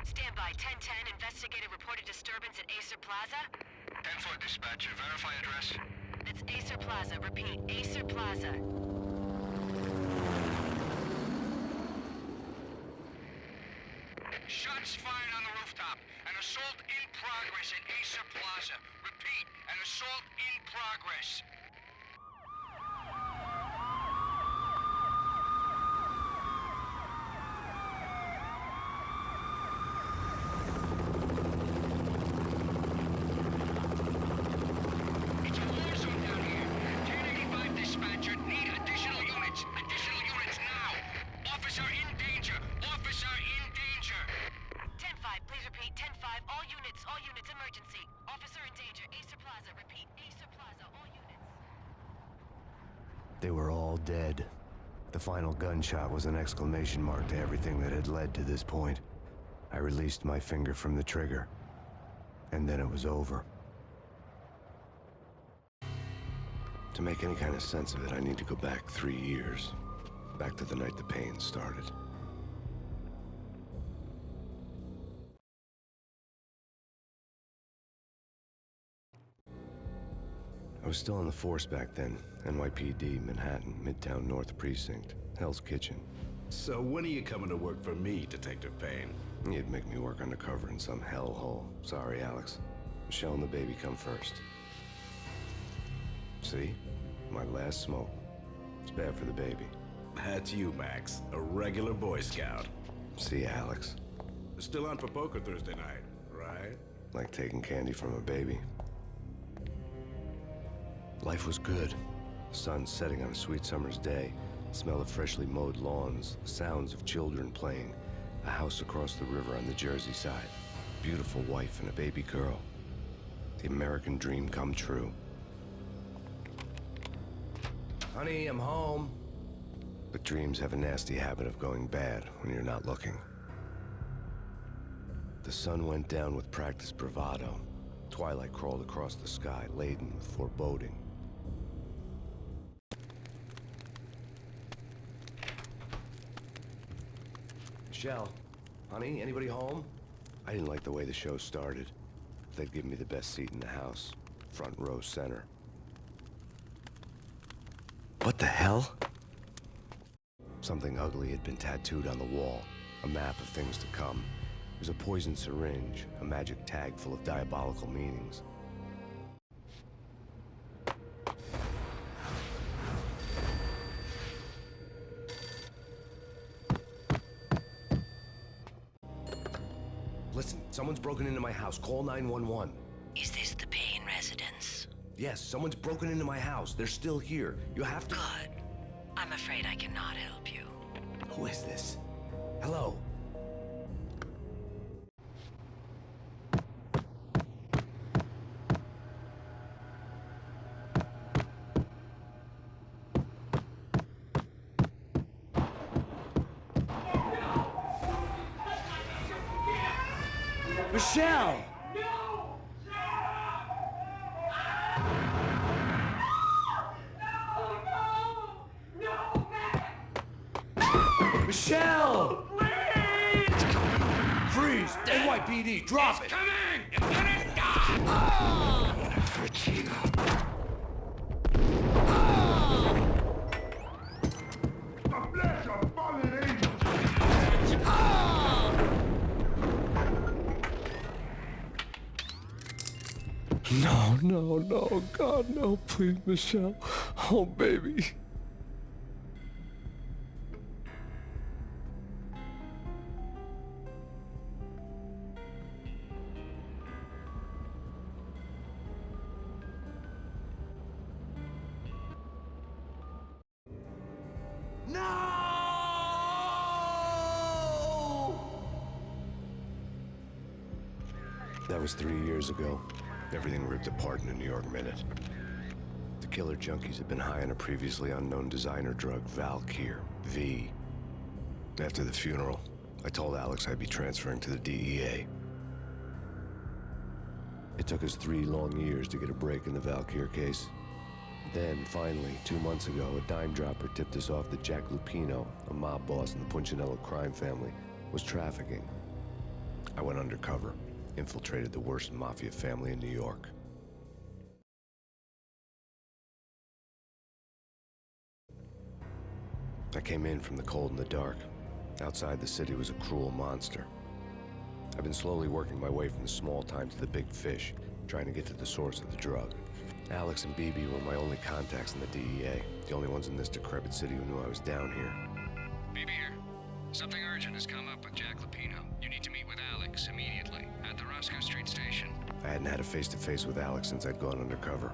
Stand by. 1010, investigated reported disturbance at Acer Plaza. 10-4 dispatcher, verify address. It's Acer Plaza. Repeat, Acer Plaza. Shots fired on the rooftop. An assault in progress at Acer Plaza. Repeat, an assault in progress. It's a war zone down here. 1085 dispatcher, need additional units. Additional units now. Officer in danger. Officer in danger. 10-5, please repeat. 10-5, all units, emergency. Officer in danger, Acer Plaza. Repeat, Acer Plaza, all units. They were all dead. The final gunshot was an exclamation mark to everything that had led to this point. I released my finger from the trigger, and then it was over. To make any kind of sense of it, I need to go back 3 years. Back to the night the Payne started. I was still on the force back then. NYPD, Manhattan, Midtown North Precinct, Hell's Kitchen. So when are you coming to work for me, Detective Payne? You'd make me work undercover in some hellhole. Sorry, Alex. Michelle and the baby come first. See? My last smoke. It's bad for the baby. That's you, Max. A regular Boy Scout. See ya, Alex. Still on for poker Thursday night, right? Like taking candy from a baby. Life was good. Sun setting on a sweet summer's day. Smell of freshly mowed lawns. Sounds of children playing. A house across the river on the Jersey side. Beautiful wife and a baby girl. The American dream come true. Honey, I'm home. But dreams have a nasty habit of going bad when you're not looking. The sun went down with practiced bravado. Twilight crawled across the sky, laden with foreboding. Michelle, honey, anybody home? I didn't like the way the show started. They'd give me the best seat in the house, front row center. What the hell? Something ugly had been tattooed on the wall, a map of things to come. It was a poisoned syringe, a magic tag full of diabolical meanings. Listen, someone's broken into my house. Call 911. Is this the Payne residence? Yes, someone's broken into my house. They're still here. You have to... Good. I'm afraid I cannot help you. Who is this? Hello? Michelle! Michelle! Please! Freeze! NYPD, drop it! Coming! It's gonna die! Oh! The flesh of fallen angels! No, God, no, please, Michelle. Oh, baby. No! That was 3 years ago. Everything ripped apart in a New York minute. The killer junkies had been high on a previously unknown designer drug, Valkyr, V. After the funeral, I told Alex I'd be transferring to the DEA. It took us 3 long years to get a break in the Valkyr case. Then, finally, 2 months ago, a dime dropper tipped us off that Jack Lupino, a mob boss in the Punchinello crime family, was trafficking. I went undercover, infiltrated the worst mafia family in New York. I came in from the cold and the dark. Outside the city was a cruel monster. I've been slowly working my way from the small time to the big fish, trying to get to the source of the drug. Alex and BB were my only contacts in the DEA, the only ones in this decrepit city who knew I was down here. BB here. Something urgent has come up with Jack Lupino. You need to meet with Alex immediately at the Roscoe Street station. I hadn't had a face-to-face with Alex since I'd gone undercover.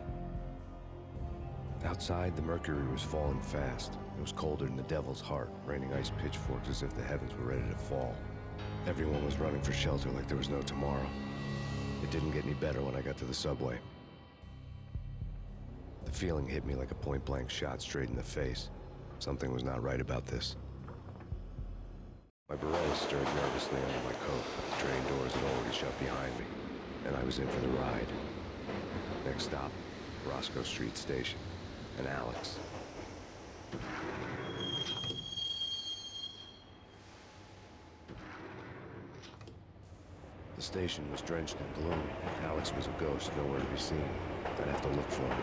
Outside, the mercury was falling fast. It was colder than the devil's heart, raining ice pitchforks as if the heavens were ready to fall. Everyone was running for shelter like there was no tomorrow. It didn't get any better when I got to the subway. The feeling hit me like a point-blank shot straight in the face. Something was not right about this. My beret stirred nervously under my coat. The train doors had already shut behind me, and I was in for the ride. Next stop, Roscoe Street Station, and Alex. The station was drenched in gloom. Alex was a ghost, nowhere to be seen. I'd have to look for him.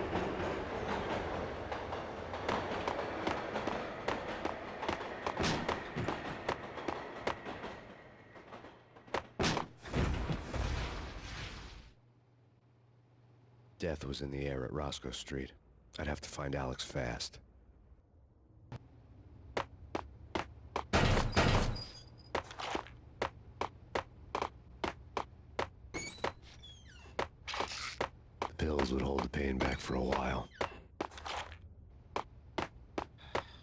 Death was in the air at Roscoe Street. I'd have to find Alex fast. The pills would hold the pain back for a while.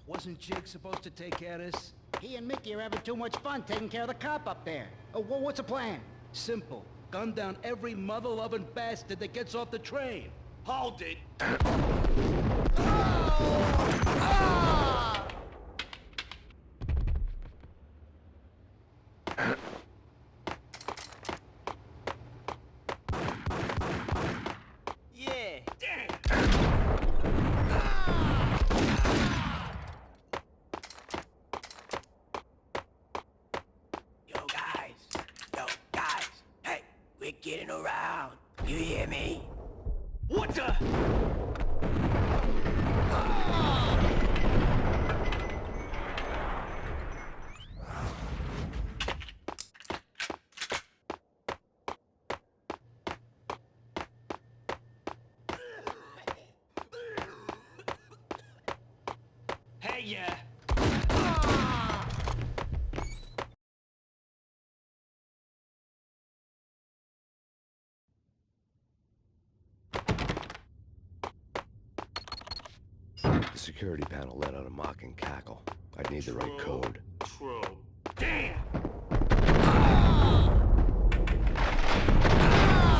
Wasn't Jig supposed to take care of this? He and Mickey are having too much fun taking care of the cop up there. Oh, what's the plan? Simple. Gun down every mother-loving bastard that gets off the train. Hold it! Yeah. Yo guys, hey, we're getting around. You hear me? What the? Hey, yeah. The security panel let out a mocking cackle. I'd need the right code. True. Damn!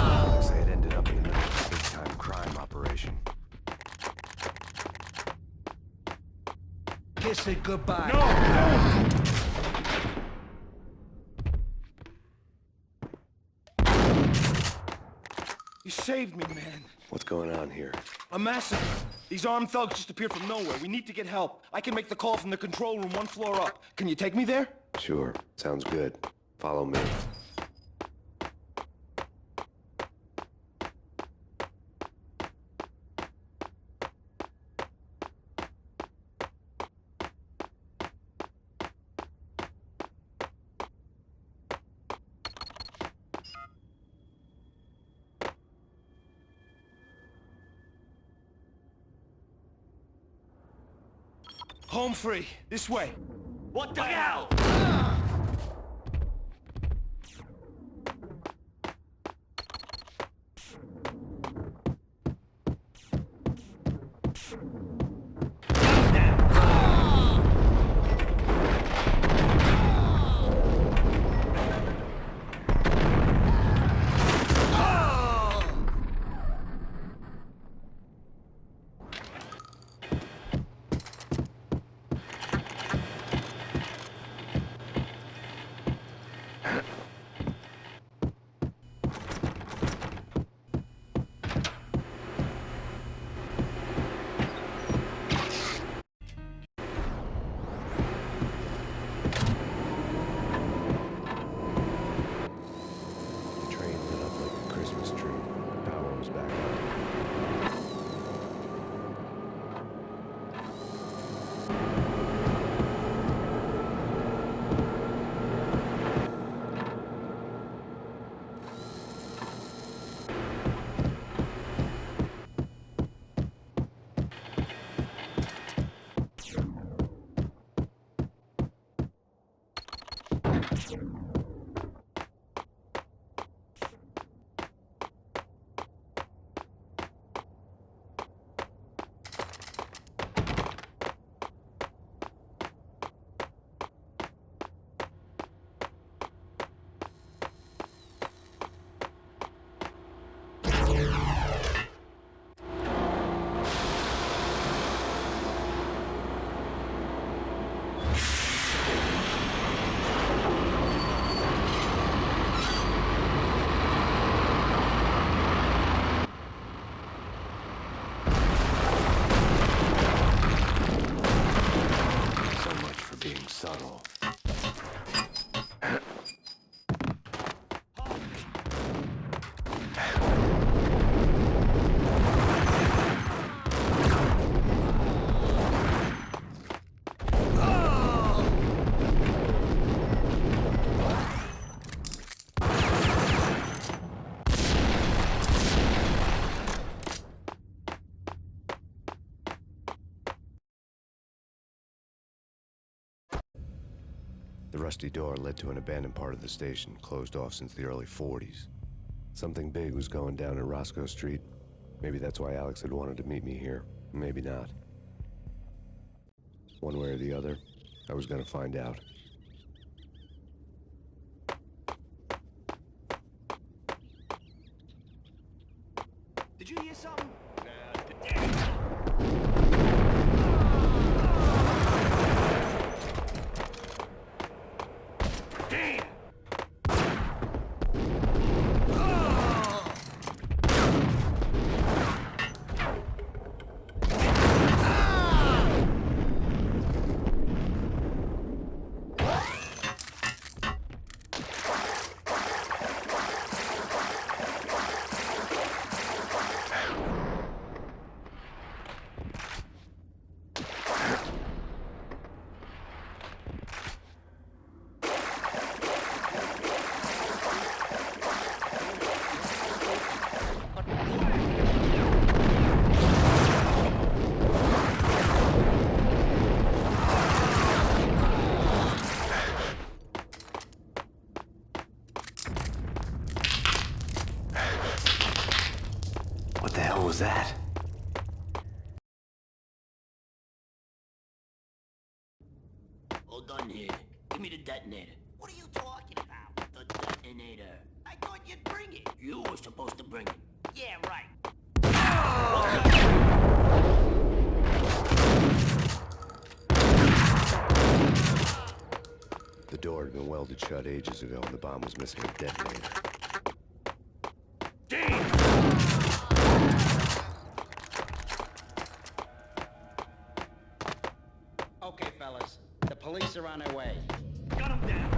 Alex had ended up in the middle of a big-time crime operation. Kiss it goodbye. No! You saved me, man. What's going on here? A massacre. These armed thugs just appeared from nowhere. We need to get help. I can make the call from the control room 1 floor up. Can you take me there? Sure, sounds good. Follow me. Home free. This way. What the hell? The rusty door led to an abandoned part of the station, closed off since the early 40s. Something big was going down in Roscoe Street. Maybe that's why Alex had wanted to meet me here. Maybe not. One way or the other, I was gonna find out. Did you hear something? What the hell was that? All done here. Give me the detonator. What are you talking about? The detonator. I thought you'd bring it. You were supposed to bring it. Yeah, right. The door had been welded shut ages ago and the bomb was missing a detonator. Okay, fellas. The police are on their way. Got him down.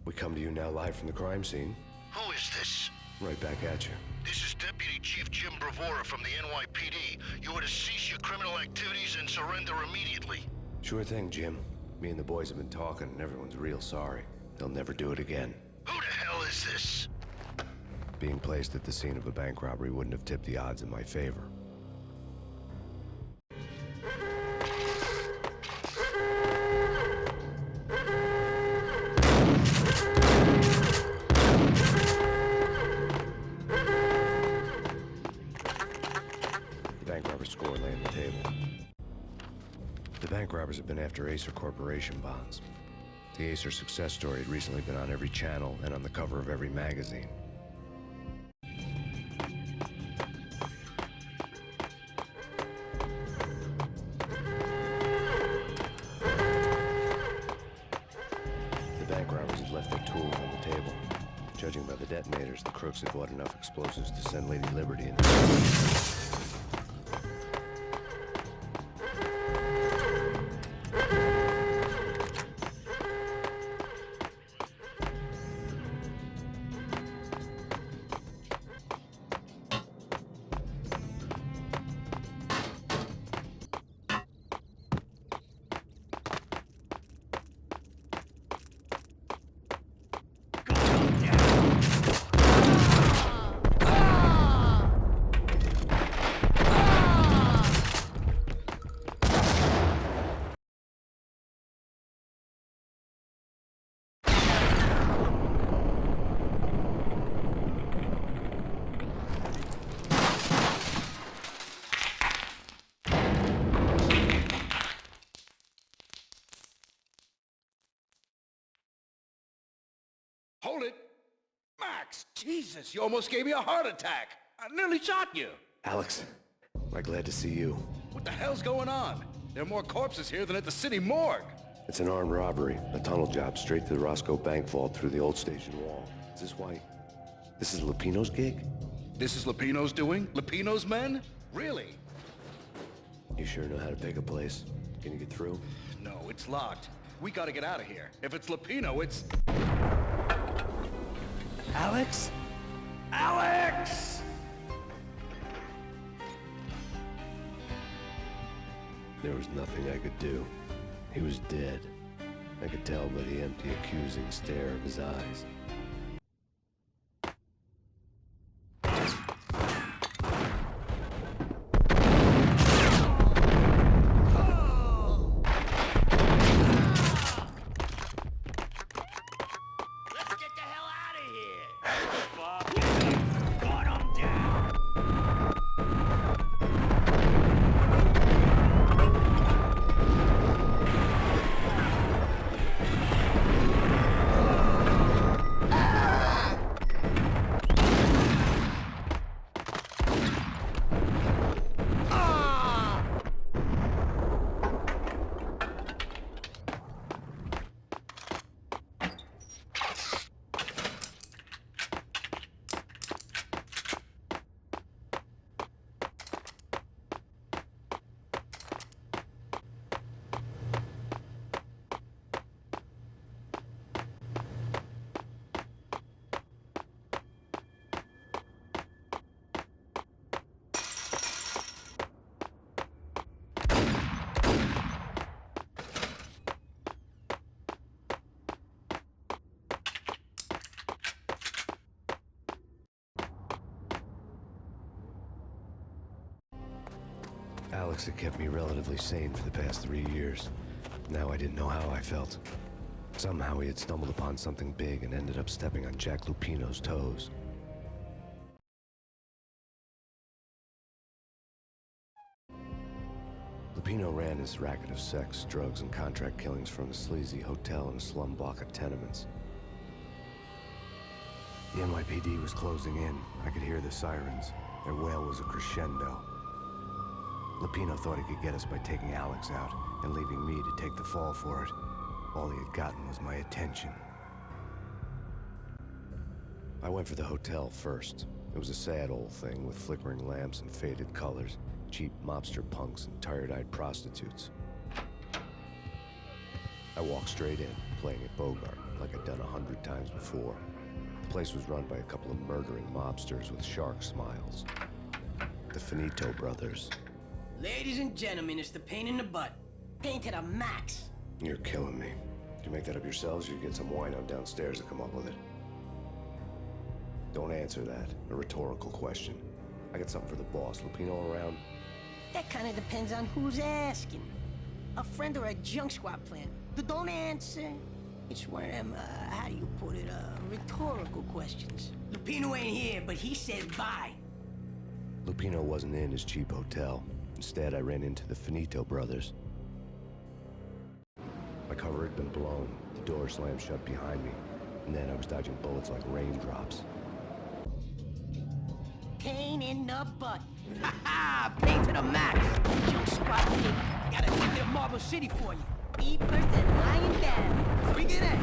We come to you now live from the crime scene. Who is this? Right back at you. This is Deputy Chief Jim Bravura from the NYPD. You are to cease your criminal activities and surrender immediately. Sure thing, Jim. Me and the boys have been talking and everyone's real sorry. They'll never do it again. Who the hell is this? Being placed at the scene of a bank robbery wouldn't have tipped the odds in my favor. The bank robber's score lay on the table. The bank robbers have been after Acer Corporation bonds. The Acer success story had recently been on every channel and on the cover of every magazine. The bank robbers had left their tools on the table. Judging by the detonators, the crooks had bought enough explosives to send Lady Liberty in. Hold it! Max! Jesus, you almost gave me a heart attack! I nearly shot you! Alex, I'm glad to see you. What the hell's going on? There are more corpses here than at the city morgue. It's an armed robbery. A tunnel job straight to the Roscoe Bank vault through the old station wall. Is this why? This is Lupino's gig? This is Lupino's doing? Lupino's men? Really? You sure know how to pick a place? Can you get through? No, it's locked. We gotta get out of here. If it's Lupino, it's... Alex? Alex! There was nothing I could do. He was dead. I could tell by the empty, accusing stare of his eyes. Let's get the hell out of here! Got him down! Alex had kept me relatively sane for the past 3 years. Now I didn't know how I felt. Somehow he had stumbled upon something big and ended up stepping on Jack Lupino's toes. Lupino ran his racket of sex, drugs, and contract killings from a sleazy hotel in a slum block of tenements. The NYPD was closing in. I could hear the sirens. Their wail was a crescendo. Lupino thought he could get us by taking Alex out and leaving me to take the fall for it. All he had gotten was my attention. I went for the hotel first. It was a sad old thing with flickering lamps and faded colors, cheap mobster punks and tired-eyed prostitutes. I walked straight in, playing at Bogart, like I'd done 100 times before. The place was run by a couple of murdering mobsters with shark smiles. The Finito brothers. Ladies and gentlemen, it's the pain in the butt. Pain to the max. You're killing me. Did you make that up yourselves, or you get some wine out downstairs to come up with it? Don't answer that. A rhetorical question. I got something for the boss. Lupino around? That kind of depends on who's asking. A friend or a junk squad plan. Don't answer. It's one of them, how do you put it, rhetorical questions. Lupino ain't here, but he said bye. Lupino wasn't in his cheap hotel. Instead, I ran into the Finito brothers. My cover had been blown. The door slammed shut behind me. And then I was dodging bullets like raindrops. Pain in the butt. Ha ha! Pain to the max. Junk squad kid. Gotta take to Marble City for you. Be first and lying down. Bring it in.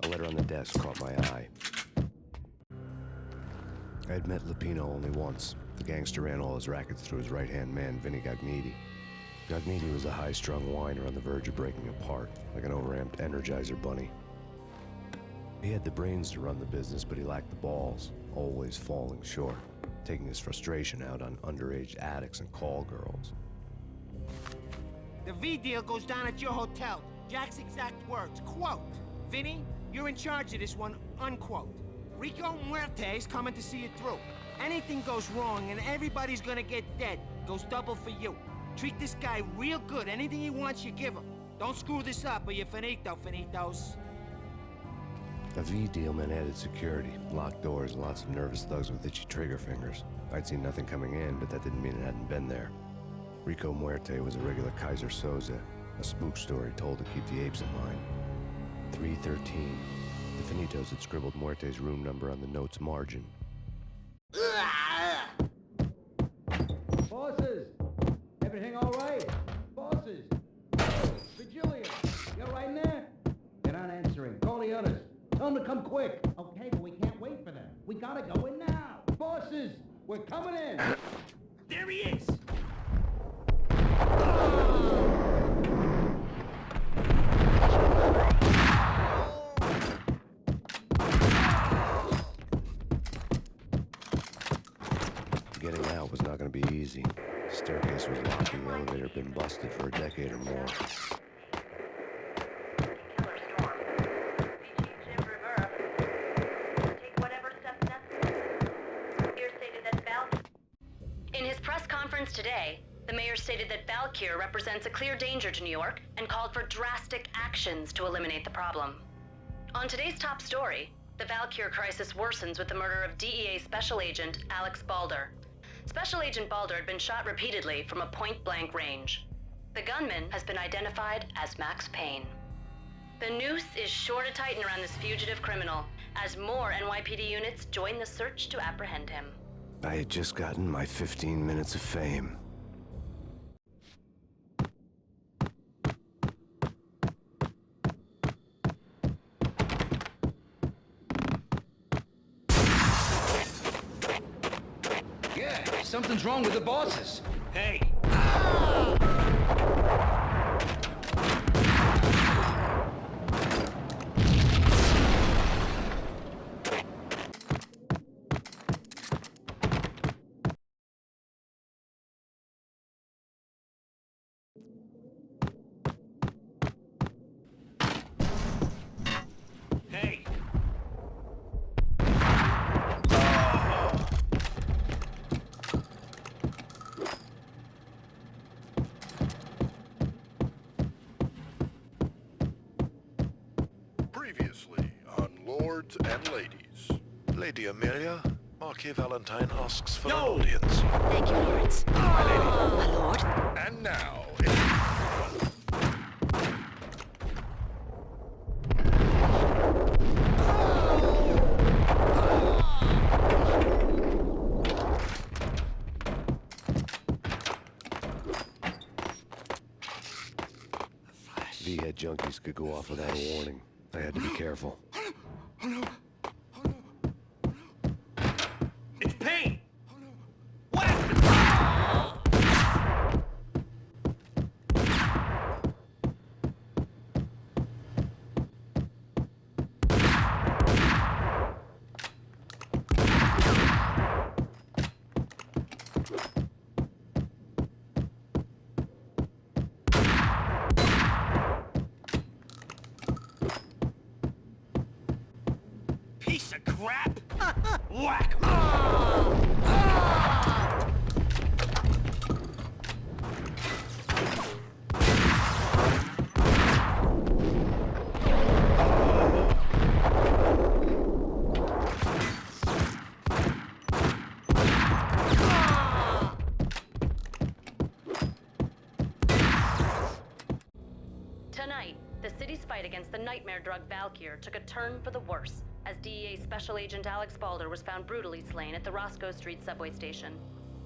A letter on the desk caught my eye. I had met Lupino only once. The gangster ran all his rackets through his right-hand man, Vinny Gagniti. Gagniti was a high-strung whiner on the verge of breaking apart, like an overamped Energizer bunny. He had the brains to run the business, but he lacked the balls, always falling short, taking his frustration out on underage addicts and call girls. The V deal goes down at your hotel. Jack's exact words, quote, "Vinny, you're in charge of this one," unquote. Rico Muerte's coming to see it through. Anything goes wrong and everybody's gonna get dead, goes double for you. Treat this guy real good. Anything he wants, you give him. Don't screw this up or you're finito, finitos. A V deal meant added security, locked doors, and lots of nervous thugs with itchy trigger fingers. I'd seen nothing coming in, but that didn't mean it hadn't been there. Rico Muerte was a regular Kaiser Soze, a spook story told to keep the apes in mind. 313. The Finitos had scribbled Muerte's room number on the note's margin. Bosses! Everything all right? Bosses! Virgilia, you all right in there? They're not answering. Call the others. Tell them to come quick. Okay, but we can't wait for them. We gotta go in now. Bosses! We're coming in! There he is! Getting out was not going to be easy. The staircase was locked and the elevator had been busted for a decade or more. In his press conference today, the mayor stated that Valkyr represents a clear danger to New York and called for drastic actions to eliminate the problem. On today's top story, the Valkyr crisis worsens with the murder of DEA Special Agent Alex Balder. Special Agent Balder had been shot repeatedly from a point-blank range. The gunman has been identified as Max Payne. The noose is sure to tighten around this fugitive criminal as more NYPD units join the search to apprehend him. I had just gotten my 15 minutes of fame. Yeah, something's wrong with the bosses. Hey! Hey! Previously on Lords and Ladies. Lady Amelia, Marquis Valentine asks for No! an audience. Thank you, Lawrence. My lord. And now, V-head junkies could go off without a warning. I had to be careful. It's Payne! Piece of crap! Whack! Tonight, the city's fight against the nightmare drug Valkyr took a turn for the worse as DEA Special Agent Alex Balder was found brutally slain at the Roscoe Street subway station.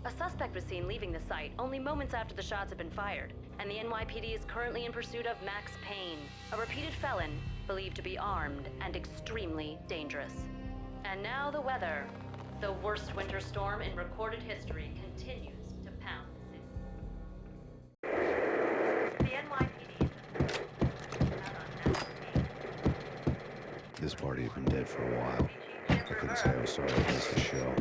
A suspect was seen leaving the site only moments after the shots had been fired, and the NYPD is currently in pursuit of Max Payne, a repeated felon believed to be armed and extremely dangerous. And now the weather. The worst winter storm in recorded history continues to pound the city. The NYPD This party had been dead for a while. I couldn't say I was sorry I missed the show.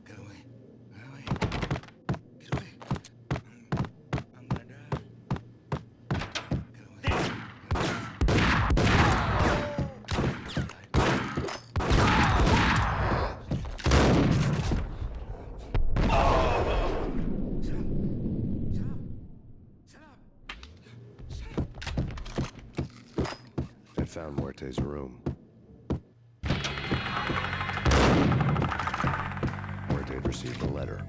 Get away. Get away. Get away. I'm gonna die. Get away. Muerte's room. Muerte had received a letter.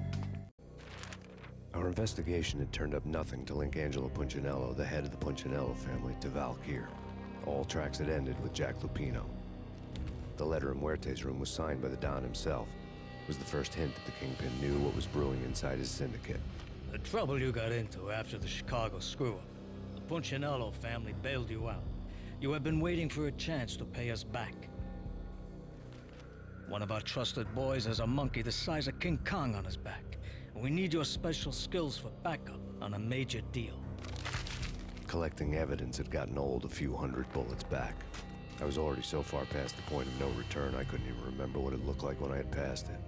Our investigation had turned up nothing to link Angelo Punchinello, the head of the Punchinello family, to Valkyr. All tracks had ended with Jack Lupino. The letter in Muerte's room was signed by the Don himself. It was the first hint that the Kingpin knew what was brewing inside his syndicate. The trouble you got into after the Chicago screw-up. The Punchinello family bailed you out. You have been waiting for a chance to pay us back. One of our trusted boys has a monkey the size of King Kong on his back. And we need your special skills for backup on a major deal. Collecting evidence had gotten old a few hundred bullets back. I was already so far past the point of no return, I couldn't even remember what it looked like when I had passed it.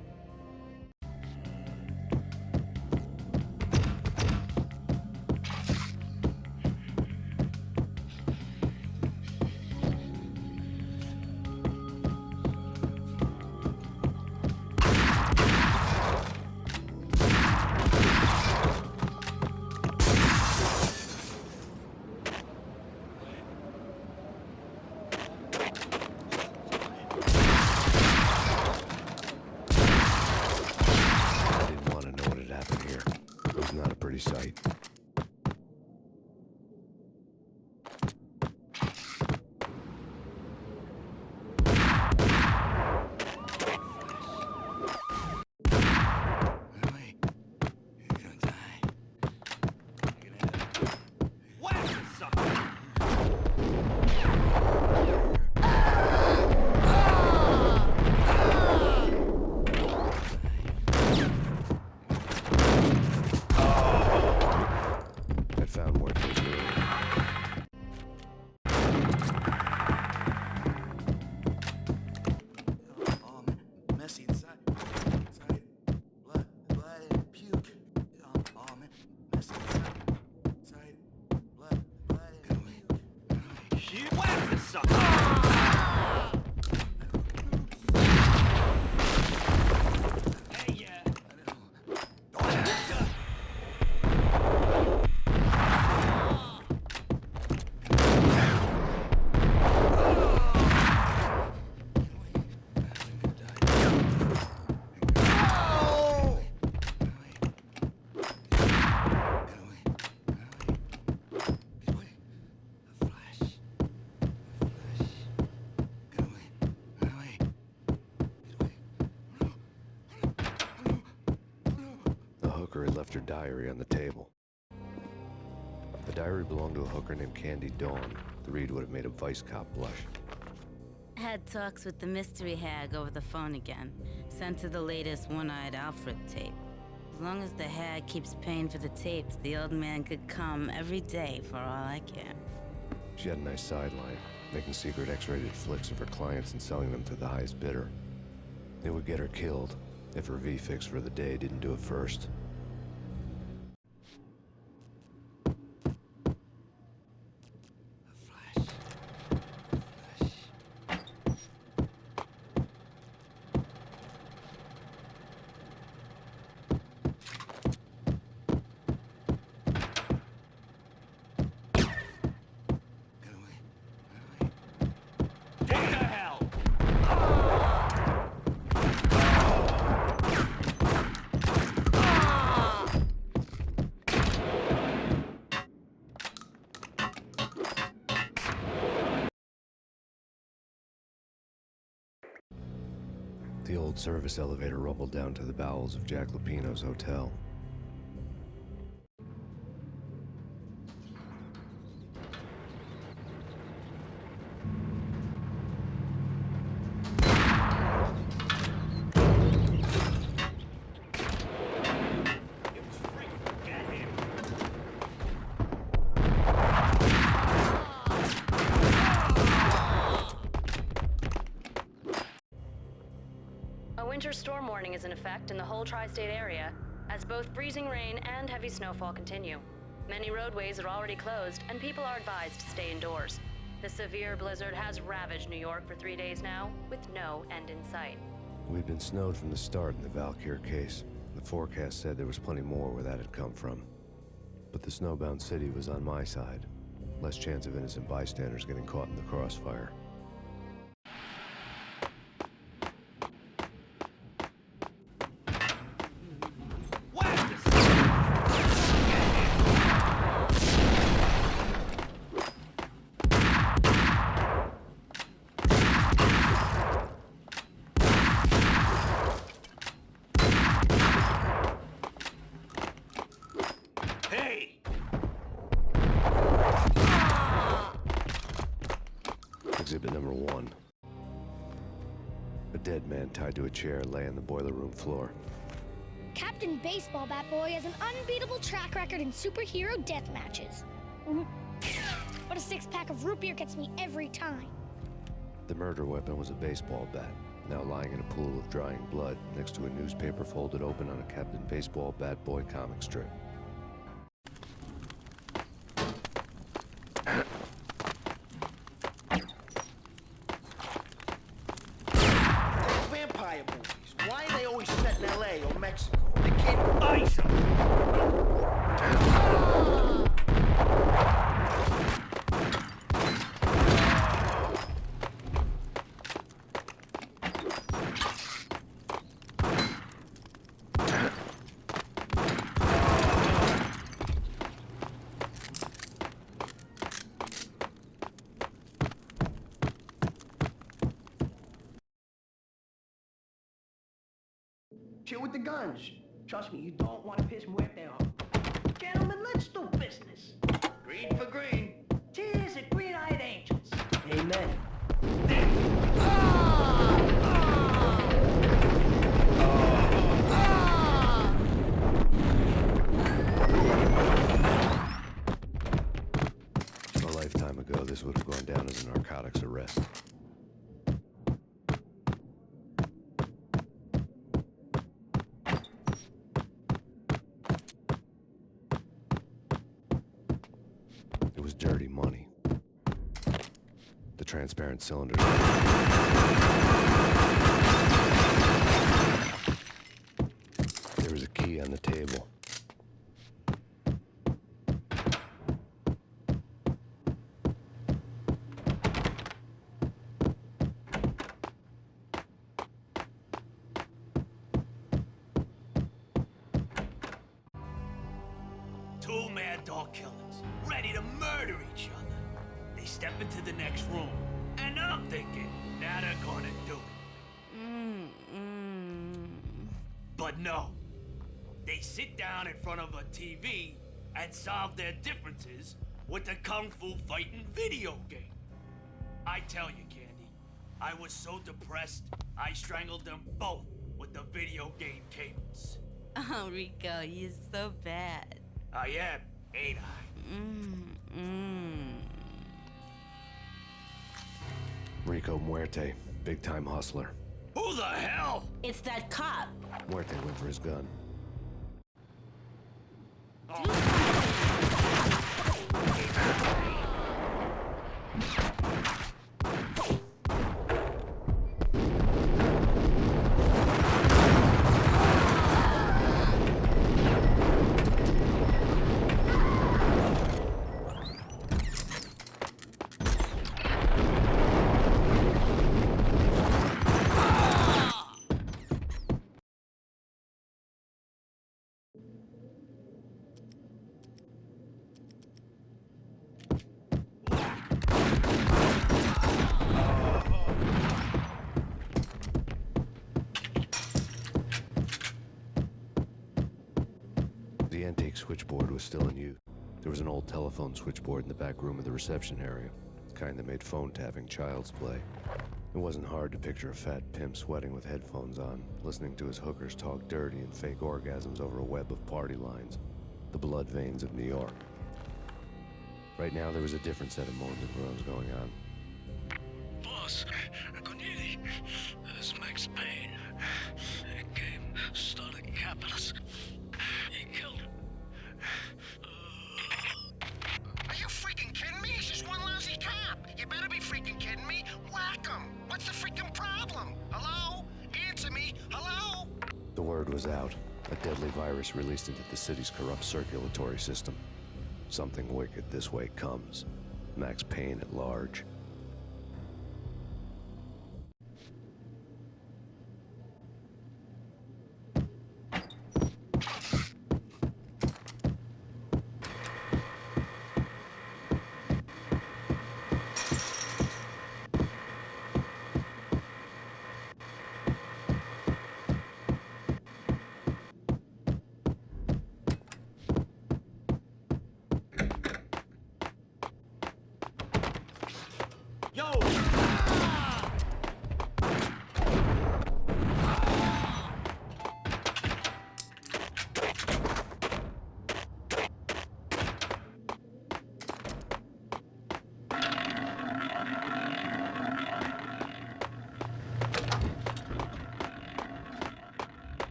Sight. Had left her diary on the table. The diary belonged to a hooker named Candy Dawn. The read would have made a vice cop blush. Had talks with the mystery hag over the phone again. Sent her the latest One-Eyed Alfred tape. As long as the hag keeps paying for the tapes, the old man could come every day for all I care. She had a nice sideline, making secret X-rated flicks of her clients and selling them to the highest bidder. It would get her killed if her V-fix for the day didn't do it first. The old service elevator rumbled down to the bowels of Jack Lupino's hotel. Winter storm warning is in effect in the whole tri-state area, as both freezing rain and heavy snowfall continue. Many roadways are already closed, and people are advised to stay indoors. The severe blizzard has ravaged New York for 3 days now, with no end in sight. We'd been snowed from the start in the Valkyr case. The forecast said there was plenty more where that had come from. But the snowbound city was on my side. Less chance of innocent bystanders getting caught in the crossfire. Exhibit number 1. A dead man tied to a chair lay on the boiler room floor. Captain Baseball Bat Boy has an unbeatable track record in superhero death matches. But a six-pack of root beer gets me every time. The murder weapon was a baseball bat, now lying in a pool of drying blood next to a newspaper folded open on a Captain Baseball Bat Boy comic strip. Vampire movies. Why are they always set in LA or Mexico? They can't ice them. Chill with the guns. Trust me, you don't want to piss Muerte off. Gentlemen, let's do business. Green for green. Cheers at Green-Eyed Angels. Amen. A lifetime ago, this would have gone down as a narcotics arrest. It was dirty money. The transparent cylinders. There was a key on the table. Two mad dog killers, ready to murder each other. They step into the next room, and I'm thinking, now they're gonna do it. But no. They sit down in front of a TV and solve their differences with a kung fu fighting video game. I tell you, Candy, I was so depressed, I strangled them both with the video game cables. Oh, Rico, you're so bad. I am, ain't I? Rico Muerte, big-time hustler. Who the hell? It's that cop. Muerte went for his gun. The antique switchboard was still in use. There was an old telephone switchboard in the back room of the reception area, the kind that made phone tapping child's play. It wasn't hard to picture a fat pimp sweating with headphones on, listening to his hookers talk dirty and fake orgasms over a web of party lines, the blood veins of New York. Right now, there was a different set of moans and groans going on. Boss, Cornelia, this is Max Payne. He came, started capping us. He killed him. Are you freaking kidding me? He's just one lousy cop. You better be freaking kidding me. Whack him. What's the freaking problem? Hello? Answer me. Hello? The word was out. A deadly virus released into the city's corrupt circulatory system. Something wicked this way comes. Max Payne at large.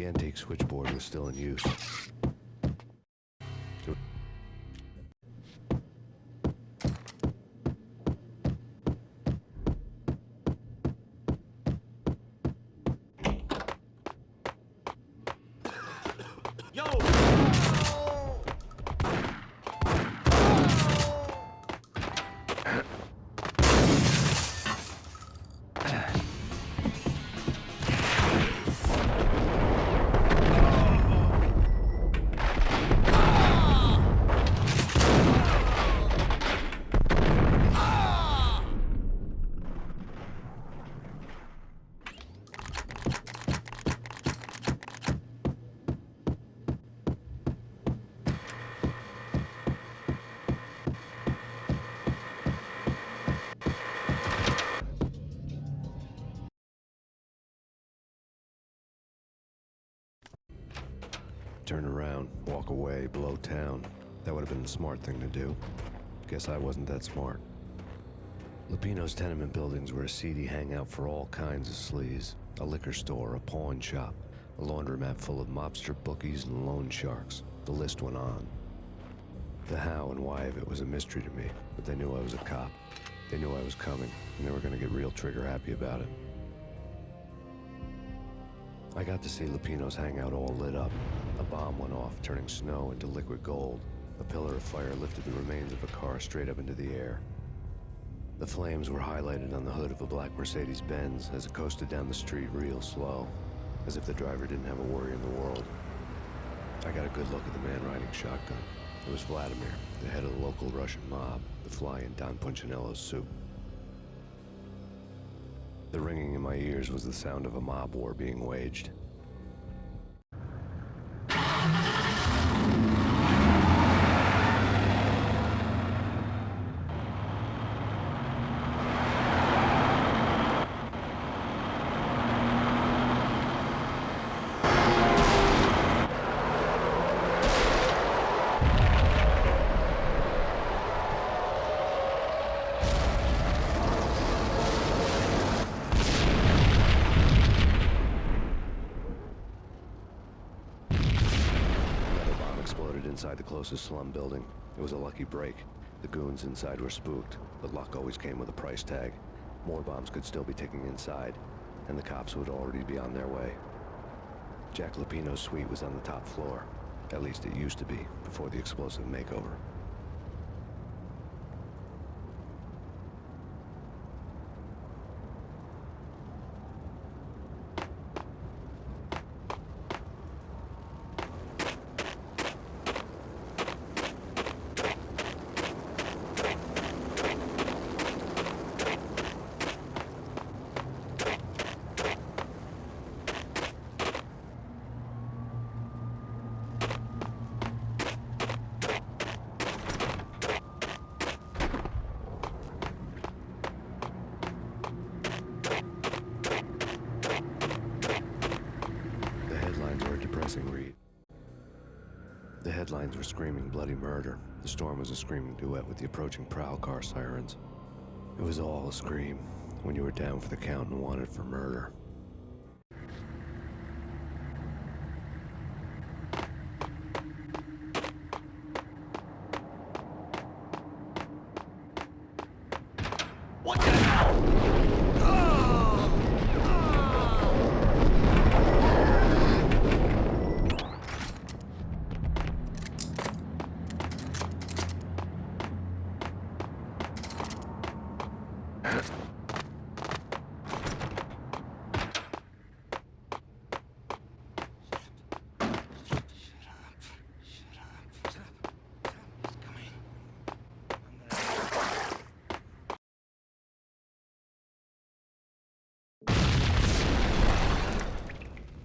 The antique switchboard was still in use. Turn around, walk away, blow town. That would have been the smart thing to do. Guess I wasn't that smart. Lupino's tenement buildings were a seedy hangout for all kinds of sleaze. A liquor store, a pawn shop, a laundromat full of mobster bookies and loan sharks. The list went on. The how and why of it was a mystery to me, but they knew I was a cop. They knew I was coming, and they were gonna get real trigger happy about it. I got to see Lupino's hangout all lit up. A bomb went off, turning snow into liquid gold. A pillar of fire lifted the remains of a car straight up into the air. The flames were highlighted on the hood of a black Mercedes-Benz as it coasted down the street real slow, as if the driver didn't have a worry in the world. I got a good look at the man riding shotgun. It was Vladimir, the head of the local Russian mob, the fly in Don Punchinello's soup. The ringing in my ears was the sound of a mob war being waged. Inside the closest slum building. It was a lucky break. The goons inside were spooked, but luck always came with a price tag. More bombs could still be ticking inside, and the cops would already be on their way. Jack Lupino's suite was on the top floor. At least it used to be, before the explosive makeover. Read. The headlines were screaming bloody murder. The storm was a screaming duet with the approaching prowl car sirens. It was all a scream when you were down for the count and wanted for murder. What the hell?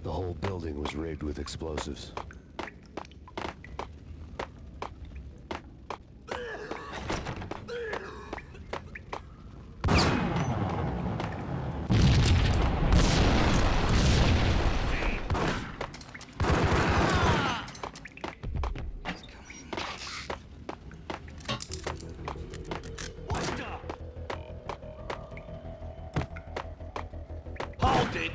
The whole building was rigged with explosives. Hold it!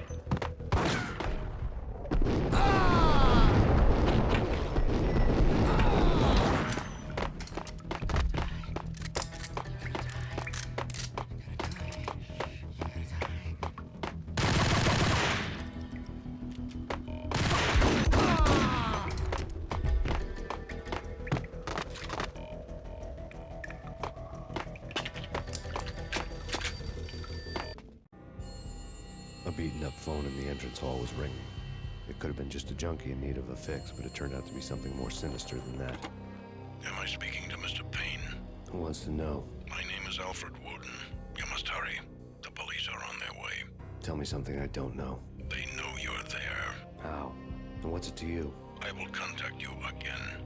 beaten-up phone in the entrance hall was ringing. It could have been just a junkie in need of a fix, but it turned out to be something more sinister than that. Am I speaking to Mr. Payne? Who wants to know? My name is Alfred Wooten. You must hurry. The police are on their way. Tell me something I don't know. They know you're there. How? And what's it to you? I will contact you again.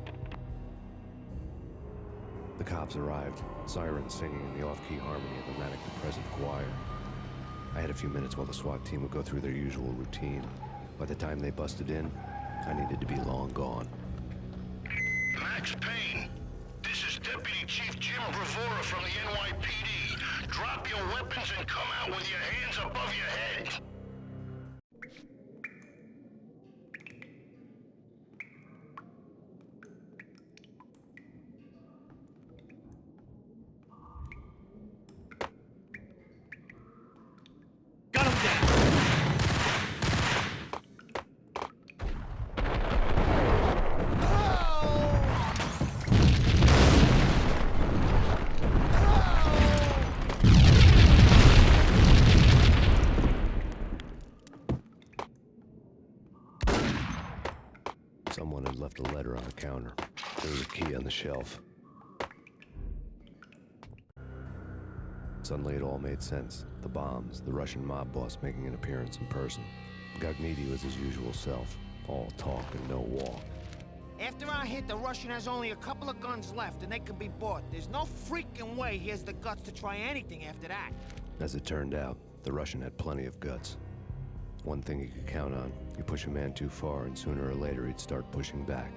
The cops arrived, sirens singing in the off-key harmony of a manic depressive choir. I had a few minutes while the SWAT team would go through their usual routine. By the time they busted in, I needed to be long gone. Max Payne, this is Deputy Chief Jim Bravura from the NYPD. Drop your weapons and come out with your hands above your head. Someone had left a letter on the counter. There was a key on the shelf. Suddenly it all made sense. The bombs, the Russian mob boss making an appearance in person. Gagnidi was his usual self. All talk and no walk. After our hit, the Russian has only a couple of guns left, and they can be bought. There's no freaking way he has the guts to try anything after that. As it turned out, the Russian had plenty of guts. One thing you could count on, you push a man too far and sooner or later he'd start pushing back.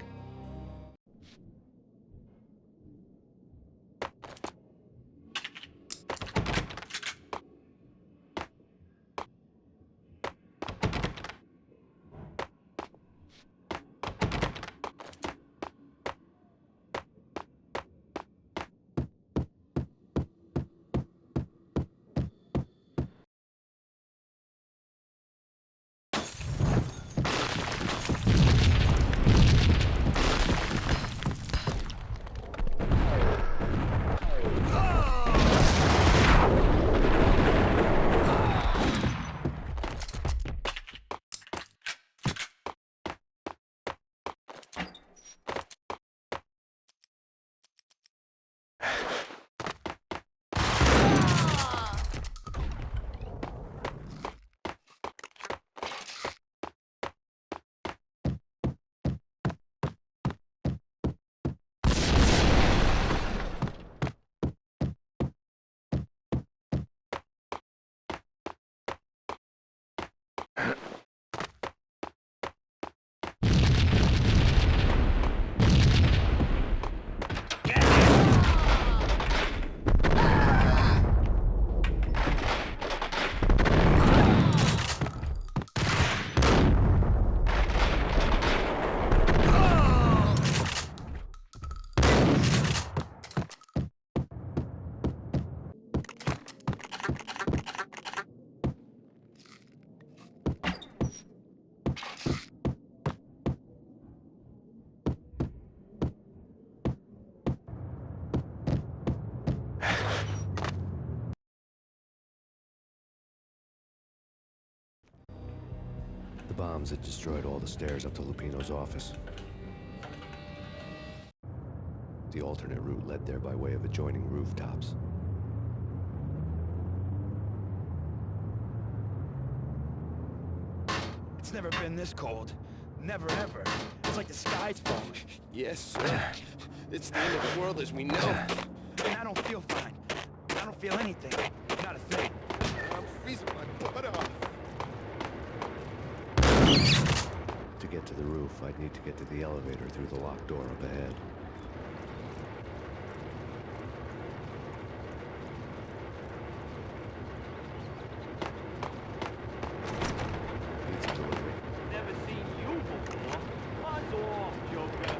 The bombs had destroyed all the stairs up to Lupino's office. The alternate route led there by way of adjoining rooftops. It's never been this cold. Never, ever. It's like the sky's falling. Yes, sir. It's the end of the world as we know. And I don't feel fine. I don't feel anything. Not a thing. I'm freezing my butt off. To get to the roof, I'd need to get to the elevator through the locked door up ahead. Pizza delivery. Never seen you before. Buzz off, Joker.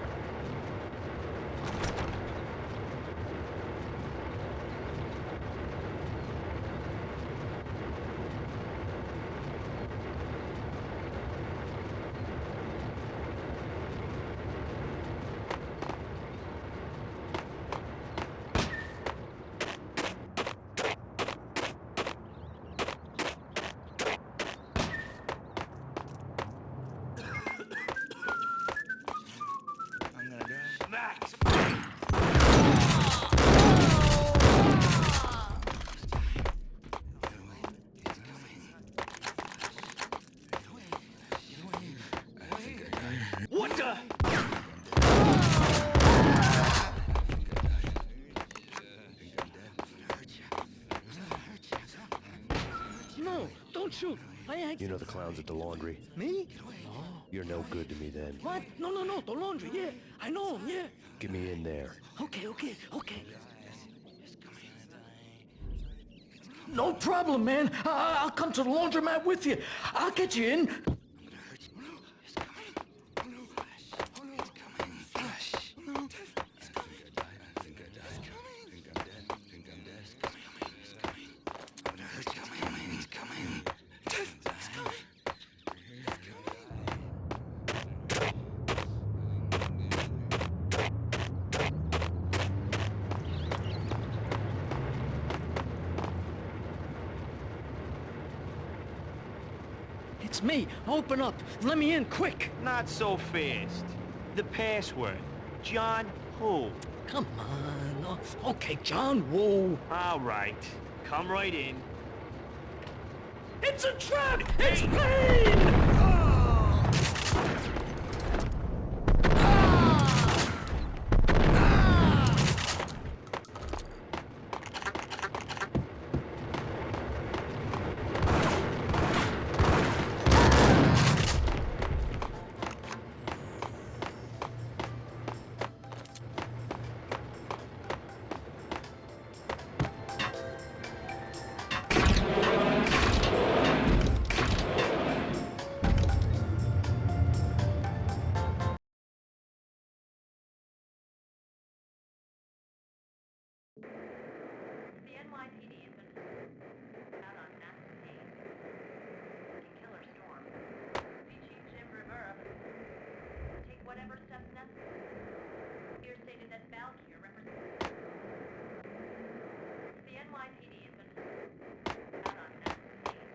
shoot. You know the clowns at the laundry? Me? No. You're no good to me then. What? No, the laundry, yeah. I know him, yeah. Get me in there. Okay. No problem, man. I'll come to the laundromat with you. I'll get you in. It's me. Open up. Let me in, quick. Not so fast. The password. John who? Come on. Okay, John Woo. All right. Come right in. It's a trap! It's Payne! The NYPD has been out on Max Payne, killer storm. Chief Jim Rivera take whatever steps necessary. Here stated that Valkyrie represents. The NYPD has been out on Max Payne,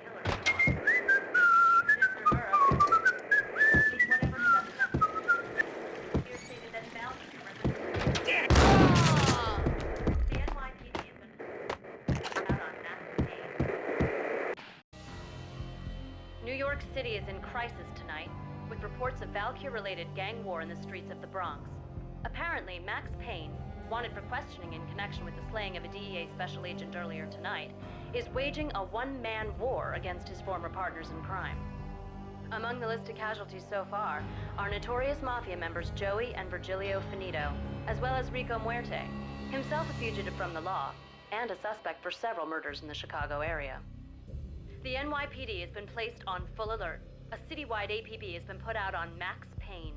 killer storm. Jim Rivera take whatever steps necessary. Here stated that Valkyrie represents. New York City is in crisis tonight, with reports of Valkyrie-related gang war in the streets of the Bronx. Apparently, Max Payne, wanted for questioning in connection with the slaying of a DEA special agent earlier tonight, is waging a one-man war against his former partners in crime. Among the list of casualties so far are notorious mafia members Joey and Virgilio Finito, as well as Rico Muerte, himself a fugitive from the law, and a suspect for several murders in the Chicago area. The NYPD has been placed on full alert. A citywide APB has been put out on Max Payne.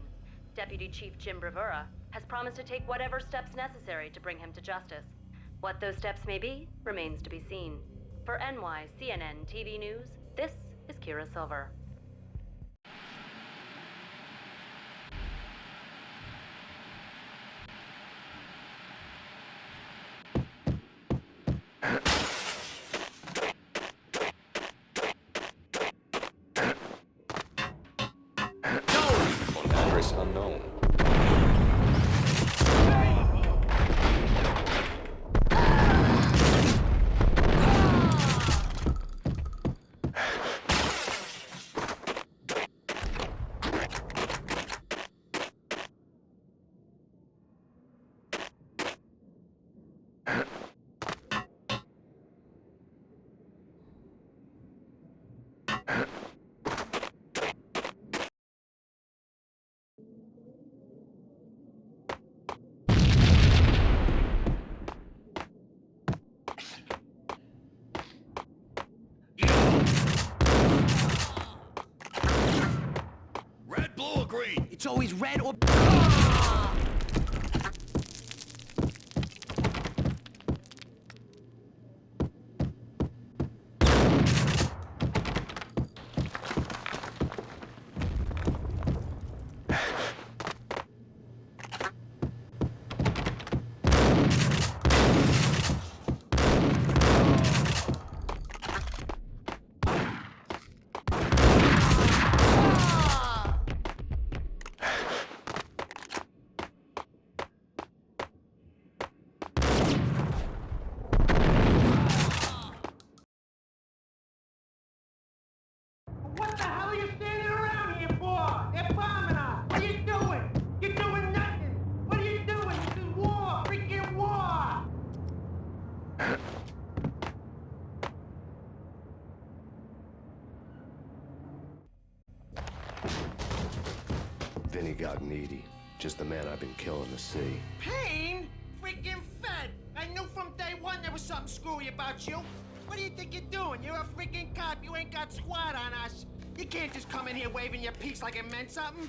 Deputy Chief Jim Rivera has promised to take whatever steps necessary to bring him to justice. What those steps may be remains to be seen. For NYCNN TV News, this is Kira Silver. Unknown. It's always red or... Vinny got needy. Just the man I've been killing to see. Payne? Freaking fed! I knew from day one there was something screwy about you. What do you think you're doing? You're a freaking cop. You ain't got squad on us. You can't just come in here waving your piece like it meant something.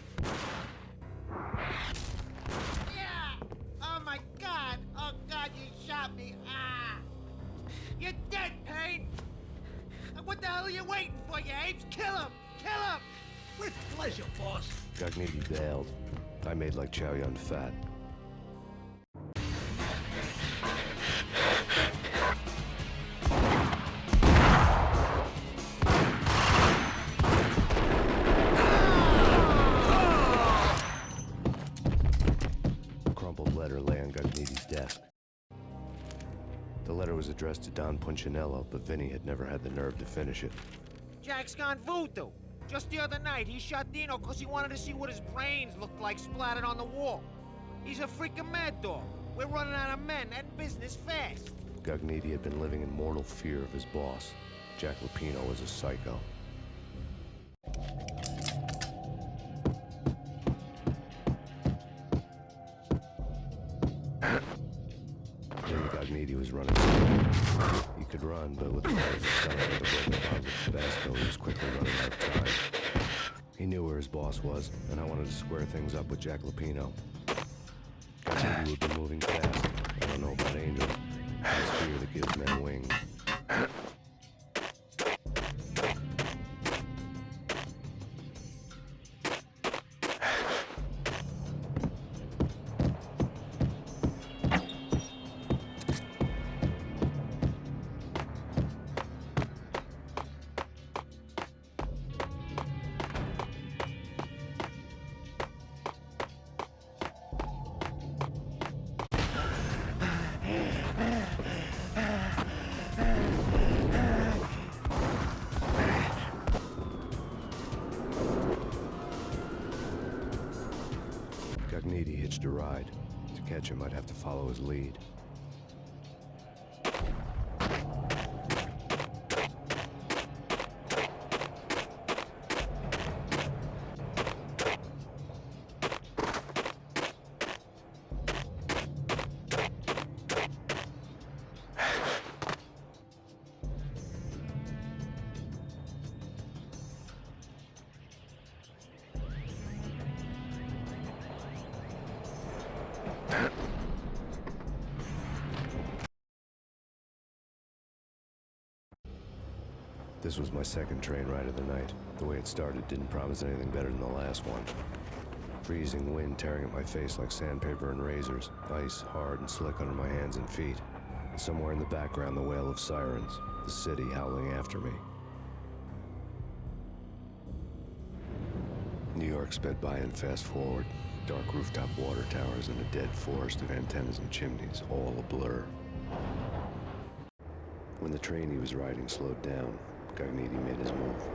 Yeah! Oh my God! Oh God, you shot me! Ah! You're dead, Payne! What the hell are you waiting for, you apes? Kill him! Kill him! With pleasure, boss. Gognitti bailed. I made like Chow Yun Fat. A crumpled letter lay on Gognitti's desk. The letter was addressed to Don Punchinello, but Vinny had never had the nerve to finish it. Jack's gone voodoo. Just the other night, he shot Dino because he wanted to see what his brains looked like splattered on the wall. He's a freaking mad dog. We're running out of men and business fast. Gognitti had been living in mortal fear of his boss. Jack Lupino was a psycho. Vinny Gognitti was running. He could run, but with the power of his stomach and the broken bottles of Tabasco, he was quickly running out of time. He knew where his boss was, and I wanted to square things up with Jack Lupino. Gognitti would be moving fast. I don't know about Angel. It's fear that gives men wings. Gognitti hitched a ride. To catch him, I'd have to follow his lead. This was my second train ride of the night. The way it started didn't promise anything better than the last one. Freezing wind tearing at my face like sandpaper and razors, ice hard and slick under my hands and feet. And somewhere in the background, the wail of sirens, the city howling after me. New York sped by in fast forward. Dark rooftop water towers and a dead forest of antennas and chimneys, all a blur. When the train he was riding slowed down, Gognitti made his move.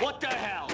What the hell?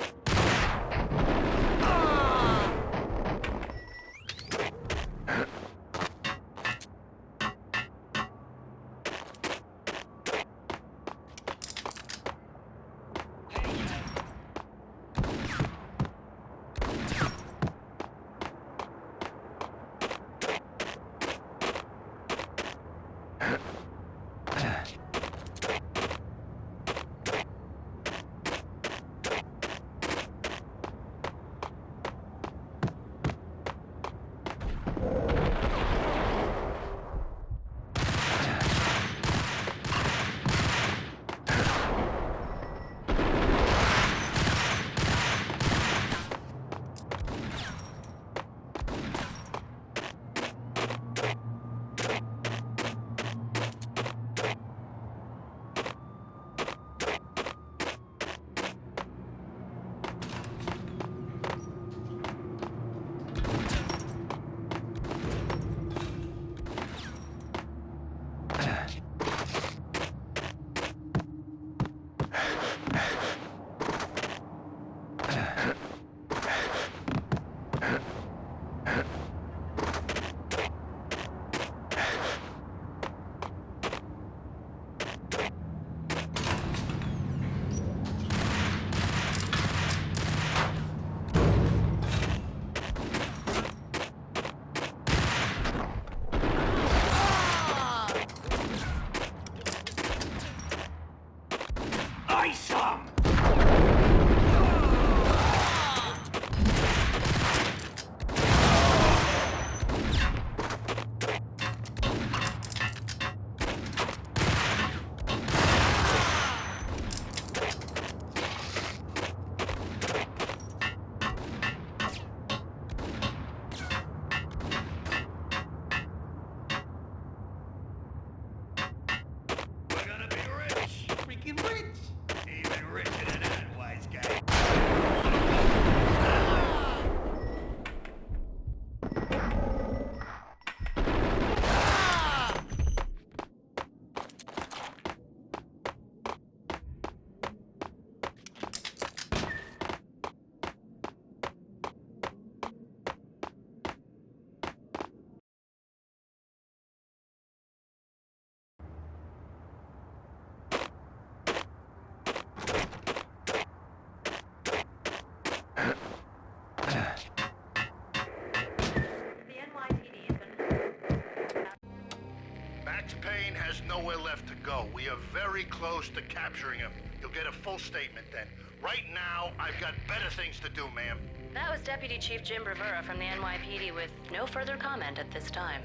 Payne has nowhere left to go. We are very close to capturing him. You'll get a full statement then. Right now, I've got better things to do, ma'am. That was Deputy Chief Jim Rivera from the NYPD with no further comment at this time.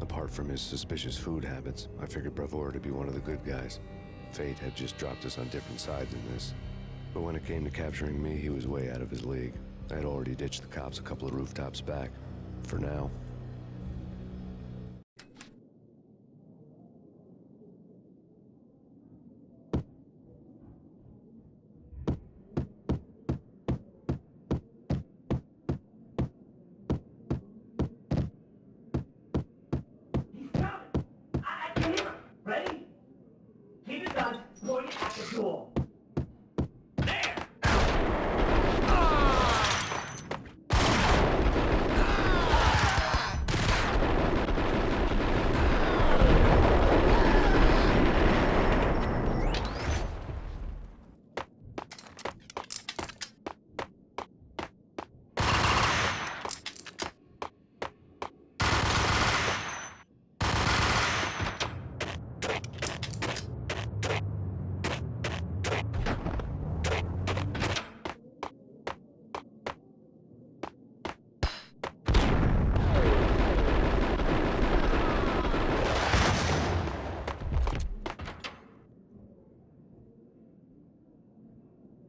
Apart from his suspicious food habits, I figured Bravura to be one of the good guys. Fate had just dropped us on different sides in this. But when it came to capturing me, he was way out of his league. I had already ditched the cops a couple of rooftops back. For now. Ready? Keep it done. Point at the door.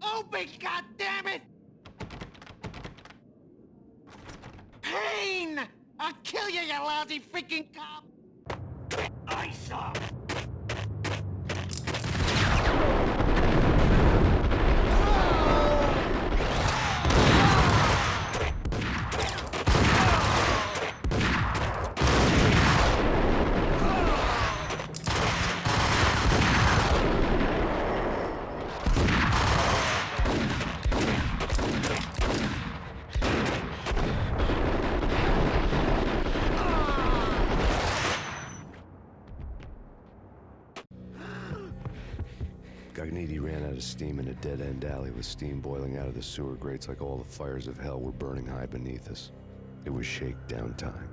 Open, goddammit! Payne! I'll kill you, you lousy freaking cop! I saw. Gagniti ran out of steam in a dead-end alley with steam boiling out of the sewer grates like all the fires of hell were burning high beneath us. It was shakedown time.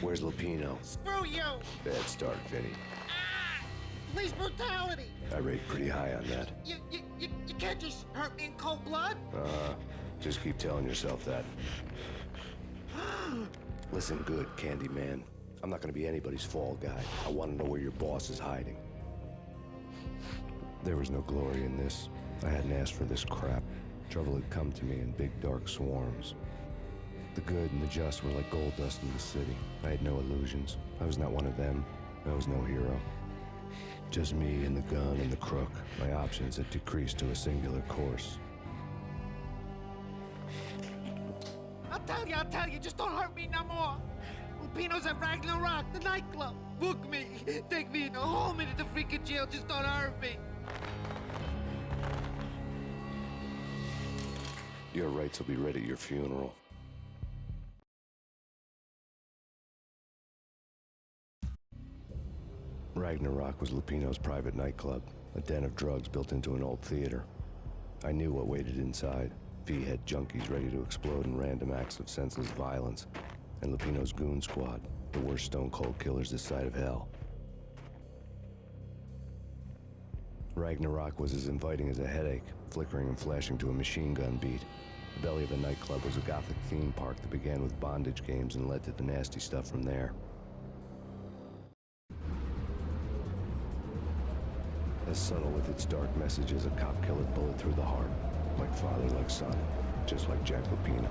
Where's Lupino? Screw you! Bad start, Vinny. Police brutality! I rate pretty high on that. You can't just hurt me in cold blood? Just keep telling yourself that. Listen good, Candyman. I'm not gonna be anybody's fall guy. I want to know where your boss is hiding. There was no glory in this. I hadn't asked for this crap. Trouble had come to me in big dark swarms. The good and the just were like gold dust in the city. I had no illusions. I was not one of them. I was no hero. Just me and the gun and the crook. My options had decreased to a singular course. I'll tell you, just don't hurt me no more. Lupino's at Ragnarok, the nightclub. Book me, take me in a whole minute to freaking jail, just don't hurt me. Your rights will be read at your funeral. Ragnarok was Lupino's private nightclub, a den of drugs built into an old theater. I knew what waited inside. V-head junkies ready to explode in random acts of senseless violence, and Lupino's goon squad, the worst stone-cold killers this side of hell. Ragnarok was as inviting as a headache, flickering and flashing to a machine gun beat. The belly of the nightclub was a gothic theme park that began with bondage games and led to the nasty stuff from there. As subtle with its dark message as a cop-killer bullet through the heart. Like father, like son, just like Jack Lupino.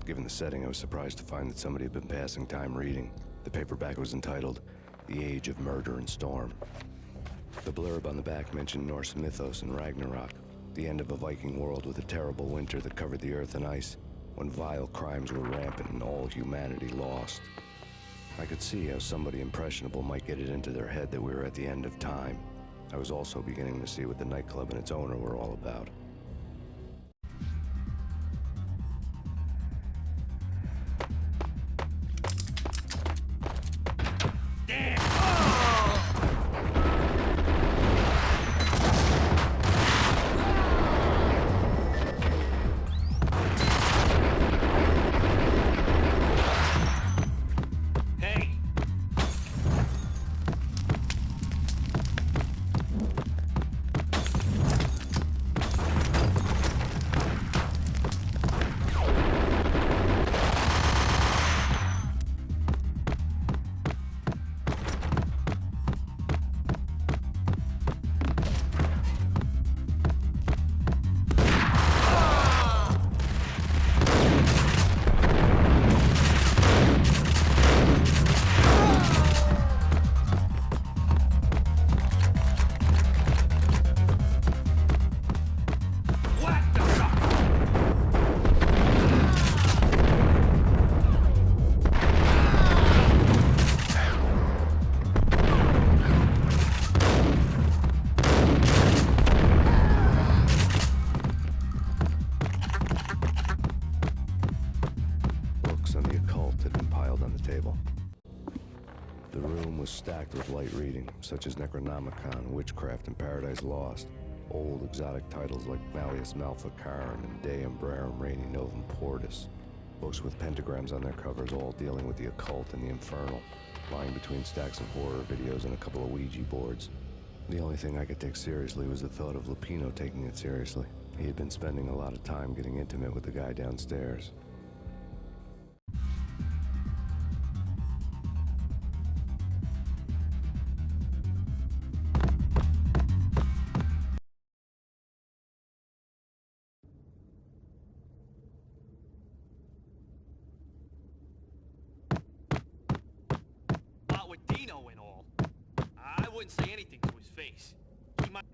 Given the setting, I was surprised to find that somebody had been passing time reading. The paperback was entitled, The Age of Murder and Storm. The blurb on the back mentioned Norse mythos and Ragnarok, the end of a Viking world with a terrible winter that covered the earth in ice, when vile crimes were rampant and all humanity lost. I could see how somebody impressionable might get it into their head that we were at the end of time. I was also beginning to see what the nightclub and its owner were all about. Stacked with light reading, such as Necronomicon, Witchcraft, and Paradise Lost. Old exotic titles like Malleus Maleficarum and De Umbrarum Reini Novum Portus. Books with pentagrams on their covers, all dealing with the occult and the infernal, lying between stacks of horror videos and a couple of Ouija boards. The only thing I could take seriously was the thought of Lupino taking it seriously. He had been spending a lot of time getting intimate with the guy downstairs. Out with Dino and all. I wouldn't say anything to his face. He might...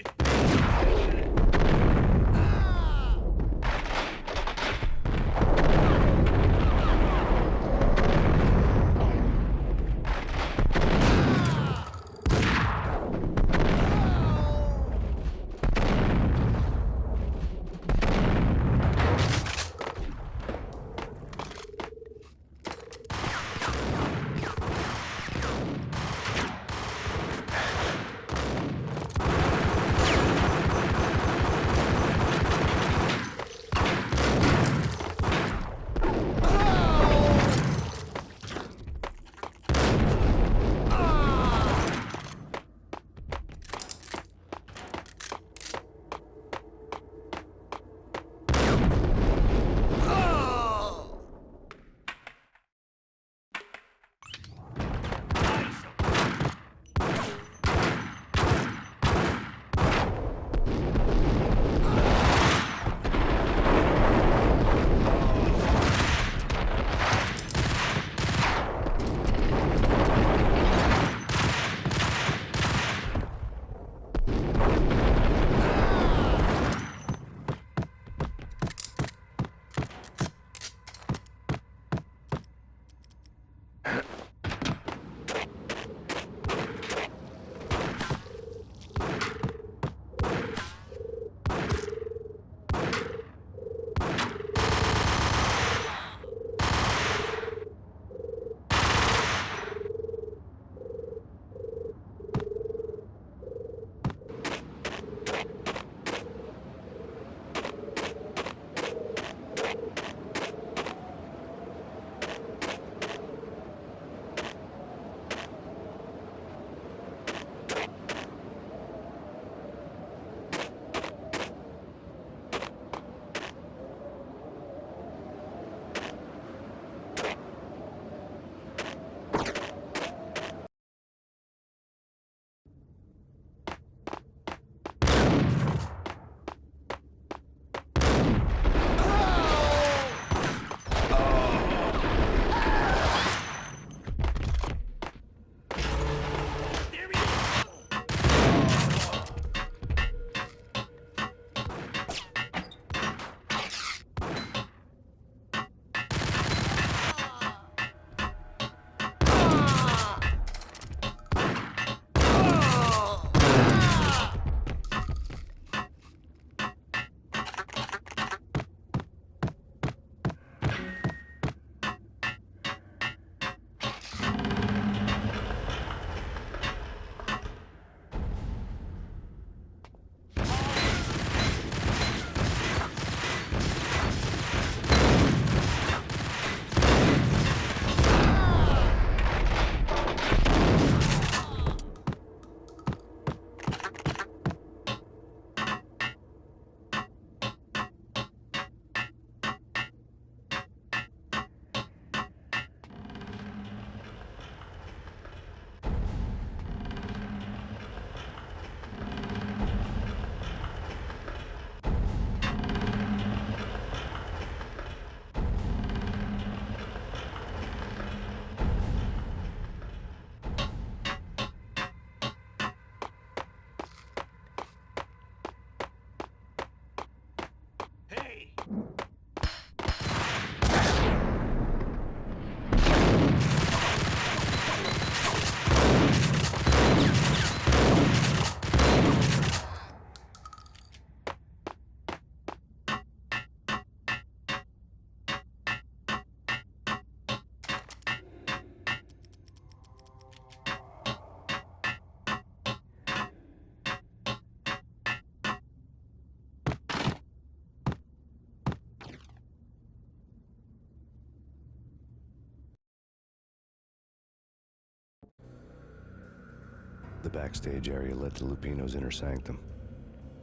The backstage area led to Lupino's inner sanctum.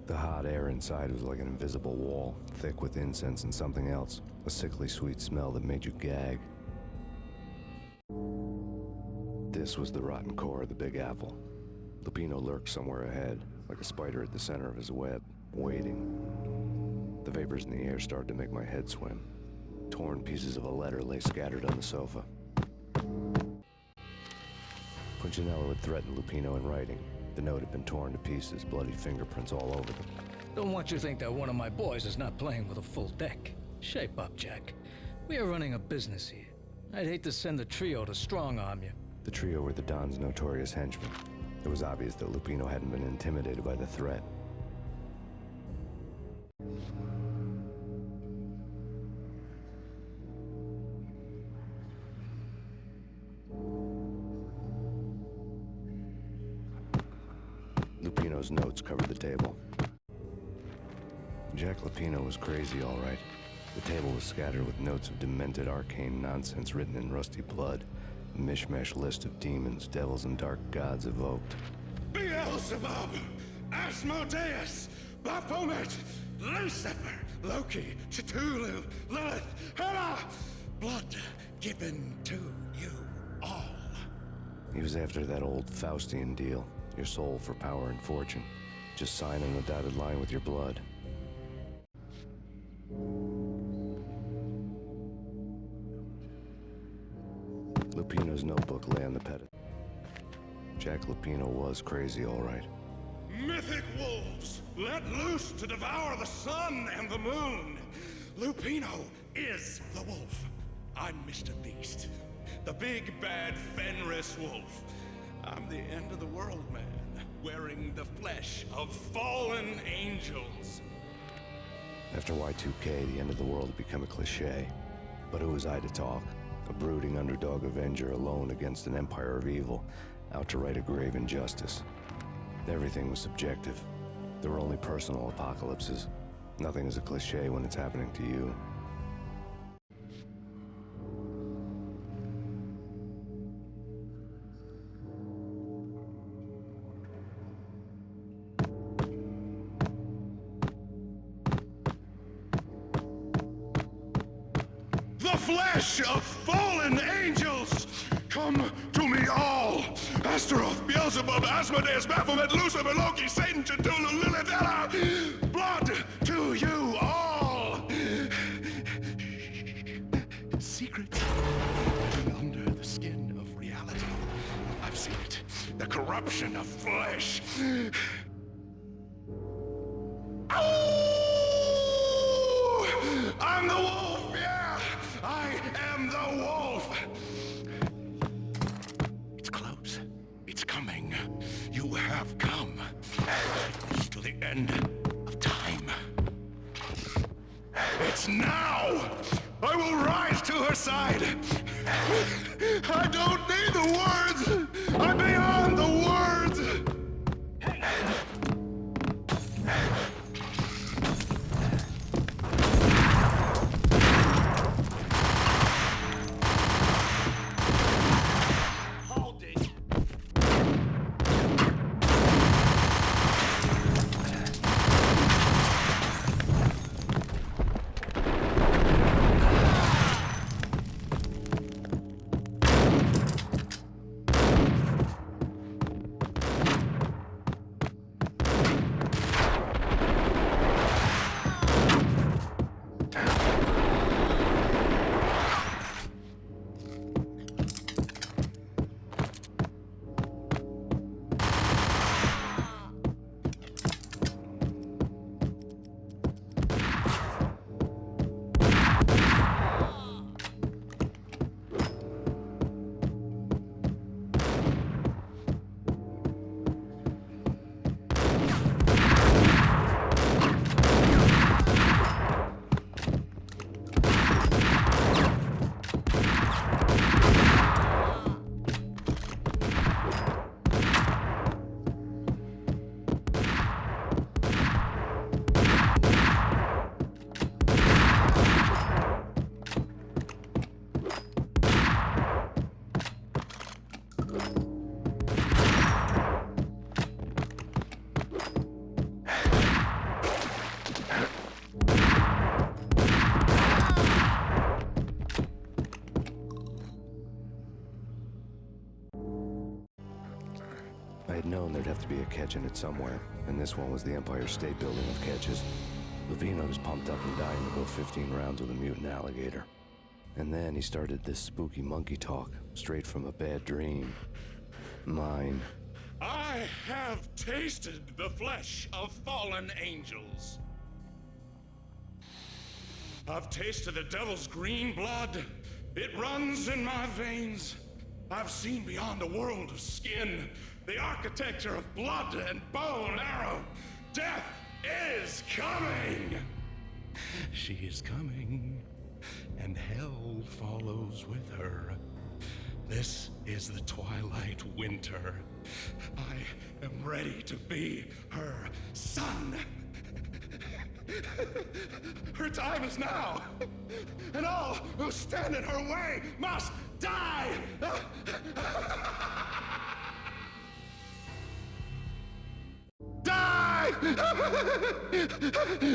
The hot air inside was like an invisible wall, thick with incense and something else, a sickly sweet smell that made you gag. This was the rotten core of the Big Apple. Lupino lurked somewhere ahead, like a spider at the center of his web, waiting. The vapors in the air started to make my head swim. Torn pieces of a letter lay scattered on the sofa. Punchinello had threatened Lupino in writing. The note had been torn to pieces, bloody fingerprints all over them. Don't want you to think that one of my boys is not playing with a full deck. Shape up, Jack. We are running a business here. I'd hate to send the trio to strong-arm you. The trio were the Don's notorious henchmen. It was obvious that Lupino hadn't been intimidated by the threat. Lupino's notes covered the table. Jack Lupino was crazy, all right. The table was scattered with notes of demented arcane nonsense written in rusty blood. A mishmash list of demons, devils, and dark gods evoked. Beelzebub, Asmodeus, Baphomet, Lucifer, Loki, Cthulhu, Lilith, Hela, blood given to you all. He was after that old Faustian deal. Your soul for power and fortune. Just sign on the dotted line with your blood. Lupino's notebook lay on the pedestal. Jack Lupino was crazy, all right. Mythic wolves, let loose to devour the sun and the moon. Lupino is the wolf. I'm Mr. Beast, the big bad Fenris wolf. I'm the end of the world man, wearing the flesh of fallen angels. After Y2K, the end of the world had become a cliché. But who was I to talk? A brooding underdog avenger alone against an empire of evil, out to right a grave injustice. Everything was subjective. There were only personal apocalypses. Nothing is a cliché when it's happening to you. The flesh of fallen angels! Come to me all! Astaroth, Beelzebub, Asmodeus, Baphomet, Lucifer, Loki, Satan, Cthulhu, Lilith, Hela! Blood to you all! Secrets under the skin of reality. I've seen it. The corruption of flesh. Oh! I'm the wolf, yeah! I am the wolf! It's close. It's coming. You have come. It's to the end of time. It's now! I will rise to her side! I don't need the words! I'm beyond the words! catching it somewhere, and this one was the Empire State Building of catches. Lupino was pumped up and dying to go 15 rounds with a mutant alligator. And then he started this spooky monkey talk, straight from a bad dream. Mine. I have tasted the flesh of fallen angels. I've tasted the devil's green blood. It runs in my veins. I've seen beyond the world of skin, the architecture of blood and bow and arrow. Death is coming! She is coming, and hell follows with her. This is the twilight winter. I am ready to be her son. Her time is now, and all who stand in her way must die! Die!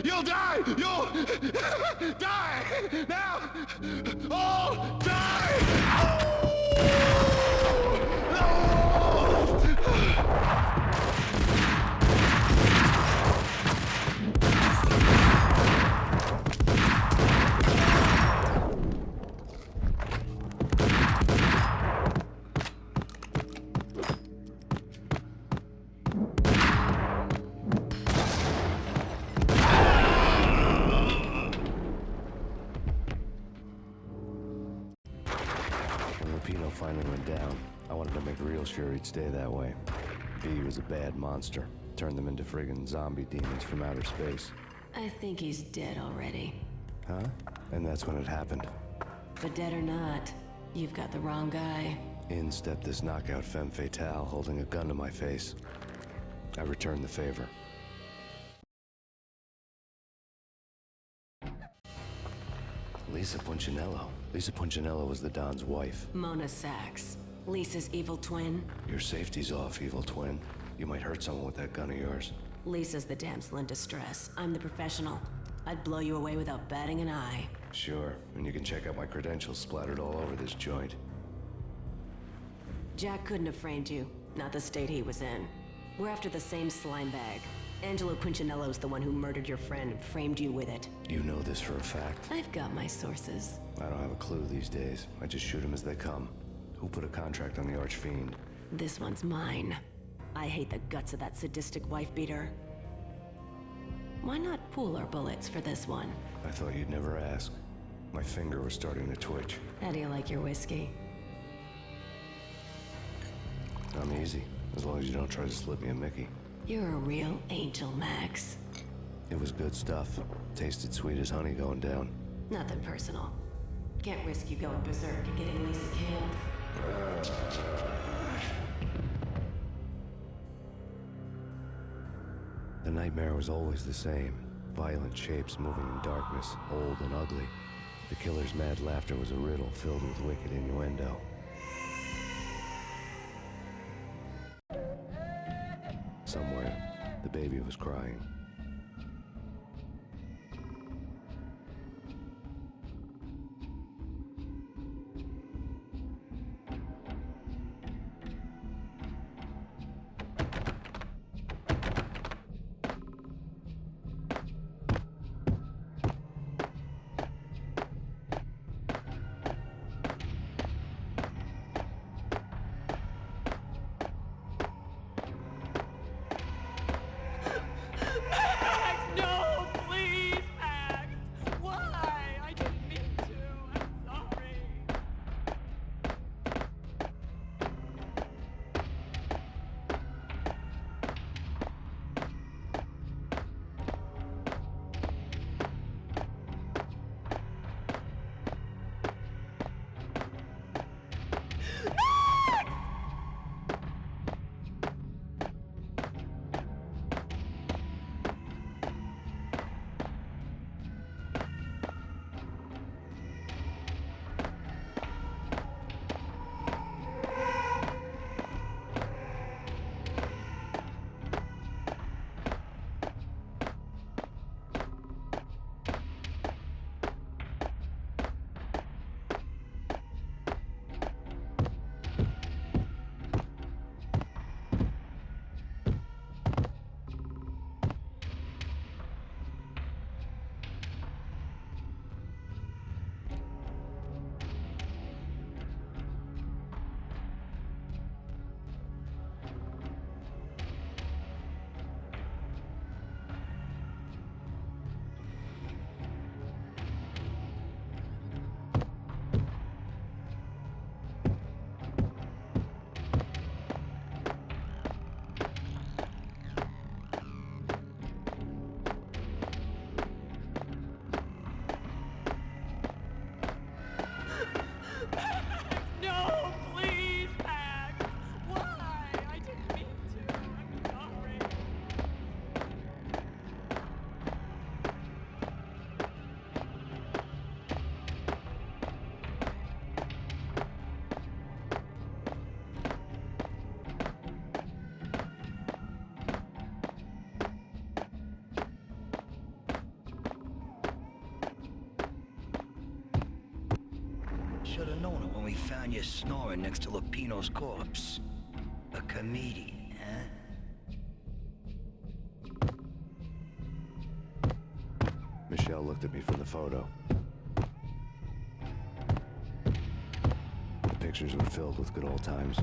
You'll die! You'll die! Now! All die! Finally went down. I wanted to make real sure he'd stay that way. V was a bad monster. Turned them into friggin' zombie demons from outer space. I think he's dead already. Huh? And that's when it happened. But dead or not, you've got the wrong guy. In stepped this knockout femme fatale holding a gun to my face. I returned the favor. Lisa Punchinello. Lisa Punchinello was the Don's wife. Mona Sachs. Lisa's evil twin. Your safety's off, evil twin. You might hurt someone with that gun of yours. Lisa's the damsel in distress. I'm the professional. I'd blow you away without batting an eye. Sure, and you can check out my credentials splattered all over this joint. Jack couldn't have framed you. Not the state he was in. We're after the same slime bag. Angelo Punchinello's the one who murdered your friend and framed you with it. You know this for a fact. I've got my sources. I don't have a clue these days. I just shoot them as they come. Who put a contract on the Archfiend? This one's mine. I hate the guts of that sadistic wife-beater. Why not pool our bullets for this one? I thought you'd never ask. My finger was starting to twitch. How do you like your whiskey? I'm easy, as long as you don't try to slip me a Mickey. You're a real angel, Max. It was good stuff. Tasted sweet as honey going down. Nothing personal. Can't risk you going berserk and getting Lisa killed. The nightmare was always the same. Violent shapes moving in darkness, old and ugly. The killer's mad laughter was a riddle filled with wicked innuendo. Somewhere, the baby was crying. Should have known it when we found you snoring next to Lupino's corpse. A comedian, huh? Michelle looked at me from the photo. The pictures were filled with good old times.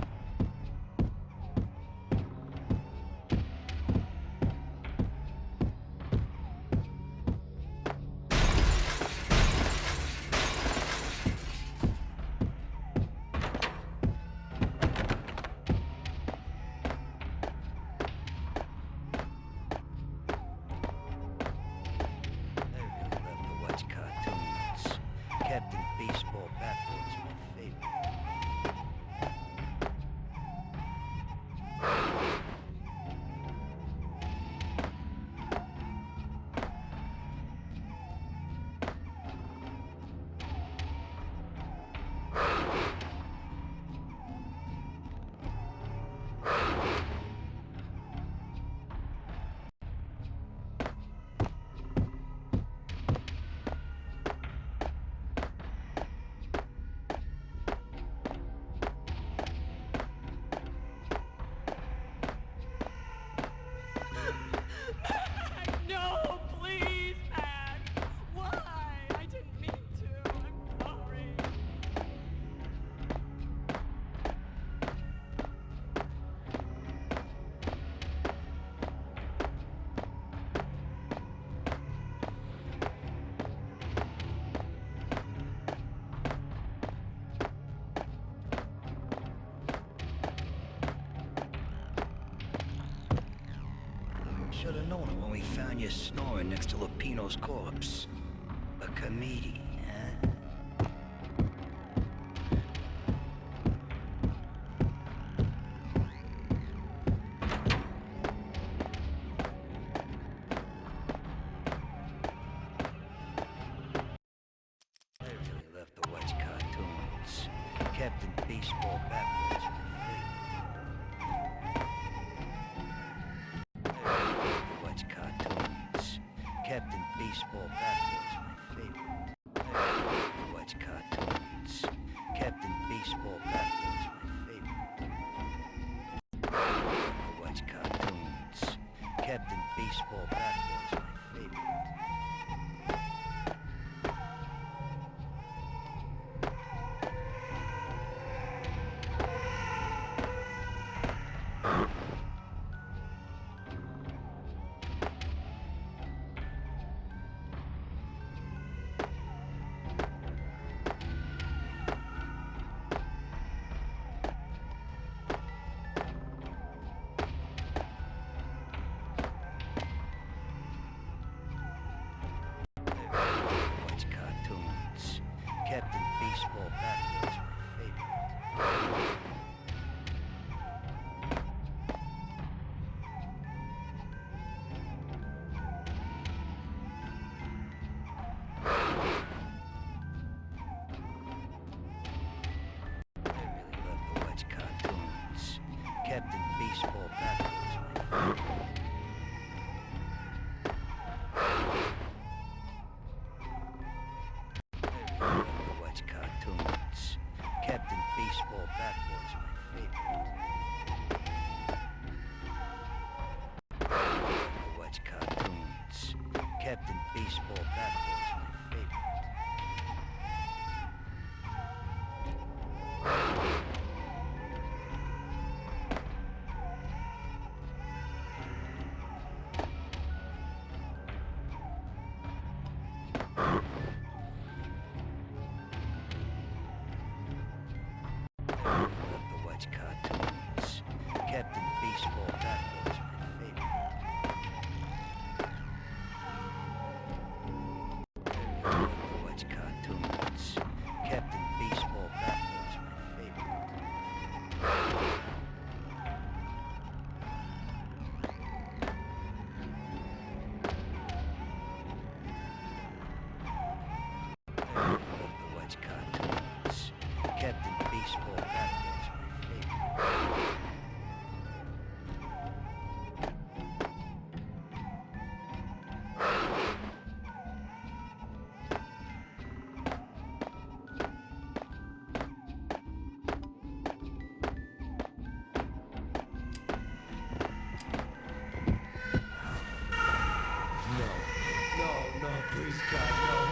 Captain Baseball backwards, my favorite. No, please, Mac! Why? I didn't mean to. I'm sorry. Should have known it when we found you snoring next to Lupino's corpse. A comedian, huh? They really left the West cartoons. Captain Baseball backwards, my favorite. Watch cartoons. Captain Baseball backwards, my favorite. Watch cartoons. Captain Baseball backwards, my favorite. Watch cartoons. Captain Baseball backwards, my favorite. Watch cartoons. Captain Baseball backwards, my favorite. They really love to watch cartoons. Captain Baseball backwards, my favorite. Watch cartoons. Captain Baseball backwards, my favorite. Watch cartoons. Captain Baseball backwards, my favorite. Love to watch cartoons. Captain Baseball backwards, my favorite. Please, God, no.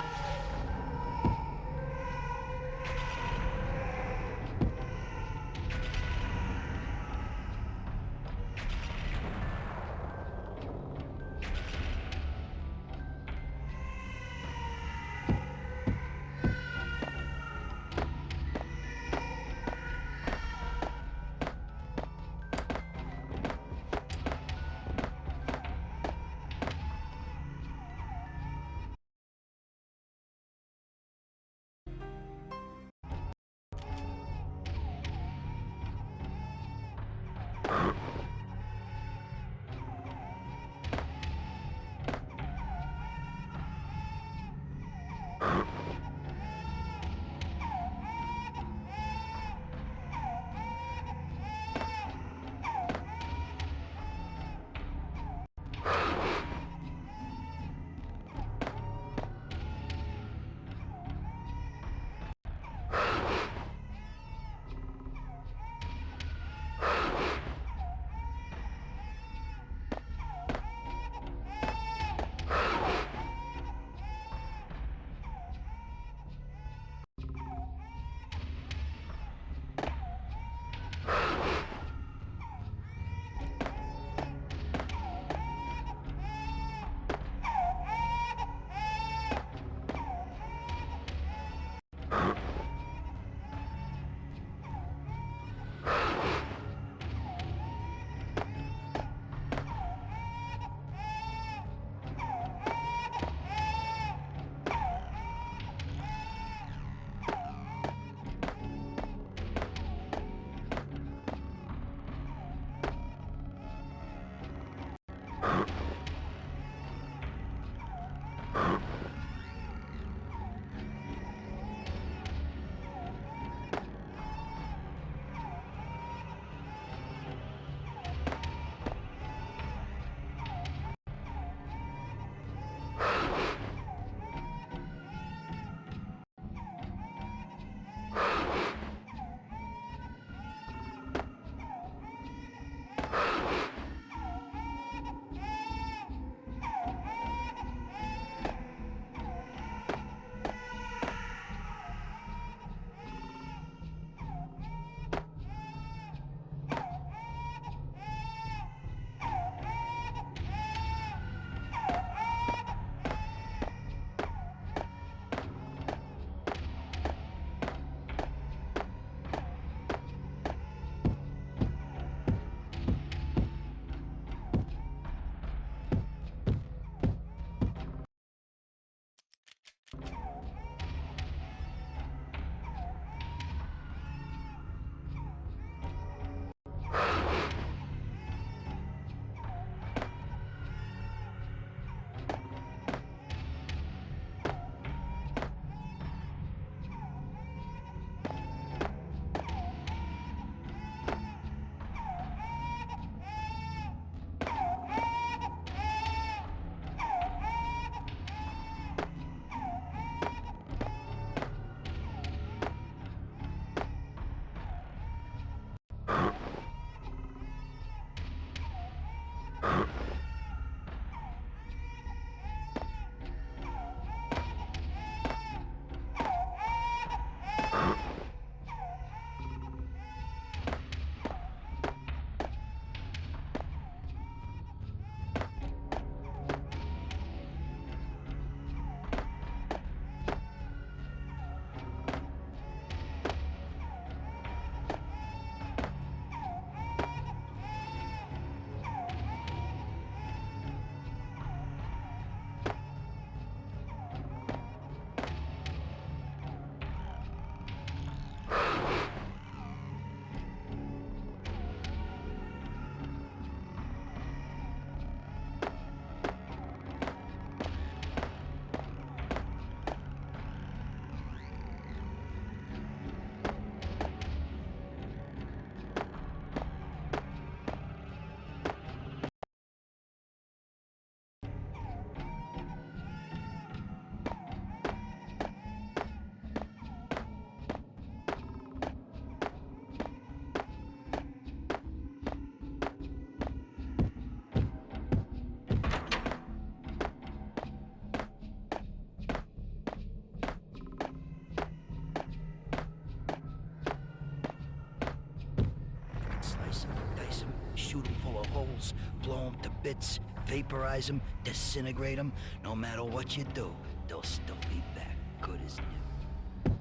full of holes, blow them to bits, vaporize them, disintegrate them. No matter what you do, they'll still be back, good as new.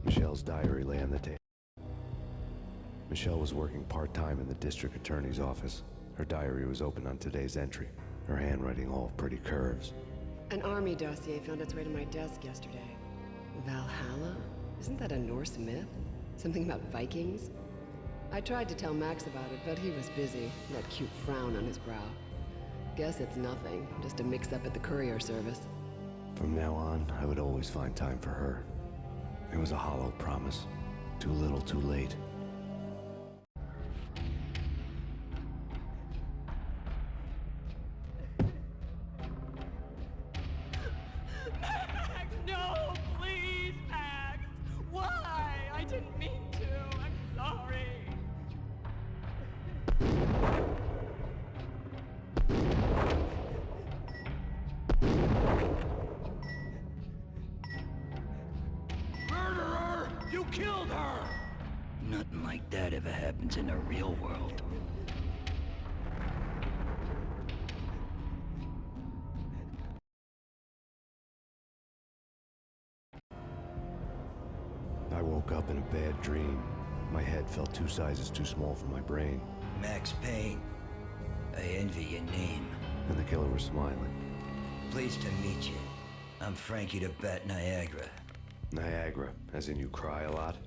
Michelle's diary lay on the table. Michelle was working part-time in the district attorney's office. Her diary was open on today's entry, her handwriting all pretty curves. An army dossier found its way to my desk yesterday. Valhalla? Isn't that a Norse myth? Something about Vikings? I tried to tell Max about it, but he was busy, that cute frown on his brow. Guess it's nothing, just a mix-up at the courier service. From now on, I would always find time for her. It was a hollow promise. Too little, too late. Max, no, please, Max. Why? I didn't mean to. I'm sorry. Murderer! You killed her! Nothing like that ever happens in the real world. I woke up in a bad dream. My head felt 2 sizes too small for my brain. Max Payne. I envy your name. And the killer was smiling. Pleased to meet you. I'm Frankie the Bat Niagara. Niagara, as in you cry a lot?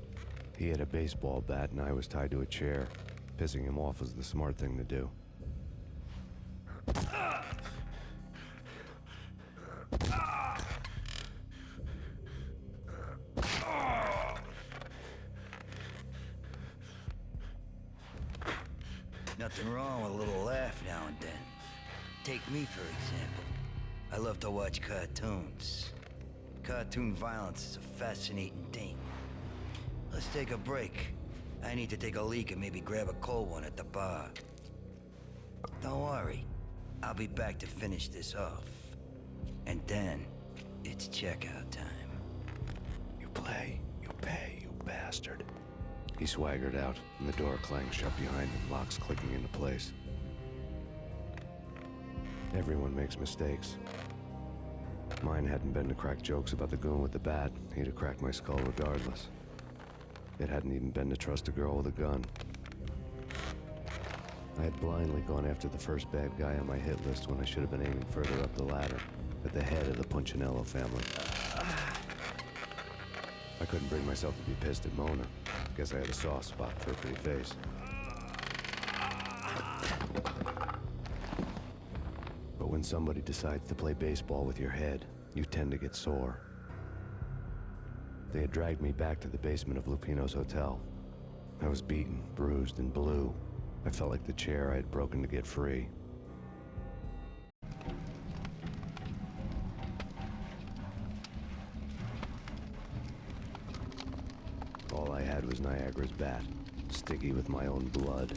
He had a baseball bat and I was tied to a chair. Pissing him off was the smart thing to do. Nothing wrong with a little laugh now and then. Take me, for example. I love to watch cartoons. Cartoon violence is a fascinating thing. Let's take a break. I need to take a leak and maybe grab a cold one at the bar. Don't worry. I'll be back to finish this off. And then, it's checkout time. You play, you pay, you bastard. He swaggered out, and the door clanged shut behind him, locks clicking into place. Everyone makes mistakes. Mine hadn't been to crack jokes about the goon with the bat. He'd have cracked my skull regardless. It hadn't even been to trust a girl with a gun. I had blindly gone after the first bad guy on my hit list when I should have been aiming further up the ladder, at the head of the Punchinello family. I couldn't bring myself to be pissed at Mona. Guess I had a soft spot for her pretty face. But when somebody decides to play baseball with your head, you tend to get sore. They had dragged me back to the basement of Lupino's hotel. I was beaten, bruised, and blue. I felt like the chair I had broken to get free. All I had was Niagara's bat, sticky with my own blood.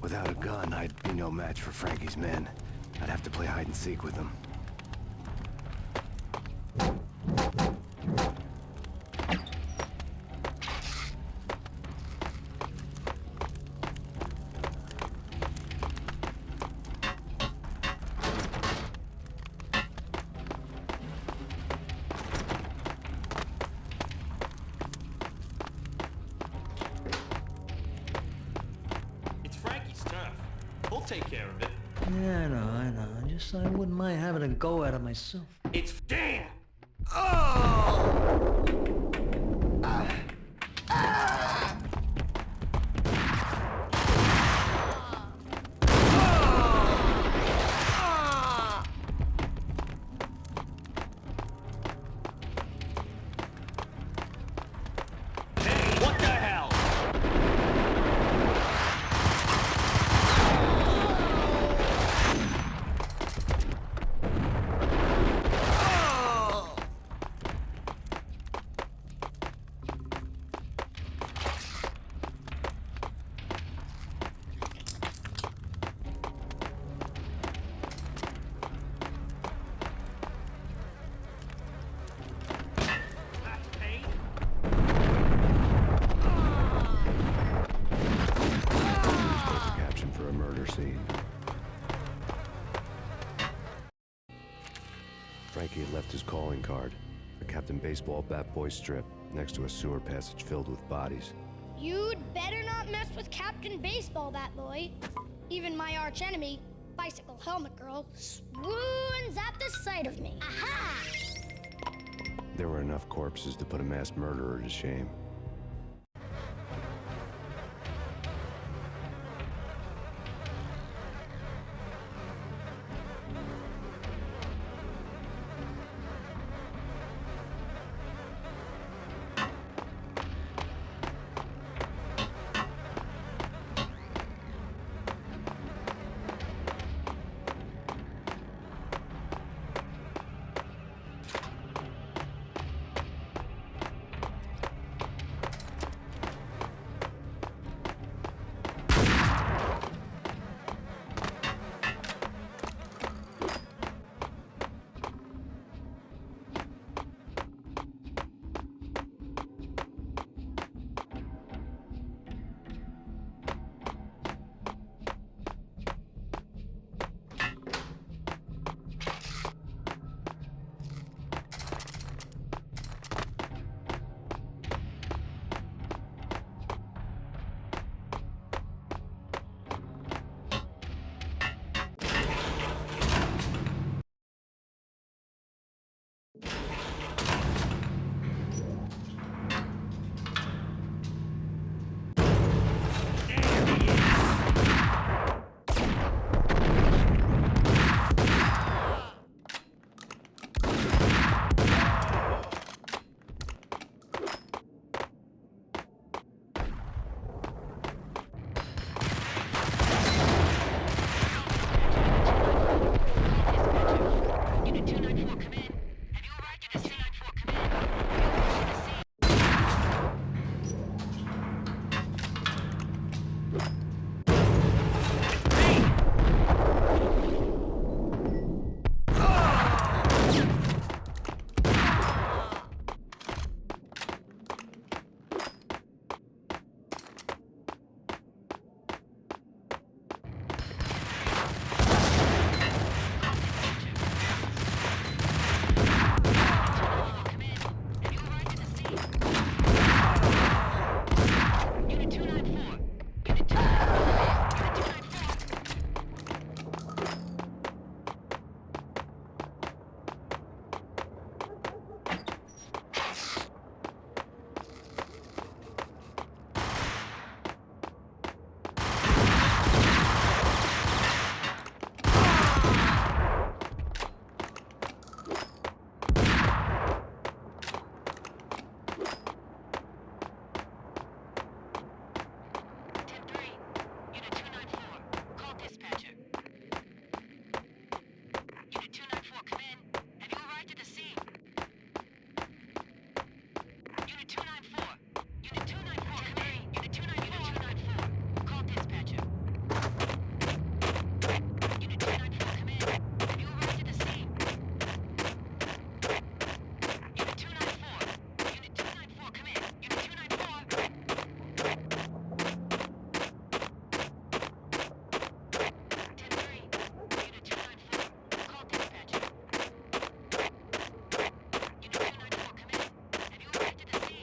Without a gun, I'd be no match for Frankie's men. I'd have to play hide and seek with them. Take care of it. Yeah, I know. Just I wouldn't mind having a go at it myself. It's Dan! Captain Baseball Bat Boy strip next to a sewer passage filled with bodies. You'd better not mess with Captain Baseball Bat Boy. Even my archenemy, Bicycle Helmet Girl, swoons at the sight of me. Aha! There were enough corpses to put a mass murderer to shame.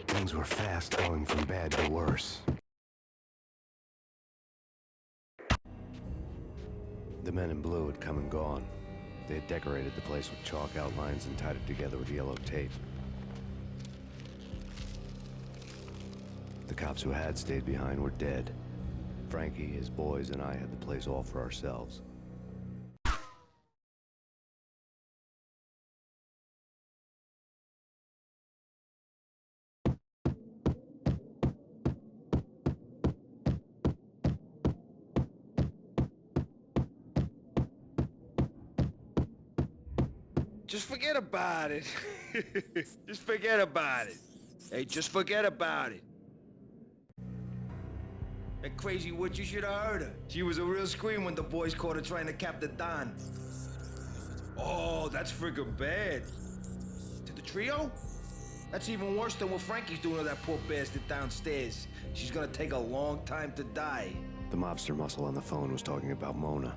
Things were fast going from bad to worse. The men in blue had come and gone. They had decorated the place with chalk outlines and tied it together with yellow tape. The cops who had stayed behind were dead. Frankie, his boys, and I had the place all for ourselves. Just forget about it. Just forget about it. Hey, just forget about it. That crazy witch, you should have heard her. She was a real scream when the boys caught her trying to cap the Don. Oh, that's friggin' bad. To the trio? That's even worse than what Frankie's doing to that poor bastard downstairs. She's gonna take a long time to die. The mobster muscle on the phone was talking about Mona.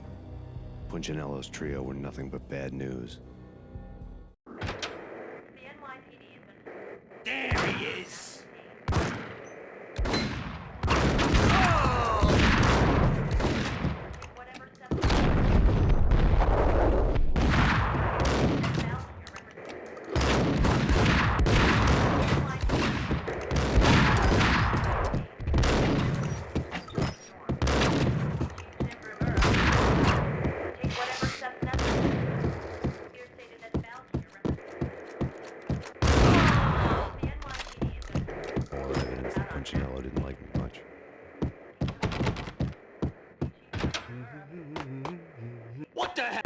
Punchinello's trio were nothing but bad news. The NYPD has been is! Punchinello didn't like me much. What the hell?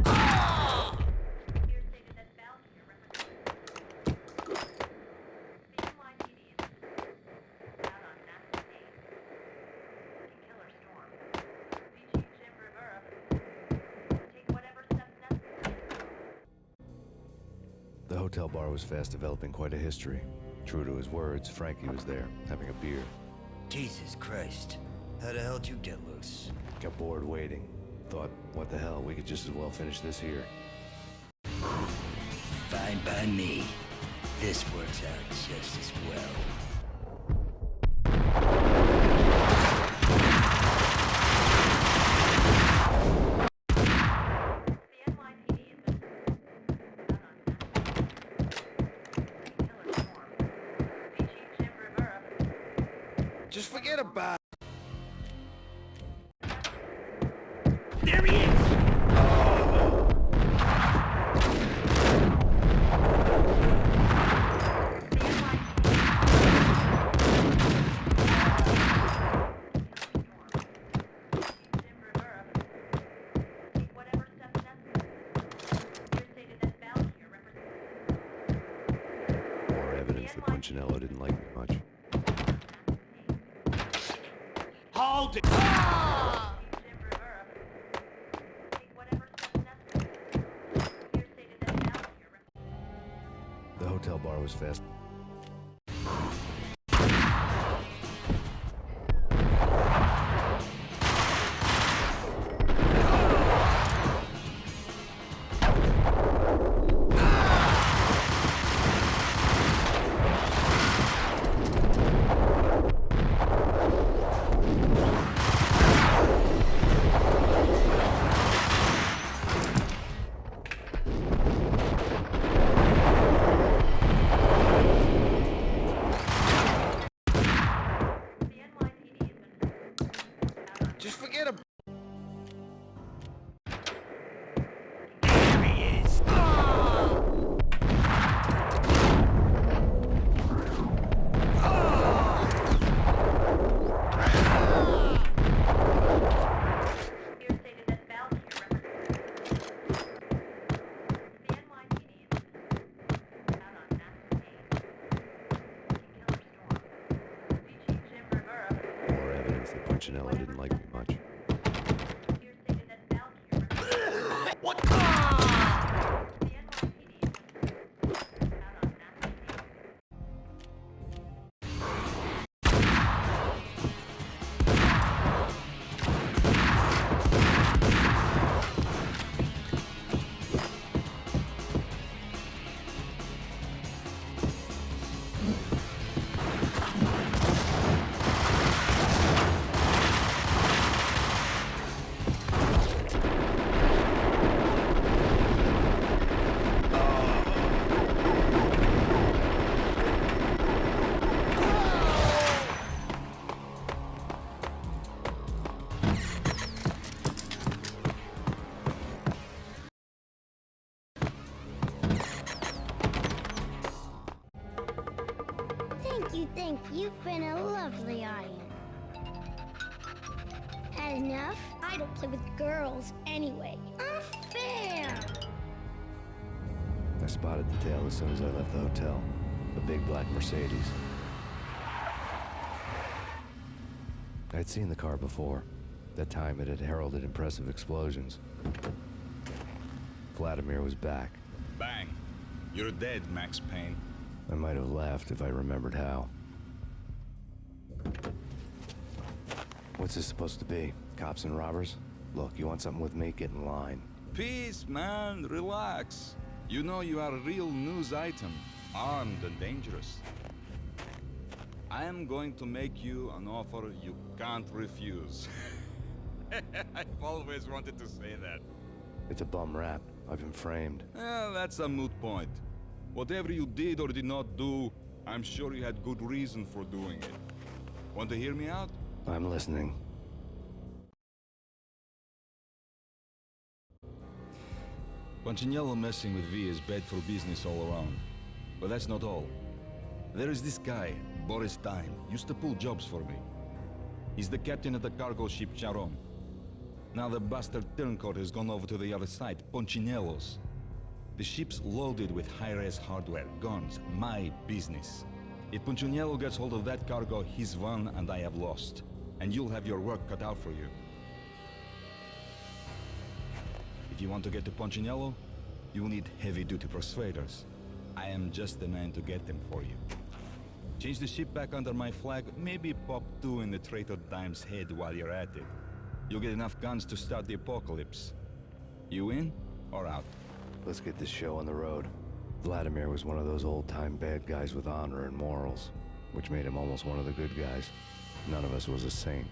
The hotel bar was fast developing quite a history. True to his words, Frankie was there, having a beer. Jesus Christ. How the hell did you get loose? Got bored waiting. Thought, what the hell, we could just as well finish this here. Fine by me. This works out just as well. Just forget about it. There he is! More evidence that Punchinello didn't like me much. Hold it! The hotel bar was fast. Just forget about it. There he is! More evidence that Punchinello didn't like me much. What? Thank you. You've been a lovely audience. Had enough? I don't play with girls anyway. Unfair! I spotted the tail as soon as I left the hotel. A big black Mercedes. I'd seen the car before. That time it had heralded impressive explosions. Vladimir was back. Bang. You're dead, Max Payne. I might have laughed if I remembered how. What's this supposed to be? Cops and robbers? Look, you want something with me? Get in line. Peace, man. Relax. You know you are a real news item. Armed and dangerous. I am going to make you an offer you can't refuse. I've always wanted to say that. It's a bum rap. I've been framed. Well, that's a moot point. Whatever you did or did not do, I'm sure you had good reason for doing it. Want to hear me out? I'm listening. Punchinello messing with V is bad for business all around. But that's not all. There is this guy, Boris Dime, used to pull jobs for me. He's the captain of the cargo ship Charon. Now the bastard turncoat has gone over to the other side, Punchinello's. The ship's loaded with high-res hardware, guns, my business. If Punchinello gets hold of that cargo, he's won and I have lost. And you'll have your work cut out for you. If you want to get to Punchinello, you'll need heavy-duty persuaders. I am just the man to get them for you. Change the ship back under my flag, maybe pop 2 in the traitor Dime's head while you're at it. You'll get enough guns to start the apocalypse. You in or out? Let's get this show on the road. Vladimir was one of those old-time bad guys with honor and morals, which made him almost one of the good guys. None of us was a saint.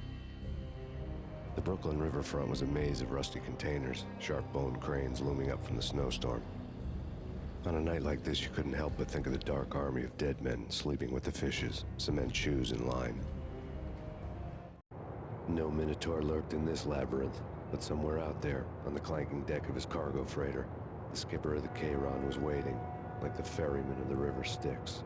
The Brooklyn riverfront was a maze of rusty containers, sharp-boned cranes looming up from the snowstorm. On a night like this, you couldn't help but think of the dark army of dead men sleeping with the fishes, cement shoes in line. No Minotaur lurked in this labyrinth, but somewhere out there, on the clanking deck of his cargo freighter, the skipper of the Chiron was waiting, like the ferryman of the river Styx.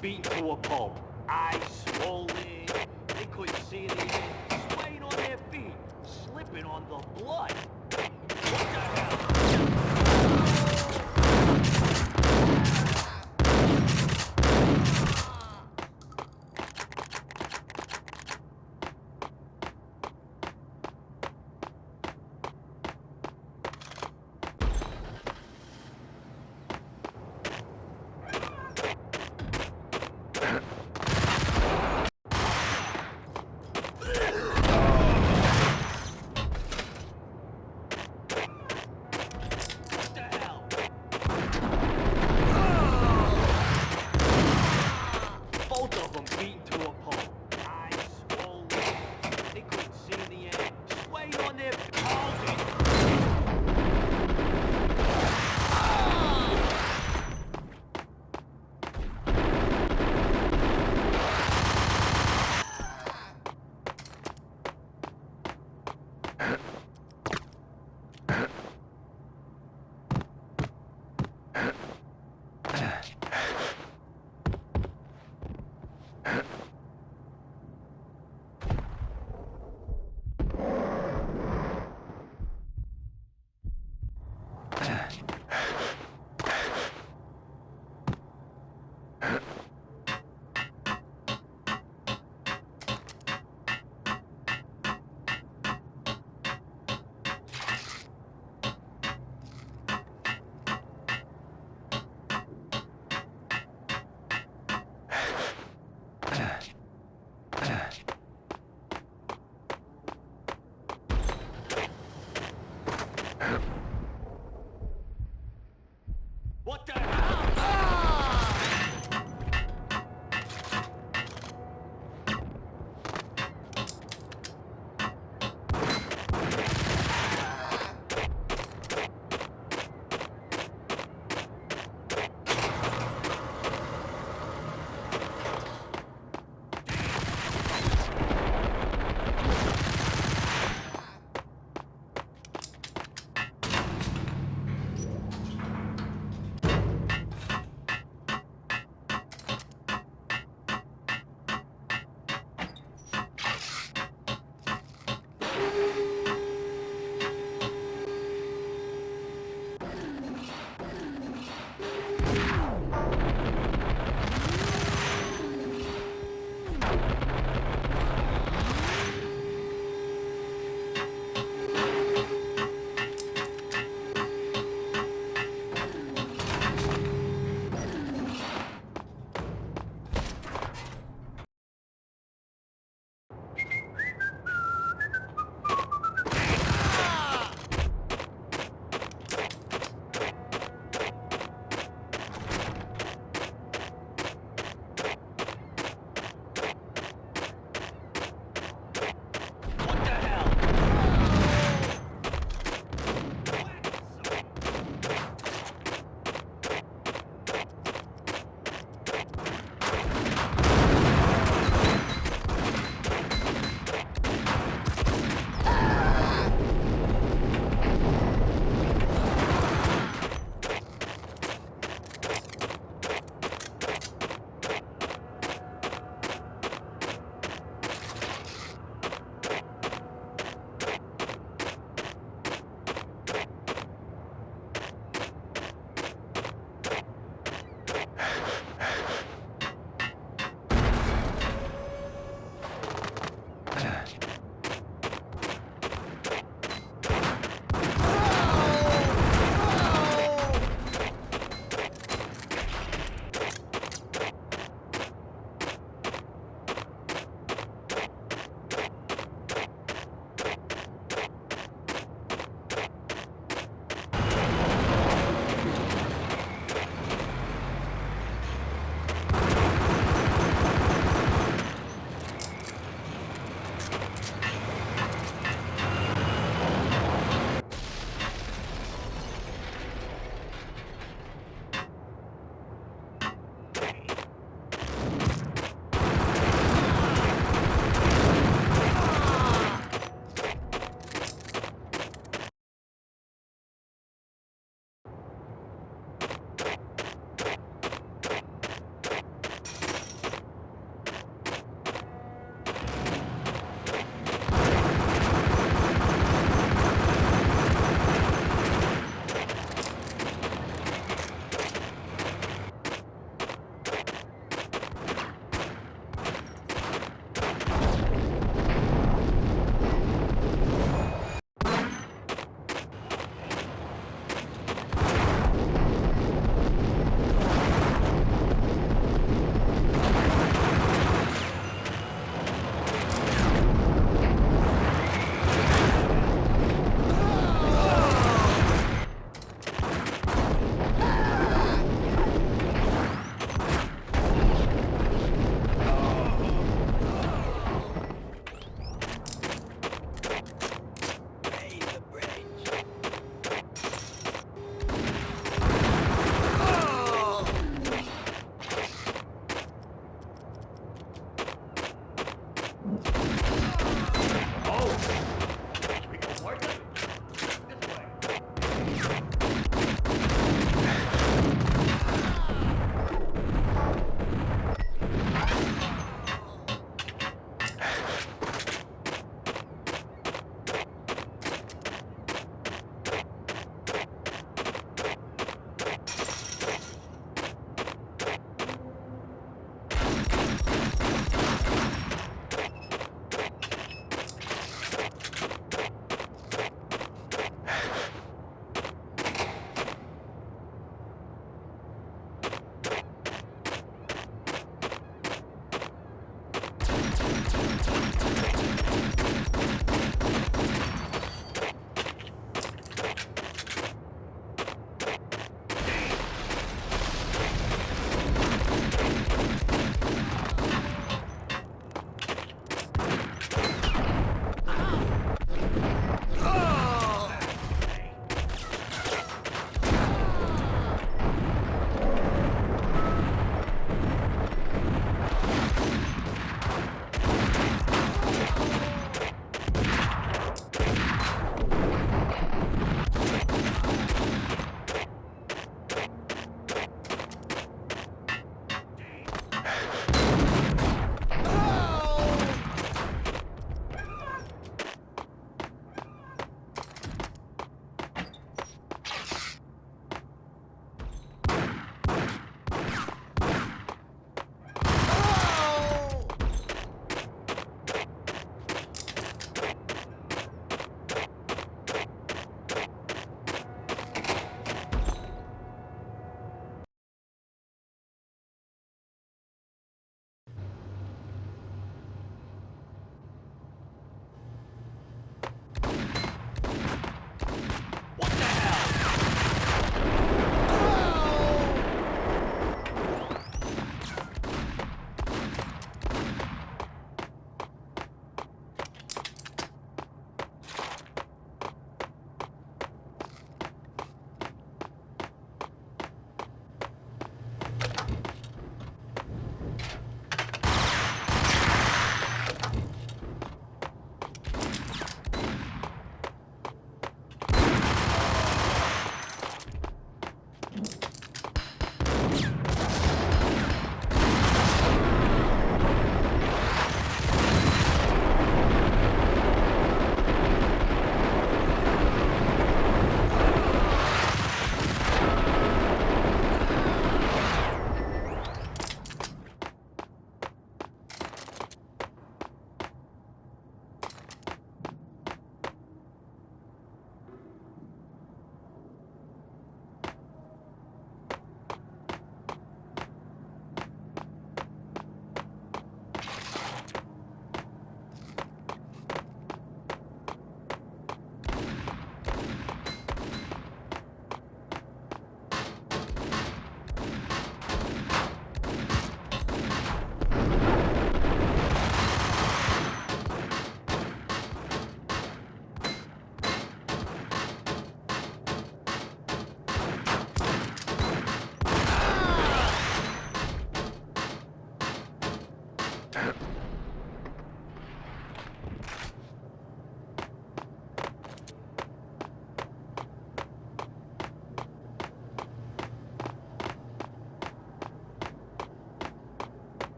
Beaten to a pulp. Eyes swollen. They couldn't see anything. Swaying on their feet. Slipping on the blood. What the hell?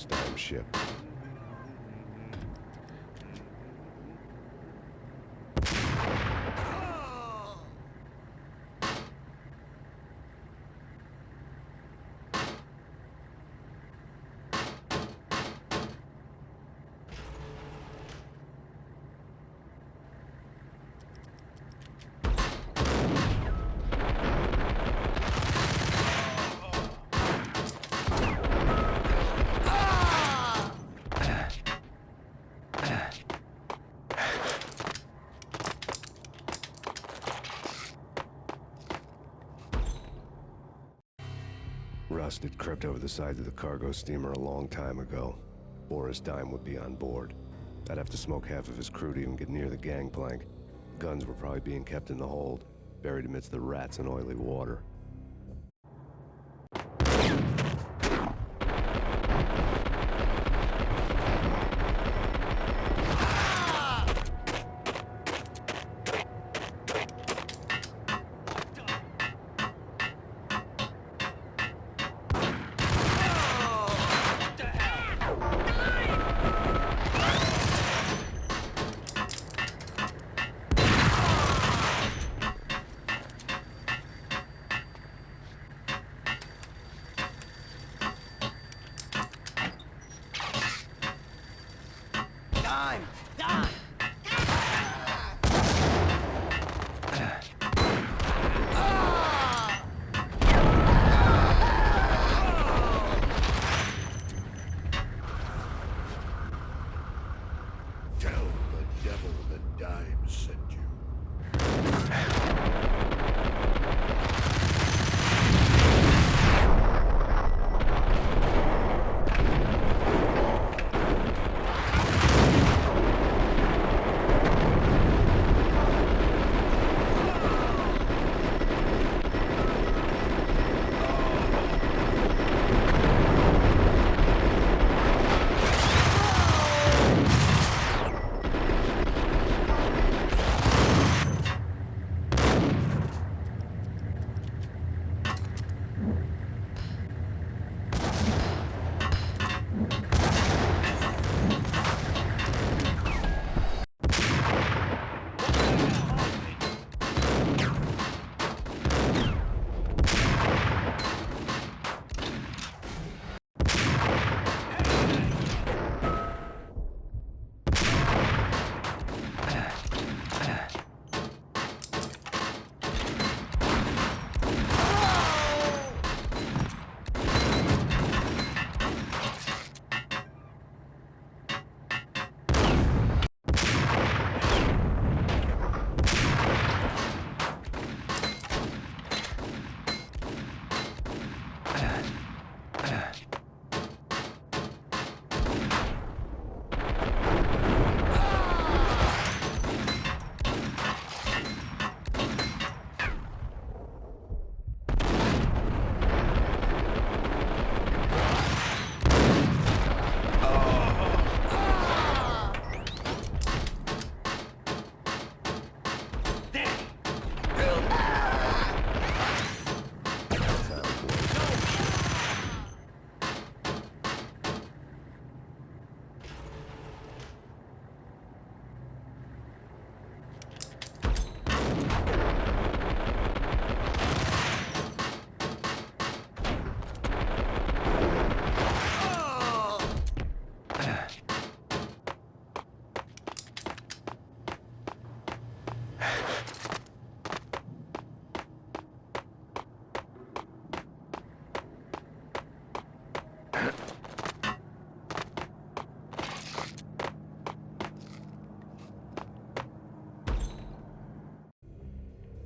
Boris Dime's ship. Rust had crept over the sides of the cargo steamer a long time ago. Boris Dime would be on board. I'd have to smoke half of his crew to even get near the gangplank. Guns were probably being kept in the hold, buried amidst the rats and oily water.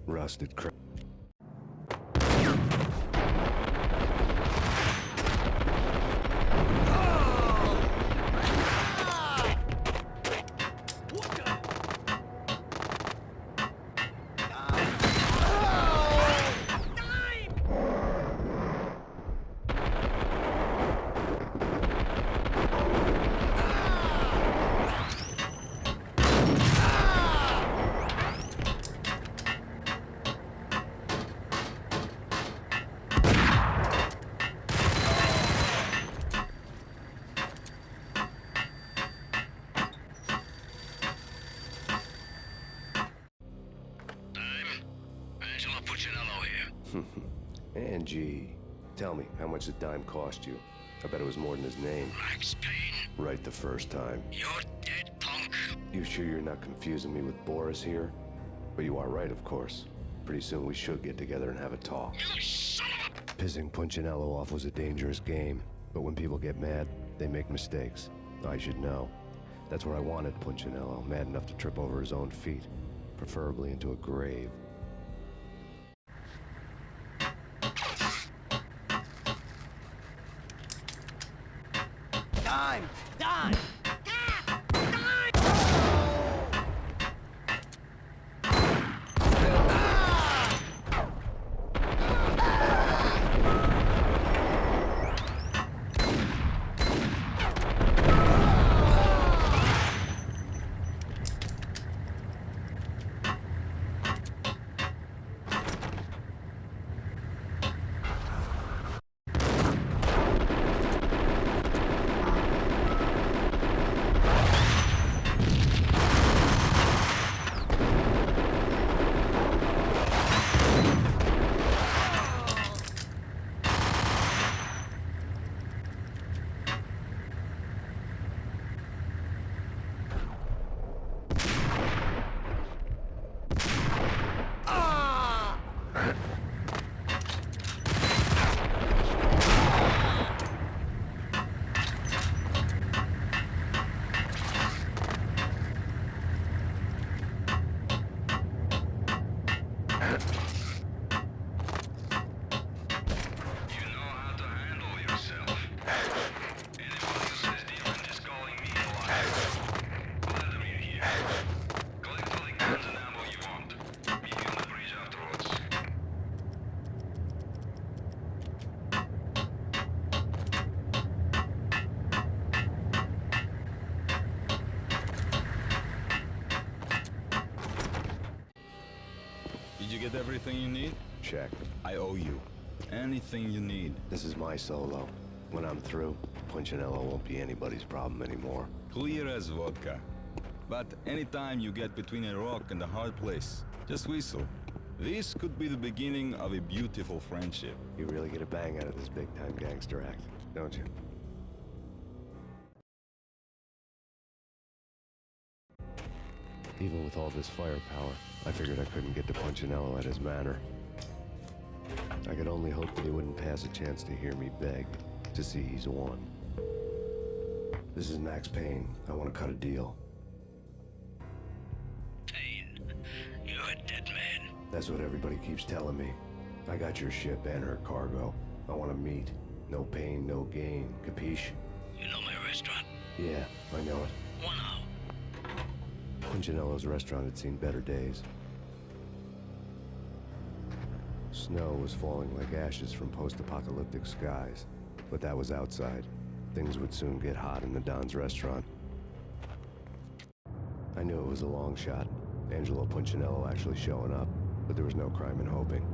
Rusted crap. Angie, tell me, how much the dime cost you? I bet it was more than his name. Max Payne. Right the first time. You're dead, punk. You sure you're not confusing me with Boris here? But you are right, of course. Pretty soon we should get together and have a talk. You son of a... Pissing Punchinello off was a dangerous game, but when people get mad, they make mistakes. I should know. That's where I wanted Punchinello, mad enough to trip over his own feet, preferably into a grave. Dime! Dime! Did you get everything you need? Check. I owe you. Anything you need. This is my solo. When I'm through, Punchinello won't be anybody's problem anymore. Clear as vodka. But anytime you get between a rock and a hard place, just whistle. This could be the beginning of a beautiful friendship. You really get a bang out of this big-time gangster act, don't you? Even with all this firepower, I figured I couldn't get to Punchinello at his manor. I could only hope that he wouldn't pass a chance to hear me beg, to see he's won. This is Max Payne. I want to cut a deal. Payne, you're a dead man. That's what everybody keeps telling me. I got your ship and her cargo. I want to meet. No pain, no gain. Capiche? You know my restaurant? Yeah, I know it. 1 hour. Punchinello's restaurant had seen better days. Snow was falling like ashes from post-apocalyptic skies, but that was outside. Things would soon get hot in the Don's restaurant. I knew it was a long shot, Angelo Punchinello actually showing up, but there was no crime in hoping.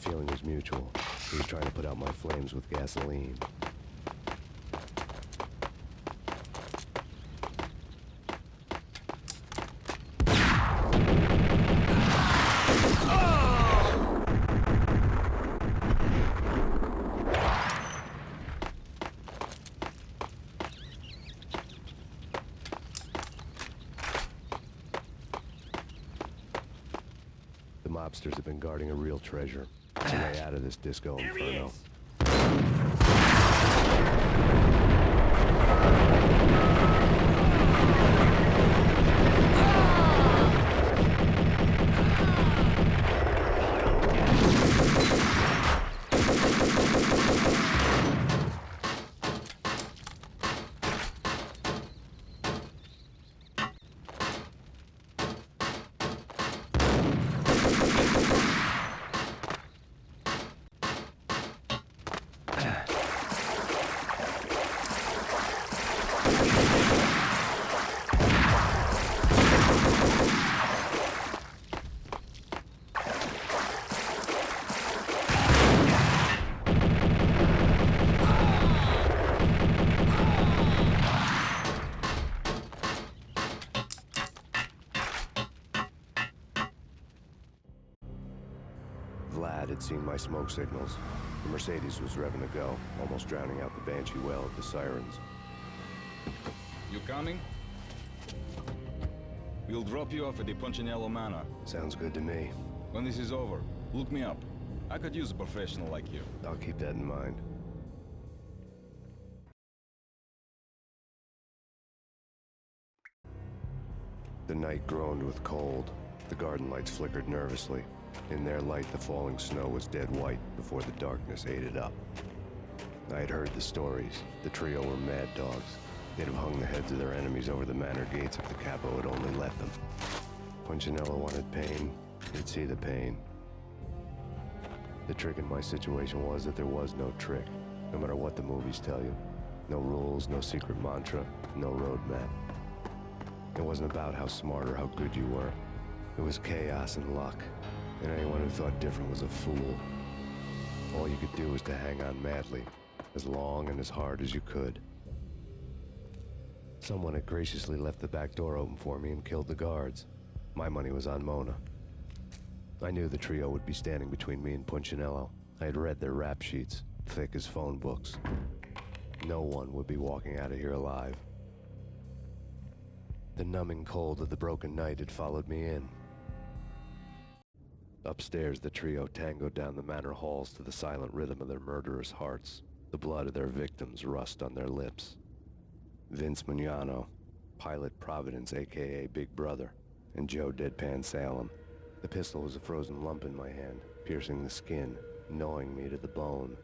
The feeling was mutual. He was trying to put out my flames with gasoline. The mobsters have been guarding a real treasure. It's a way out of this disco inferno. Vlad had seen my smoke signals. The Mercedes was revving to go, almost drowning out the Banshee well at the sirens. You coming? We'll drop you off at the Punchinello Manor. Sounds good to me. When this is over, look me up. I could use a professional like you. I'll keep that in mind. The night groaned with cold. The garden lights flickered nervously. In their light, the falling snow was dead white before the darkness ate it up. I had heard the stories. The trio were mad dogs. They'd have hung the heads of their enemies over the manor gates if the capo had only let them. Punchinello wanted Payne. He'd see the pain. The trick in my situation was that there was no trick, no matter what the movies tell you. No rules, no secret mantra, no roadmap. It wasn't about how smart or how good you were. It was chaos and luck, and anyone who thought different was a fool. All you could do was to hang on madly, as long and as hard as you could. Someone had graciously left the back door open for me and killed the guards. My money was on Mona. I knew the trio would be standing between me and Punchinello. I had read their rap sheets, thick as phone books. No one would be walking out of here alive. The numbing cold of the broken night had followed me in. Upstairs, the trio tangoed down the manor halls to the silent rhythm of their murderous hearts, the blood of their victims rust on their lips. Vince Mugnano, Pilot Providence, a.k.a. Big Brother, and Joe Deadpan Salem. The pistol was a frozen lump in my hand, piercing the skin, gnawing me to the bone.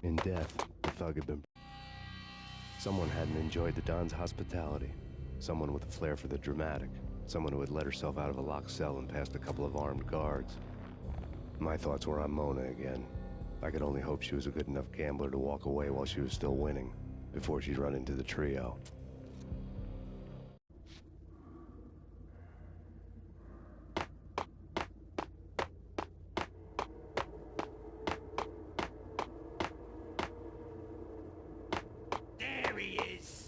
In death, the thug had been... Someone hadn't enjoyed the Don's hospitality. Someone with a flair for the dramatic. Someone who had let herself out of a locked cell and past a couple of armed guards. My thoughts were on Mona again. I could only hope she was a good enough gambler to walk away while she was still winning, before she'd run into the trio. There he is!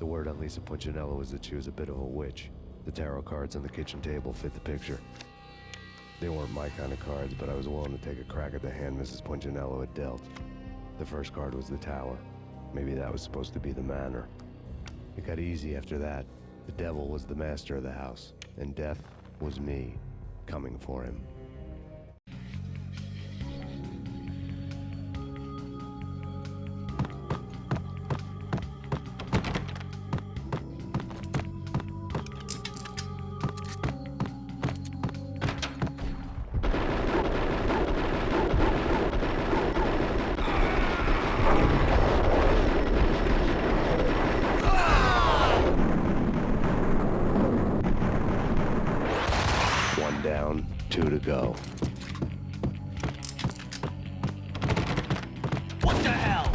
The word on Lisa Punchinello was that she was a bit of a witch. The tarot cards on the kitchen table fit the picture. They weren't my kind of cards, but I was willing to take a crack at the hand Mrs. Punchinello had dealt. The first card was the Tower. Maybe that was supposed to be the manor. It got easy after that. The devil was the master of the house, and death was me, coming for him. One down, 2 to go. What the hell?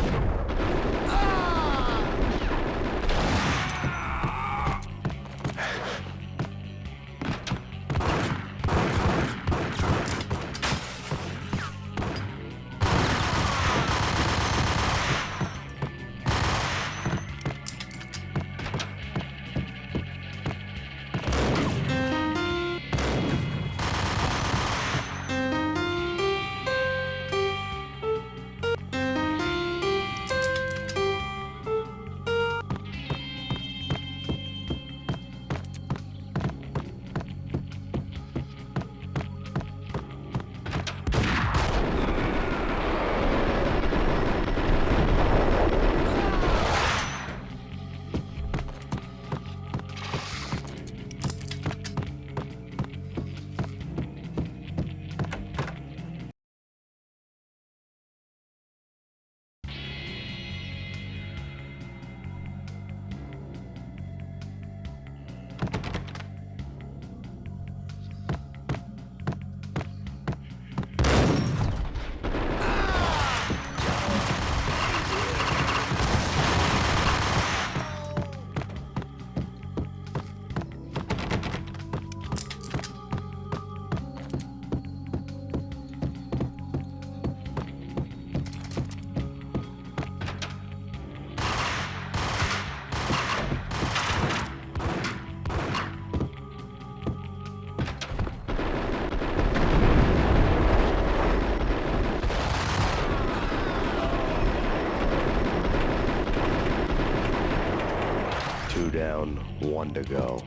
Two down, 1 to go.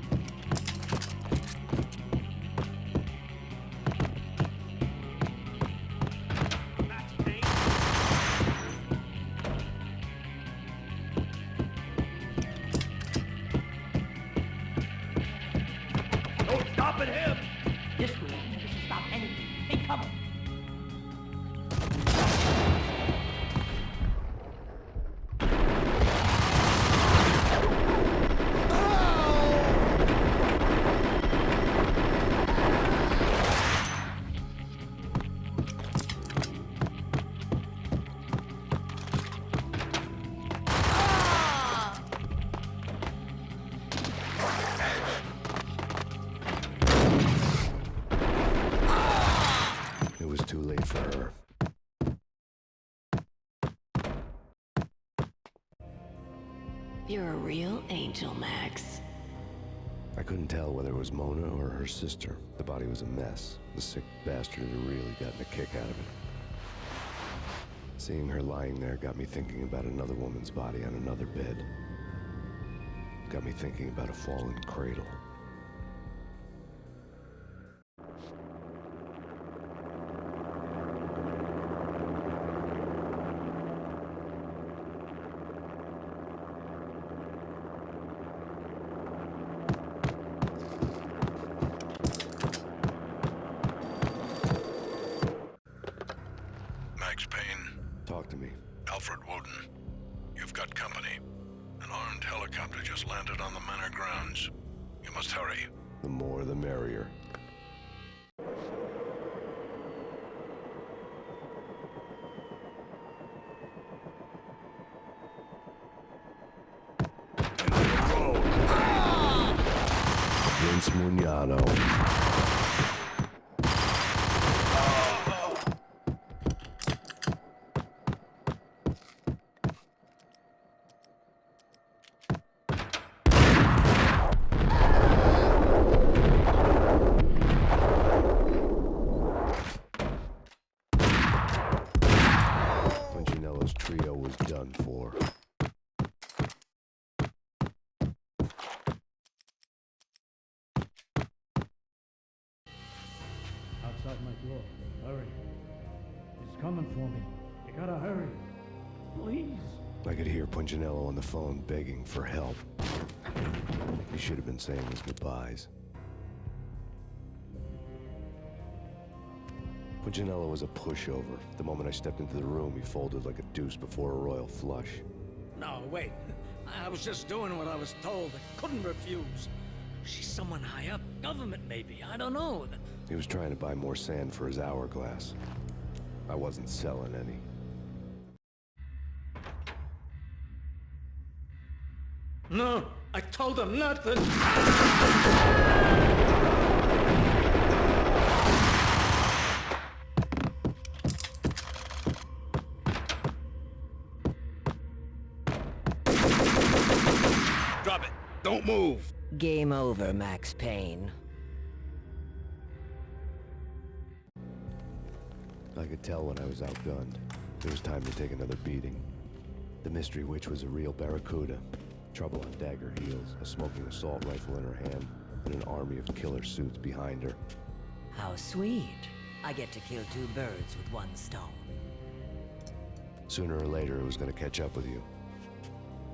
No stopping him! This way, this will stop anything. Hey, come on. It was too late for her. You're a real angel, Max. I couldn't tell whether it was Mona or her sister. The body was a mess. The sick bastard had really gotten a kick out of it. Seeing her lying there got me thinking about another woman's body on another bed. Got me thinking about a fallen cradle. Max Payne, Talk to me. Alfred Woden. You've got company. An armed helicopter just landed on the manor grounds. You must hurry. The more the merrier. Vince Mugnano. trio was done for. Outside my door. Hurry. He's coming for me. You gotta hurry. Please. I could hear Punchinello on the phone begging for help. He should have been saying his goodbyes. Punchinello was a pushover. The moment I stepped into the room, he folded like a deuce before a royal flush. No, wait. I was just doing what I was told. I couldn't refuse. She's someone high up. Government, maybe. I don't know. He was trying to buy more sand for his hourglass. I wasn't selling any. No, I told him nothing. Drop it. Don't move. Game over, Max Payne. I could tell when I was outgunned. It was time to take another beating. The mystery witch was a real barracuda. Trouble on dagger heels, a smoking assault rifle in her hand, and an army of killer suits behind her. How sweet. I get to kill two birds with one stone. Sooner or later, it was gonna catch up with you.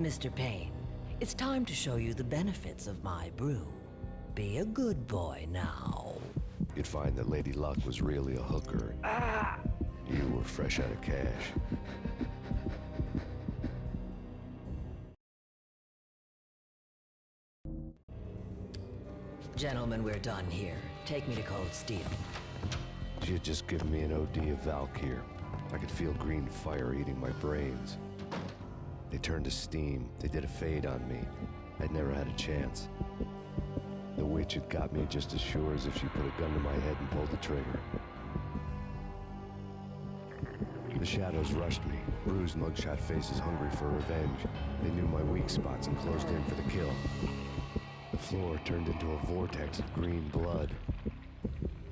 Mr. Payne, it's time to show you the benefits of my brew. Be a good boy now. You'd find that Lady Luck was really a hooker. You were fresh out of cash. Gentlemen, we're done here. Take me to Cold Steel. She had just given me an OD of Valkyr. I could feel green fire eating my brains. They turned to steam. They did a fade on me. I'd never had a chance. The witch had got me just as sure as if she put a gun to my head and pulled the trigger. The shadows rushed me, bruised mugshot faces hungry for revenge. They knew my weak spots and closed in for the kill. The floor turned into a vortex of green blood.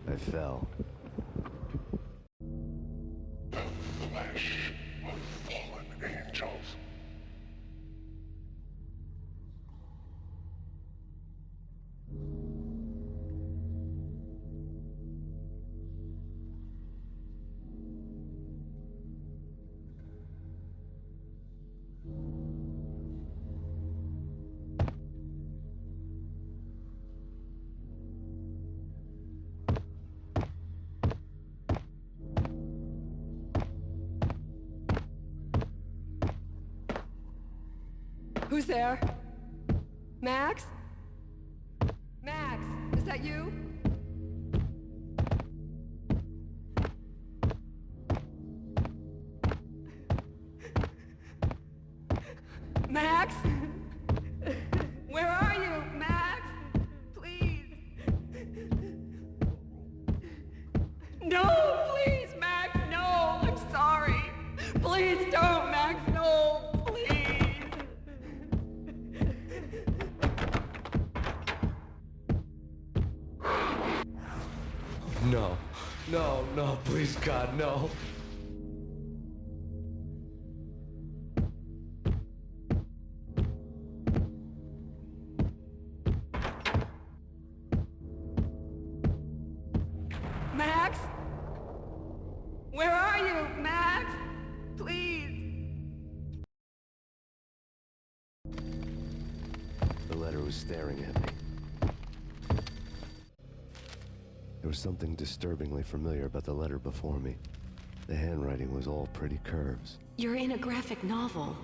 I fell. The flesh of fallen angels. Who's there? Max? Max, is that you? Max? Where are you, Max? Please. No, please, Max, no. I'm sorry. Please don't, Max, no. No. No, no, please, God, no. Max? Where are you, Max? Please. The letter was staring at me. There was something disturbingly familiar about the letter before me. The handwriting was all pretty curves. You're in a graphic novel.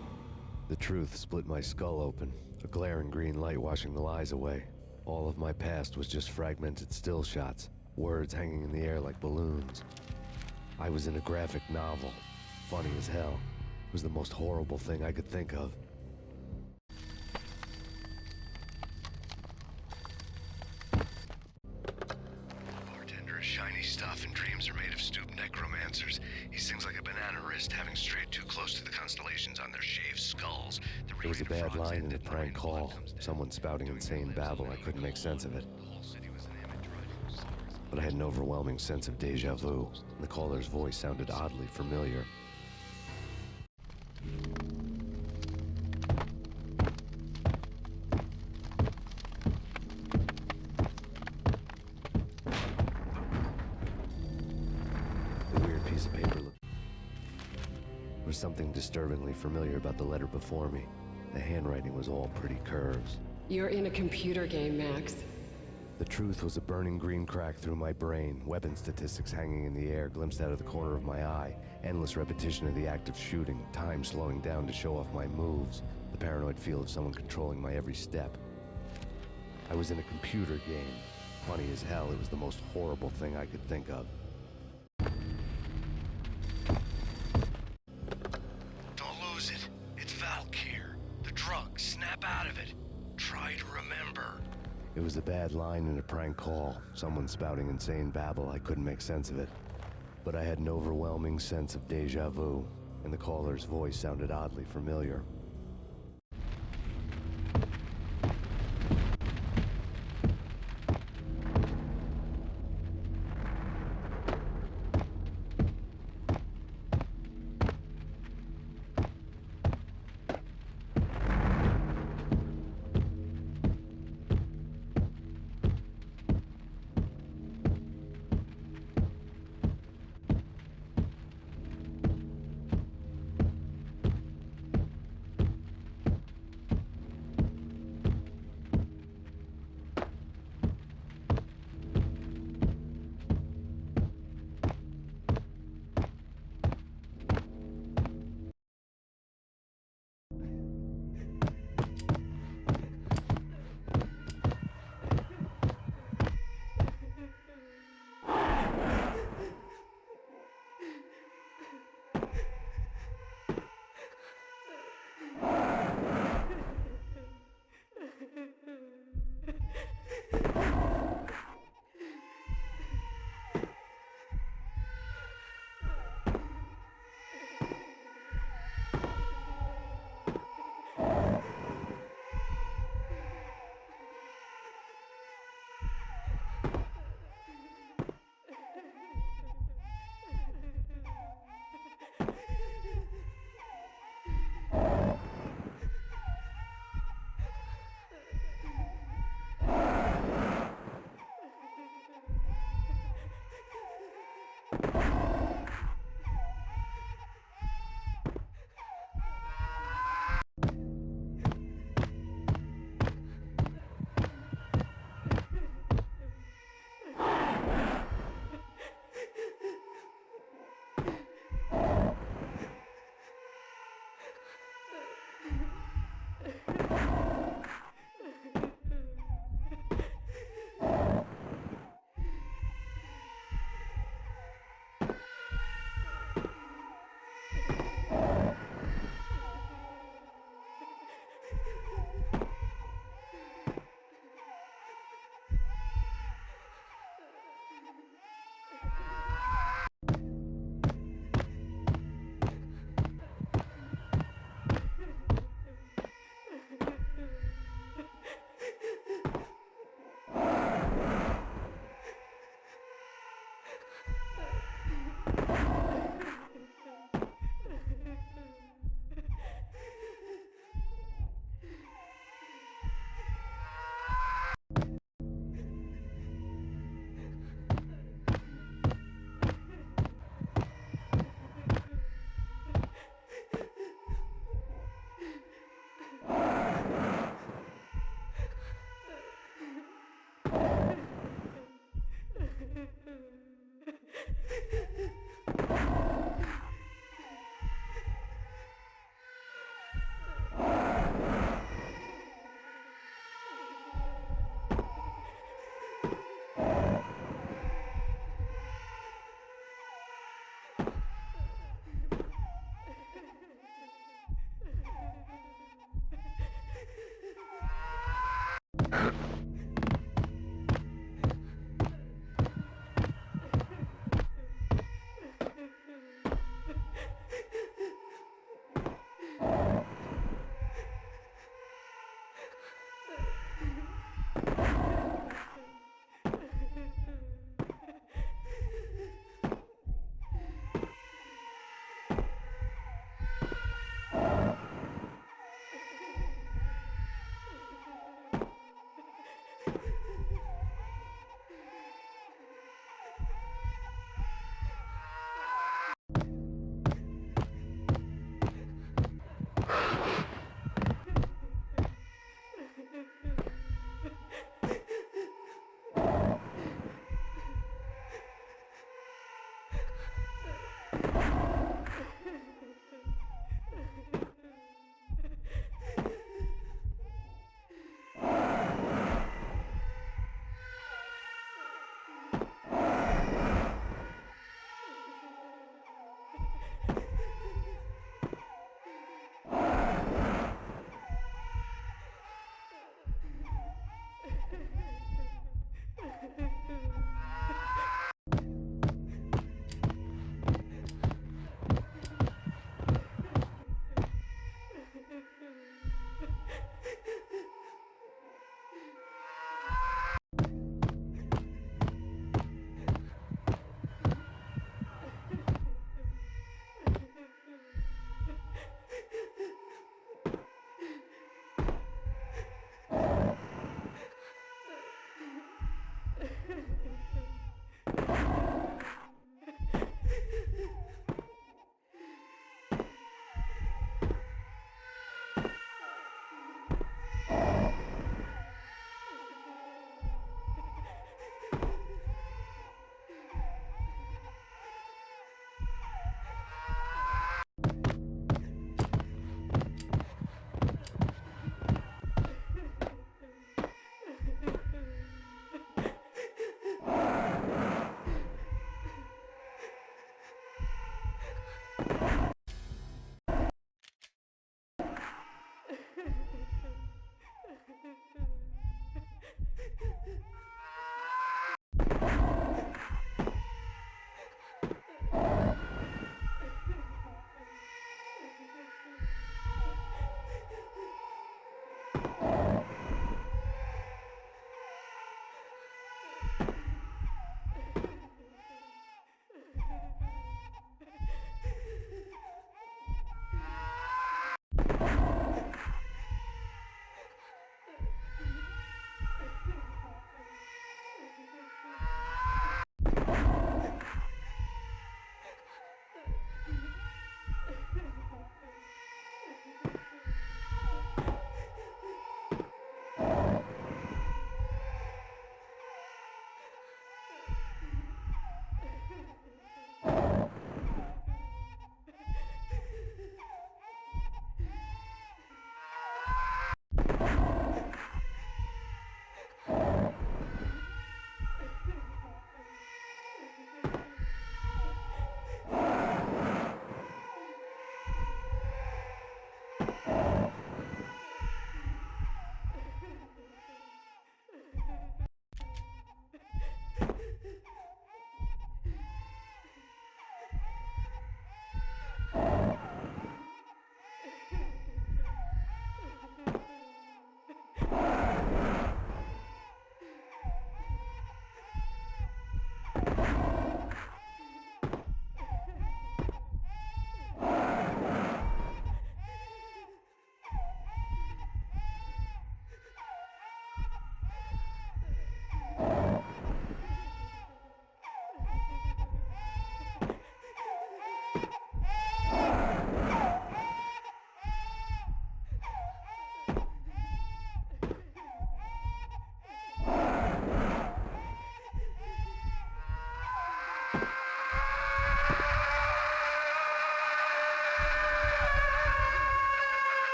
The truth split my skull open, a glaring green light washing the lies away. All of my past was just fragmented still shots, words hanging in the air like balloons. I was in a graphic novel. Funny as hell. It was the most horrible thing I could think of. Bartender is shiny stuff, and dreams are made of stooped necromancers. He sings like a banana wrist, having strayed too close to the constellations on their shaved skulls. There was a bad line in the prank call. Someone spouting insane babble. I couldn't make sense of it. But I had an overwhelming sense of deja vu. The caller's voice sounded oddly familiar. was something disturbingly familiar about the letter before me. The handwriting was all pretty curves. You're in a computer game, Max. The truth was a burning green crack through my brain, weapon statistics hanging in the air, glimpsed out of the corner of my eye, endless repetition of the act of shooting, time slowing down to show off my moves, the paranoid feel of someone controlling my every step. I was in a computer game. Funny as hell, it was the most horrible thing I could think of. Don't lose it. It's Valk here. The drug. Snap out of it. Try to remember. It was a bad line in a prank call, someone spouting insane babble. I couldn't make sense of it. But I had an overwhelming sense of déjà vu, and the caller's voice sounded oddly familiar.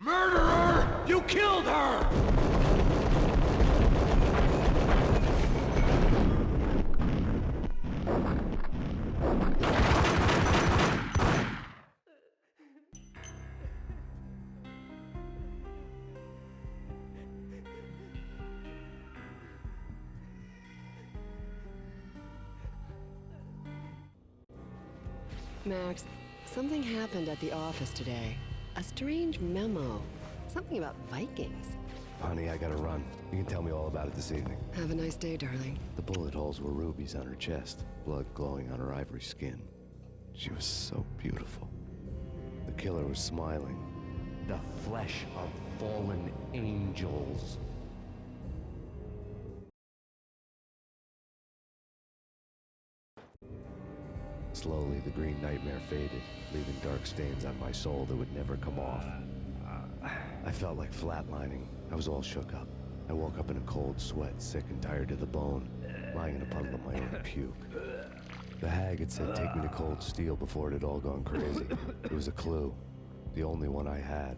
Murderer! You killed her! Max, something happened at the office today. A strange memo. Something about Vikings. Honey, I gotta run. You can tell me all about it this evening. Have a nice day, darling. The bullet holes were rubies on her chest, blood glowing on her ivory skin. She was so beautiful. The killer was smiling. The flesh of fallen angels. Slowly, the green nightmare faded, leaving dark stains on my soul that would never come off. I felt like flatlining. I was all shook up. I woke up in a cold sweat, sick and tired to the bone, lying in a puddle of my own puke. The hag had said take me to Cold Steel before it had all gone crazy. It was a clue, the only one I had.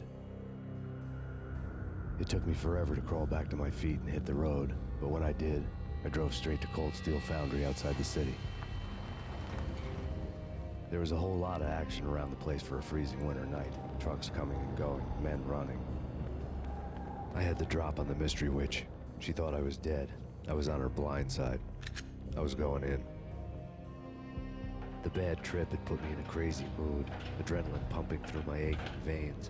It took me forever to crawl back to my feet and hit the road, but when I did, I drove straight to Cold Steel Foundry outside the city. There was a whole lot of action around the place for a freezing winter night. Trucks coming and going, men running. I had the drop on the mystery witch. She thought I was dead. I was on her blind side. I was going in. The bad trip had put me in a crazy mood, adrenaline pumping through my aching veins.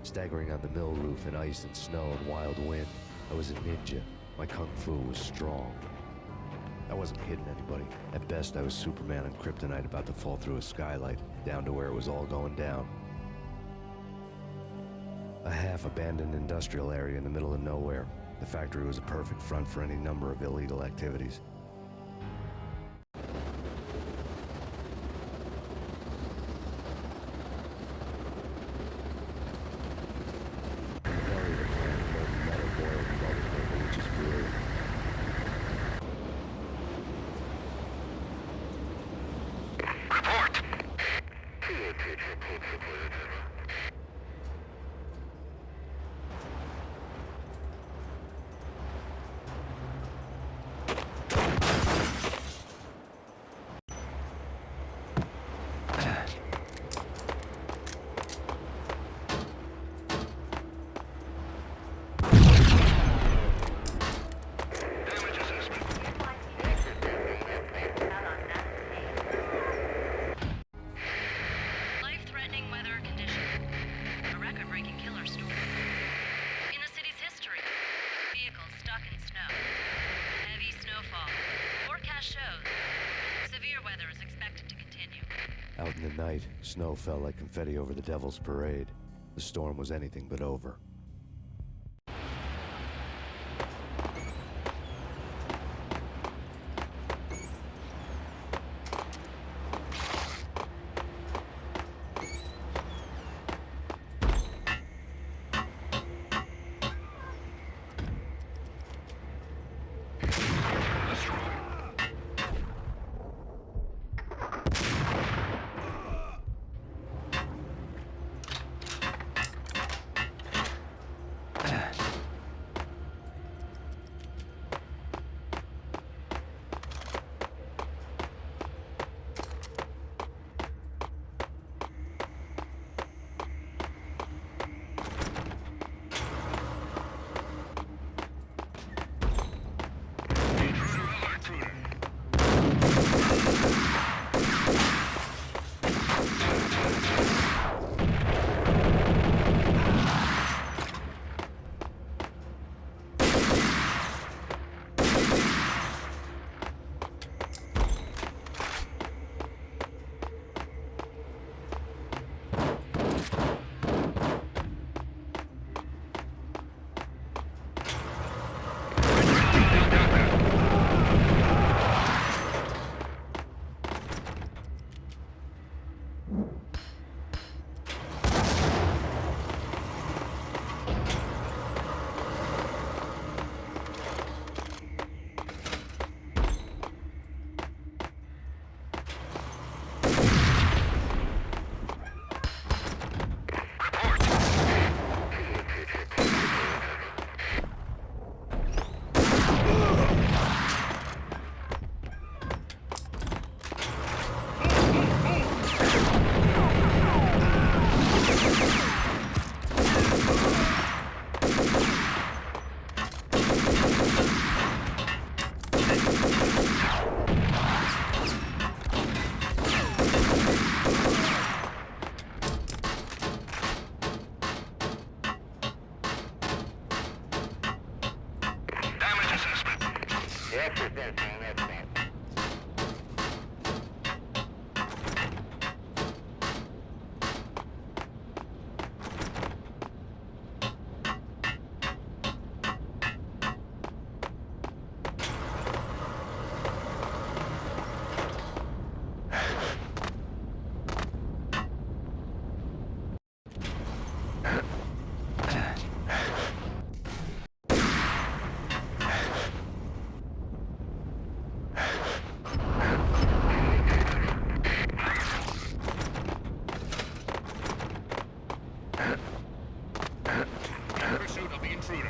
Staggering on the mill roof in ice and snow and wild wind, I was a ninja. My kung fu was strong. I wasn't kidding anybody. At best, I was Superman on Kryptonite about to fall through a skylight, down to where it was all going down. A half-abandoned industrial area in the middle of nowhere. The factory was a perfect front for any number of illegal activities. In the belly of the plant, molten metal boiled above the purple witch's brew. Out in the night, snow fell like confetti over the Devil's Parade. The storm was anything but over. Pursuit of the intruder.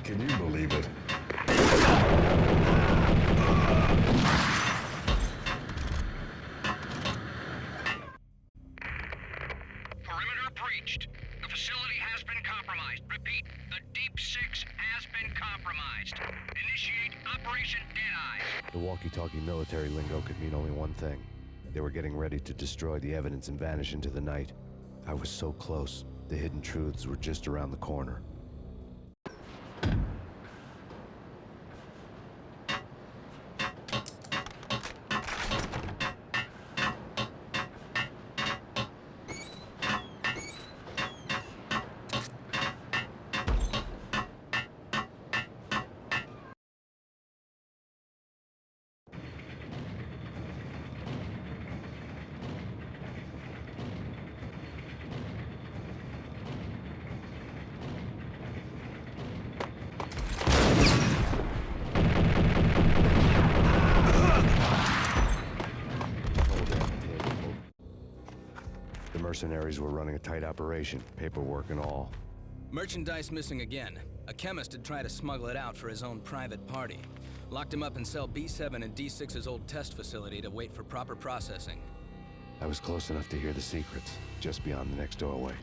Can you believe it? Perimeter breached. The facility has been compromised. Repeat, the Deep Six has been compromised. Initiate Operation Deadeye. The walkie-talkie military lingo could mean only one thing. They were getting ready to destroy the evidence and vanish into the night. I was so close. The hidden truths were just around the corner. The mercenaries were running a tight operation, paperwork and all. Merchandise missing again. A chemist had tried to smuggle it out for his own private party. Locked him up in cell B7 in D6's old test facility to wait for proper processing. I was close enough to hear the secrets, just beyond the next doorway.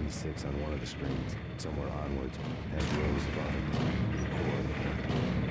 D6 on one of the screens. Somewhere onwards, head rose above it. The core of the company.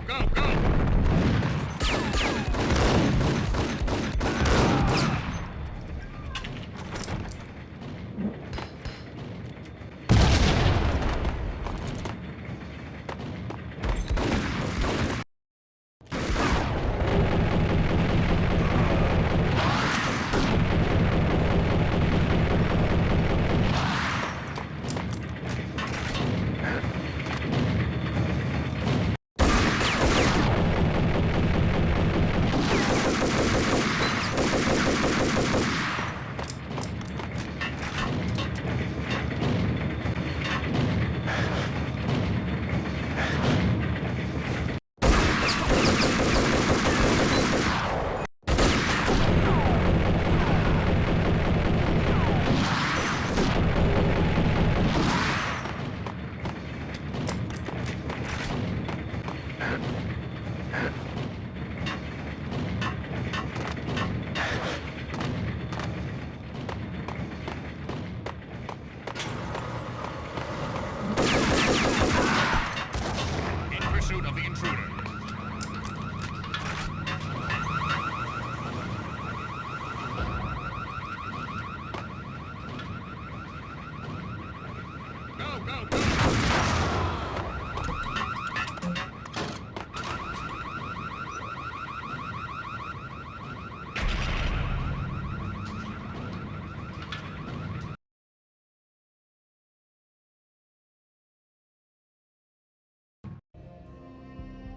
go, go!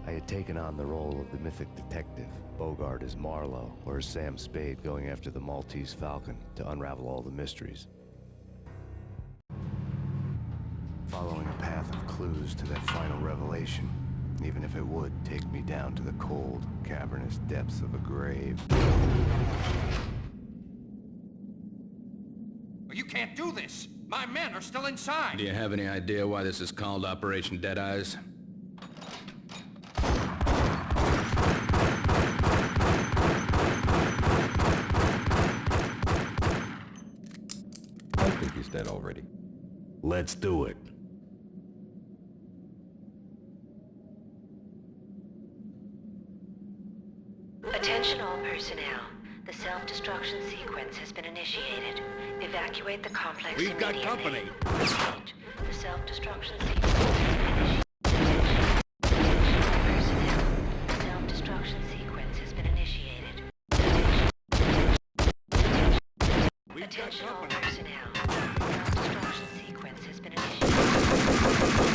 I had taken on the role of the mythic detective, Bogart as Marlowe, or as Sam Spade going after the Maltese Falcon to unravel all the mysteries. Following a path of clues to that final revelation, even if it would take me down to the cold, cavernous depths of a grave. You can't do this! My men are still inside! Do you have any idea why this is called Operation Deadeyes? I think he's dead already. Let's do it. Attention all personnel. The self-destruction sequence has been initiated. Evacuate the complex We've got immediately. company. The self-destruction sequence has been initiated. Self-destruction sequence has been initiated. Attention all personnel. Self-destruction sequence has been initiated.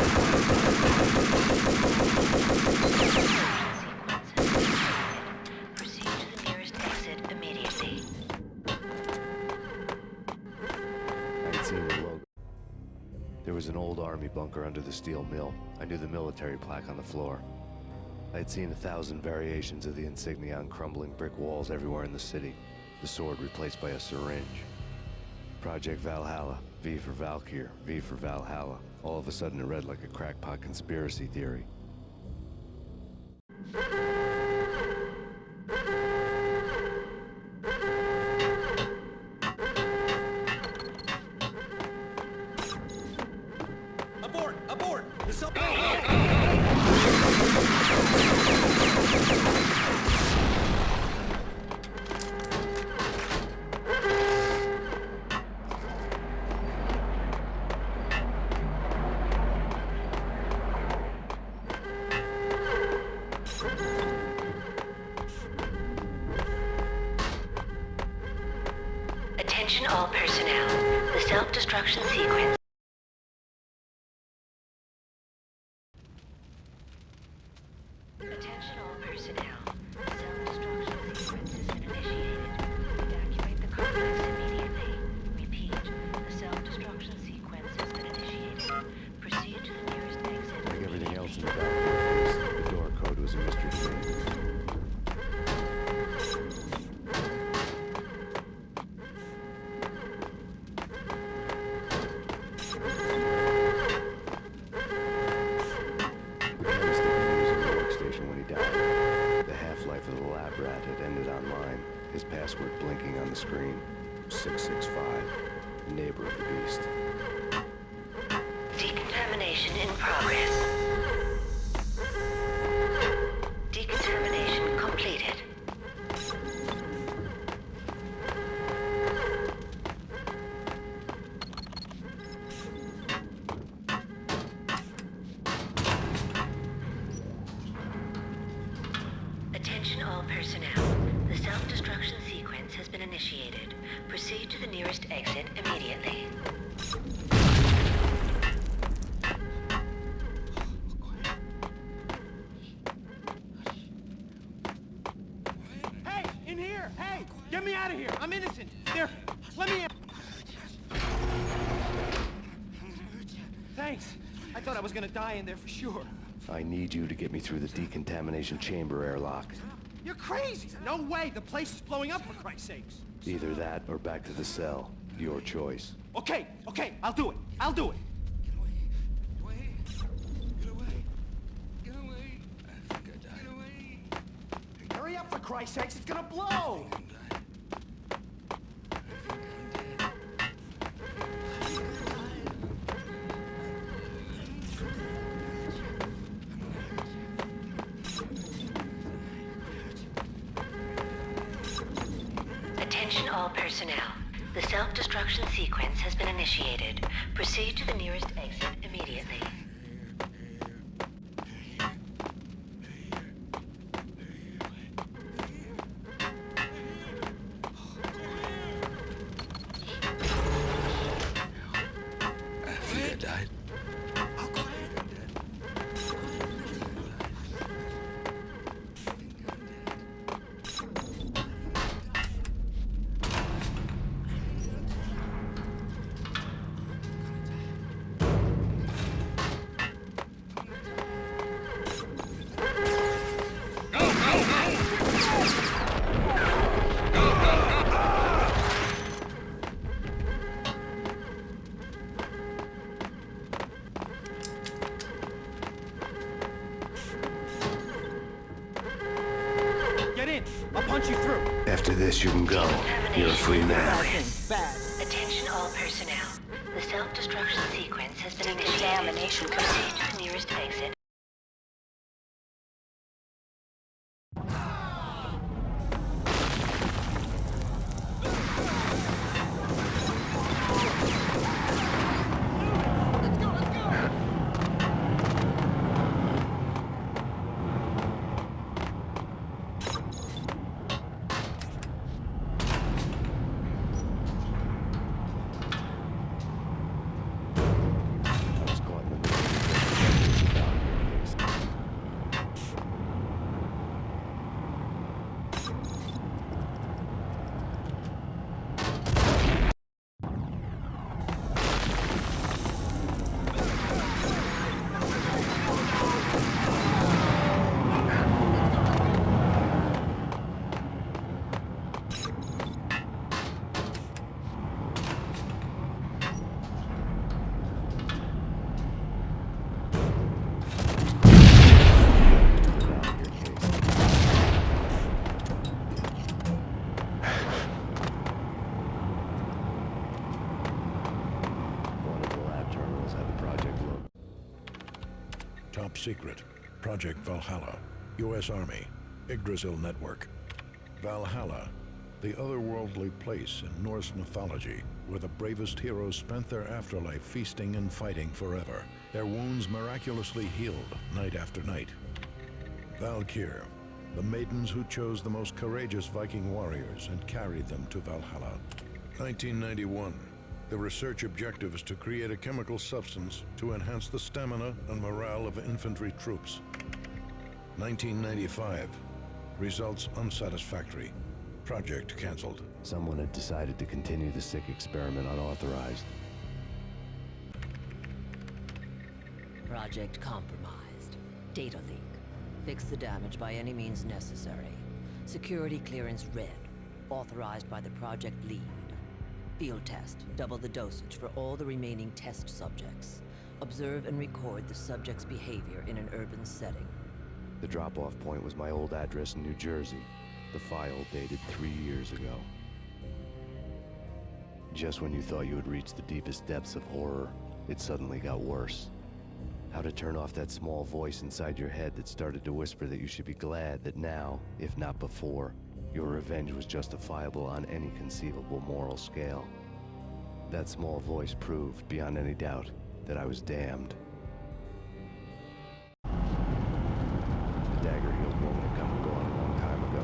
Proceed to the nearest exit immediately. I had seen the logo. There was an old army bunker under the steel mill. I knew the military plaque on the floor. I had seen 1,000 variations of the insignia on crumbling brick walls everywhere in the city. The sword replaced by a syringe. Project Valhalla, V for Valkyr, V for Valhalla. All of a sudden it read like a crackpot conspiracy theory. Abort! Abort! Attention all personnel. The self-destruction sequence. Attention all personnel. The self-destruction sequence has been initiated. Evacuate the complex immediately. Repeat. The self-destruction sequence has been initiated. Proceed to the nearest exit. Like everything else in the Valkyrie, the door code was a mystery to me. Of the lab rat had ended online, his password blinking on the screen. 665, neighbor of the beast. Decontamination in progress. personnel. The self-destruction sequence has been initiated. Proceed to the nearest exit immediately. Hey, in here! Hey, get me out of here! I'm innocent. There, let me in. Thanks. I thought I was gonna die in there for sure. I need you to get me through the decontamination chamber airlock. You're crazy! No way! The place is blowing up, for Christ's sakes! Either that or back to the cell. Your choice. Okay, I'll do it. I'll do it. Hurry up, for Christ's sakes! It's gonna blow! Attention all personnel. The self-destruction sequence has been initiated. Proceed to the nearest exit immediately. Via died. Get in! I'll punch you through! After this, you can go. You're a free man. Bad. Attention all personnel. The self-destruction sequence has been initiated. Proceed to the nearest exit. Top secret. Project Valhalla. U.S. Army. Yggdrasil Network. Valhalla. The otherworldly place in Norse mythology where the bravest heroes spent their afterlife feasting and fighting forever. Their wounds miraculously healed night after night. Valkyr. The maidens who chose the most courageous Viking warriors and carried them to Valhalla. 1991. The research objective is to create a chemical substance to enhance the stamina and morale of infantry troops. 1995. Results unsatisfactory. Project canceled. Someone had decided to continue the sick experiment unauthorized. Project compromised. Data leak. Fix the damage by any means necessary. Security clearance red. Authorized by the project lead. Field test. Double the dosage for all the remaining test subjects. Observe and record the subject's behavior in an urban setting. The drop-off point was my old address in New Jersey. The file dated 3 years ago. Just when you thought you had reached the deepest depths of horror, it suddenly got worse. How to turn off that small voice inside your head that started to whisper that you should be glad that now, if not before, your revenge was justifiable on any conceivable moral scale. That small voice proved, beyond any doubt, that I was damned. The dagger-heeled moment had come and gone a long time ago.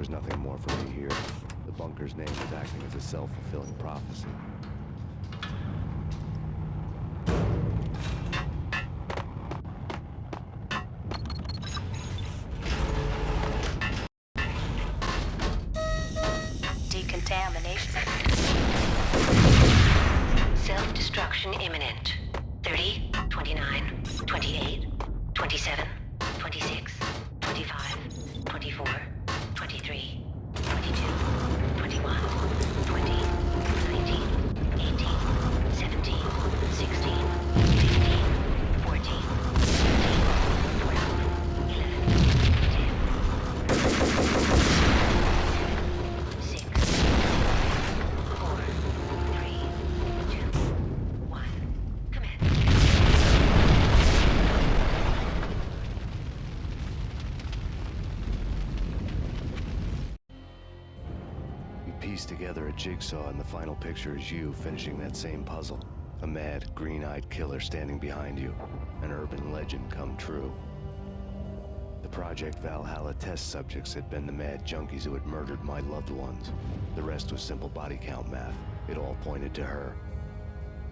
was nothing more for me here. The bunker's name was acting as a self-fulfilling prophecy. Decontamination. Self-destruction imminent. 30, 29, 28, 27, 26, 25, 24, 23, 22, 21, 20, 19, 18, 17, 16, 15, 14, 13, 12, 11, 10, 6, 4, 3, 2, 1. Piece together a jigsaw, and the final picture is you finishing that same puzzle. A mad, green-eyed killer standing behind you. An urban legend come true. The Project Valhalla test subjects had been the mad junkies who had murdered my loved ones. The rest was simple body count math. It all pointed to her.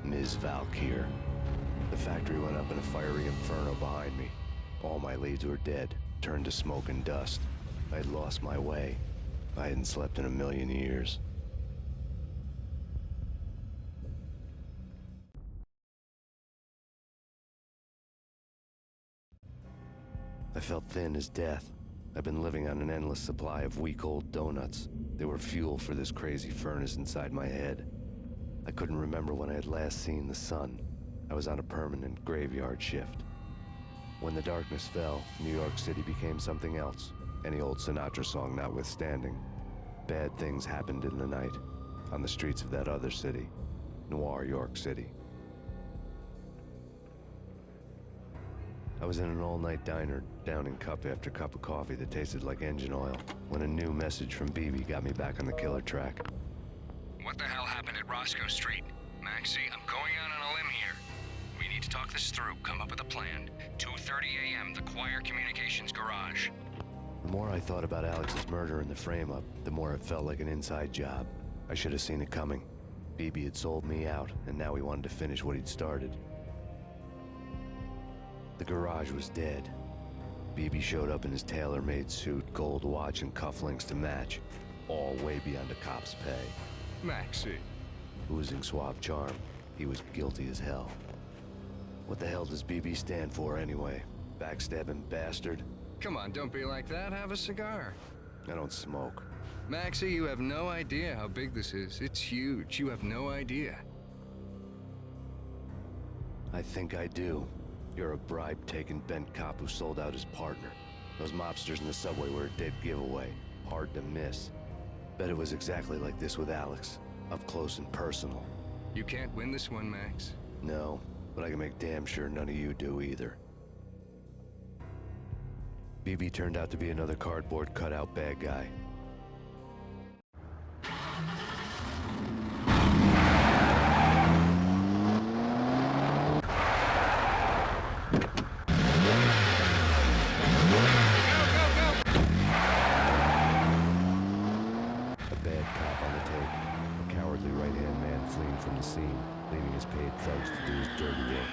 Ms. Valkyr. The factory went up in a fiery inferno behind me. All my leads were dead, turned to smoke and dust. I'd lost my way. I hadn't slept in a million years. I felt thin as death. I've been living on an endless supply of week-old donuts. They were fuel for this crazy furnace inside my head. I couldn't remember when I had last seen the sun. I was on a permanent graveyard shift. When the darkness fell, New York City became something else. Any old Sinatra song notwithstanding. Bad things happened in the night, on the streets of that other city, Noir York City. I was in an all-night diner, downing cup after cup of coffee that tasted like engine oil, when a new message from BB got me back on the killer track. What the hell happened at Roscoe Street? Maxie, I'm going out on a limb here. We need to talk this through, come up with a plan. 2:30 a.m., the Choir Communications Garage. The more I thought about Alex's murder and the frame-up, the more it felt like an inside job. I should have seen it coming. BB had sold me out, and now he wanted to finish what he'd started. The garage was dead. BB showed up in his tailor-made suit, gold watch, and cufflinks to match. All way beyond a cop's pay. Maxie. Oozing suave charm. He was guilty as hell. What the hell does BB stand for, anyway? Backstabbing bastard? Come on, don't be like that. Have a cigar. I don't smoke. Maxie, you have no idea how big this is. It's huge. You have no idea. I think I do. You're a bribe-taking bent cop who sold out his partner. Those mobsters in the subway were a dead giveaway. Hard to miss. Bet it was exactly like this with Alex. Up close and personal. You can't win this one, Max. No, but I can make damn sure none of you do either. BB turned out to be another cardboard cutout bad guy. A bad cop on the take. A cowardly right-hand man fleeing from the scene, leaving his paid thugs to do his dirty work.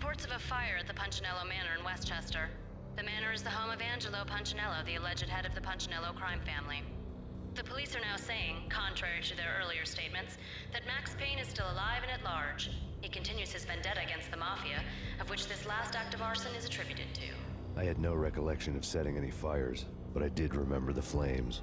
reports of a fire at the Punchinello Manor in Westchester. The manor is the home of Angelo Punchinello, the alleged head of the Punchinello crime family. The police are now saying, contrary to their earlier statements, that Max Payne is still alive and at large. He continues his vendetta against the Mafia, of which this last act of arson is attributed to. I had no recollection of setting any fires, but I did remember the flames.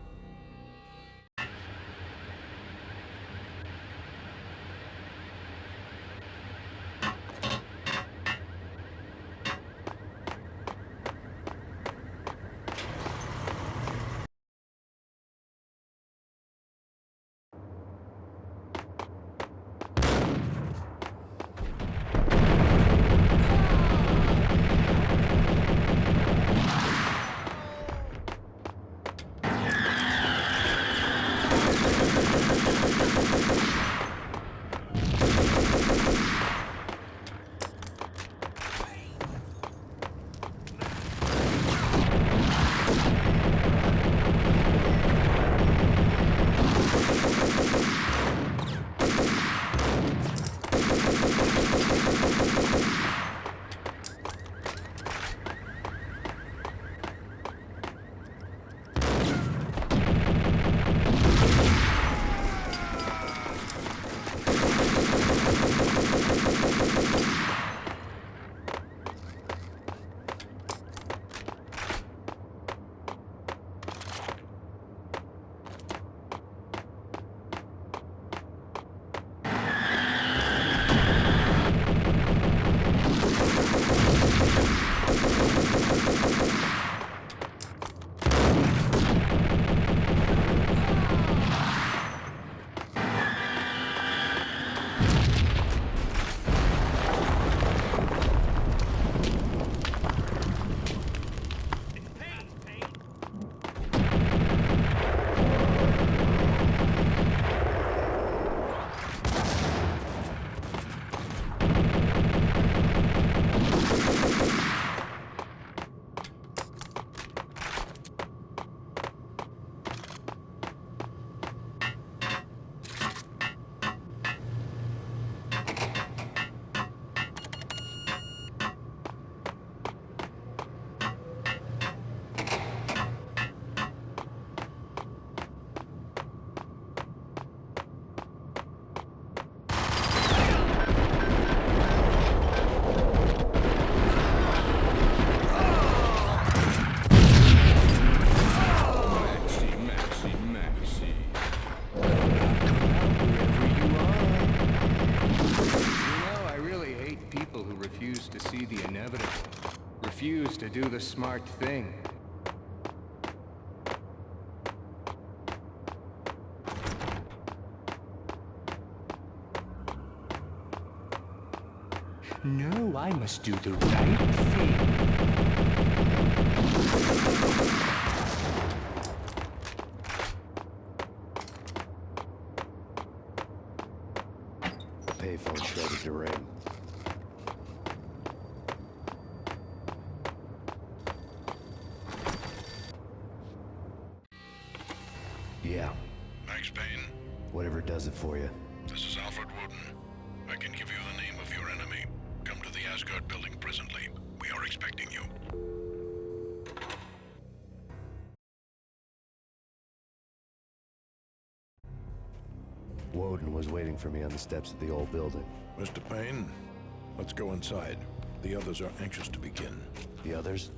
Refuse to do the smart thing. No, I must do the right thing. The payphone started to ring. Yeah. Max Payne? Whatever does it for you. This is Alfred Woden. I can give you the name of your enemy. Come to the Asgard building presently. We are expecting you. Woden was waiting for me on the steps of the old building. Mr. Payne, let's go inside. The others are anxious to begin. The others?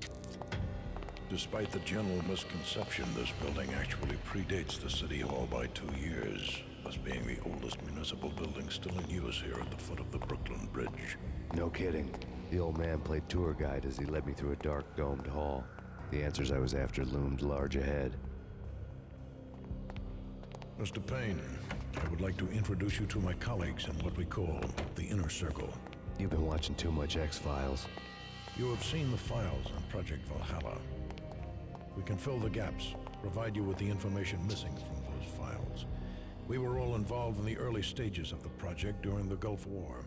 Despite the general misconception, this building actually predates the City Hall by 2 years, thus being the oldest municipal building still in use here at the foot of the Brooklyn Bridge. No kidding. The old man played tour guide as he led me through a dark, domed hall. The answers I was after loomed large ahead. Mr. Payne, I would like to introduce you to my colleagues in what we call the Inner Circle. You've been watching too much X-Files. You have seen the files on Project Valhalla. We can fill the gaps, provide you with the information missing from those files. We were all involved in the early stages of the project during the Gulf War.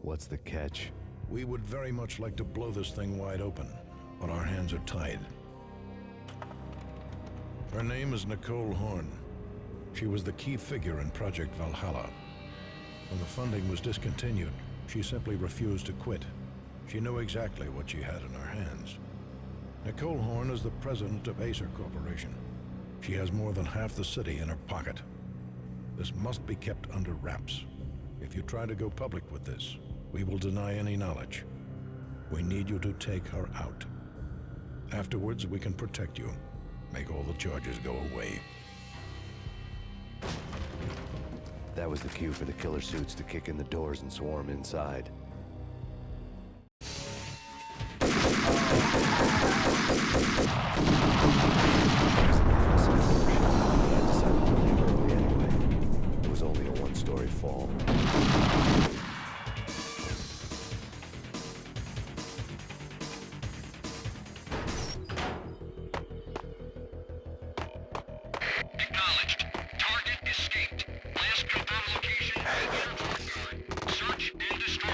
What's the catch? We would very much like to blow this thing wide open, but our hands are tied. Her name is Nicole Horn. She was the key figure in Project Valhalla. When the funding was discontinued, she simply refused to quit. She knew exactly what she had in her hands. Nicole Horn is the president of Acer Corporation. She has more than half the city in her pocket. This must be kept under wraps. If you try to go public with this, we will deny any knowledge. We need you to take her out. Afterwards, we can protect you. Make all the charges go away. That was the cue for the killer suits to kick in the doors and swarm inside. I decided to leave early anyway. It was only a one-story fall. Acknowledged. Target escaped. Last confirmed location, search and destroy.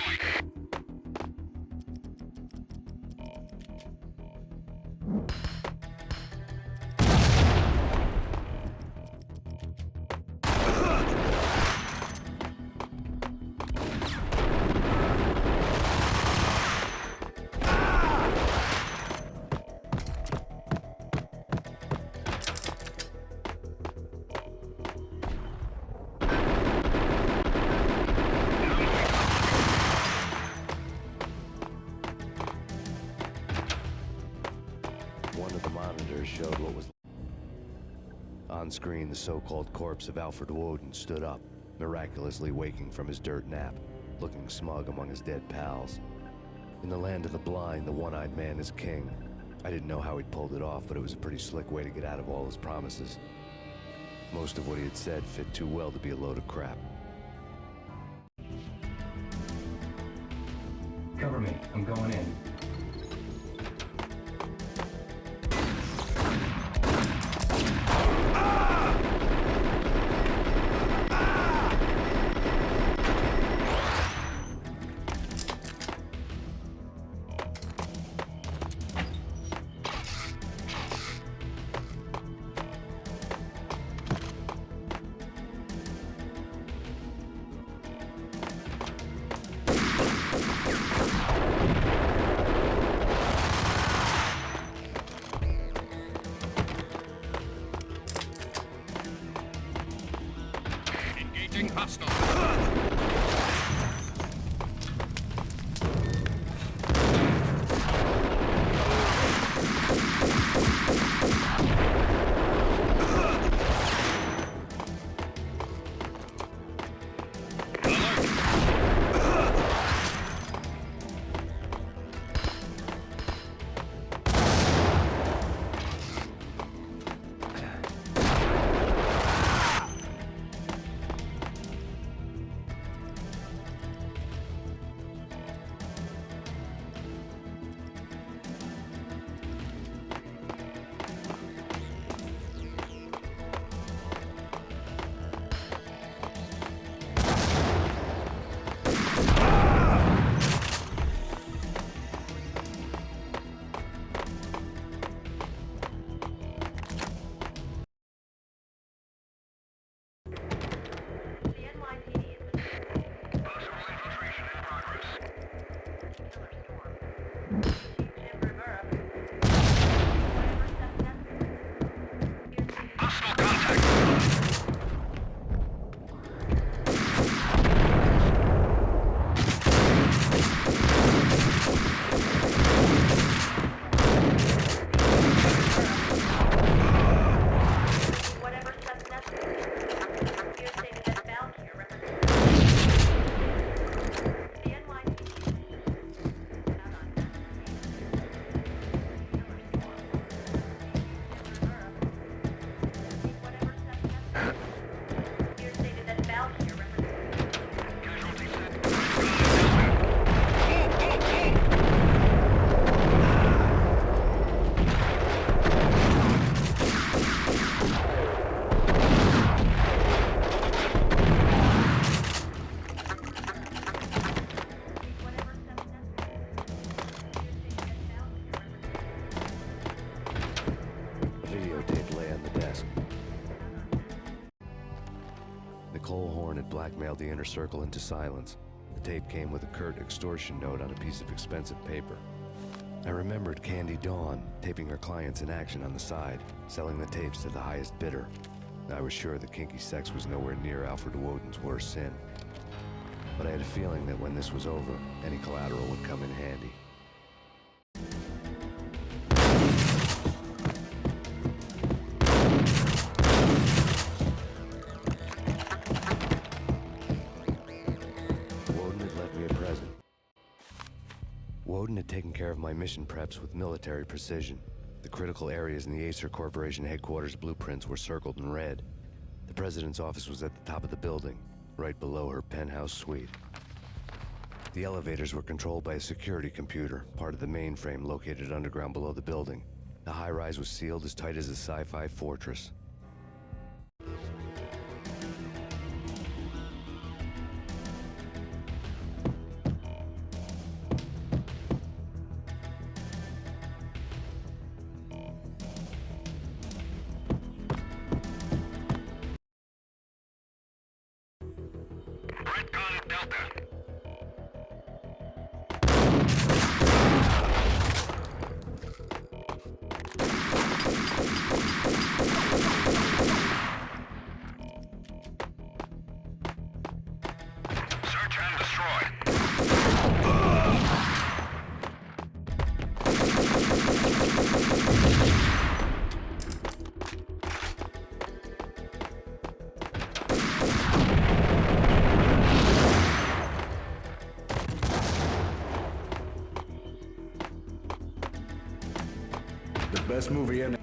One of the monitors showed what was on screen. The so-called corpse of Alfred Woden stood up, miraculously waking from his dirt nap, looking smug among his dead pals. In the land of the blind, the one-eyed man is king. I didn't know how he'd pulled it off, but it was a pretty slick way to get out of all his promises. Most of what he had said fit too well to be a load of crap. Cover me. I'm going in. Engaging hostile. Nicole Horn had blackmailed the Inner Circle into silence. The tape came with a curt extortion note on a piece of expensive paper. I remembered Candy Dawn taping her clients in action on the side, selling the tapes to the highest bidder. I was sure that kinky sex was nowhere near Alfred Woden's worst sin. But I had a feeling that when this was over, any collateral would come in handy. Woden had left me a present. Woden had taken care of my mission preps with military precision. The critical areas in the Acer Corporation headquarters blueprints were circled in red. The president's office was at the top of the building, right below her penthouse suite. The elevators were controlled by a security computer, part of the mainframe located underground below the building. The high-rise was sealed as tight as a sci-fi fortress. The best movie in the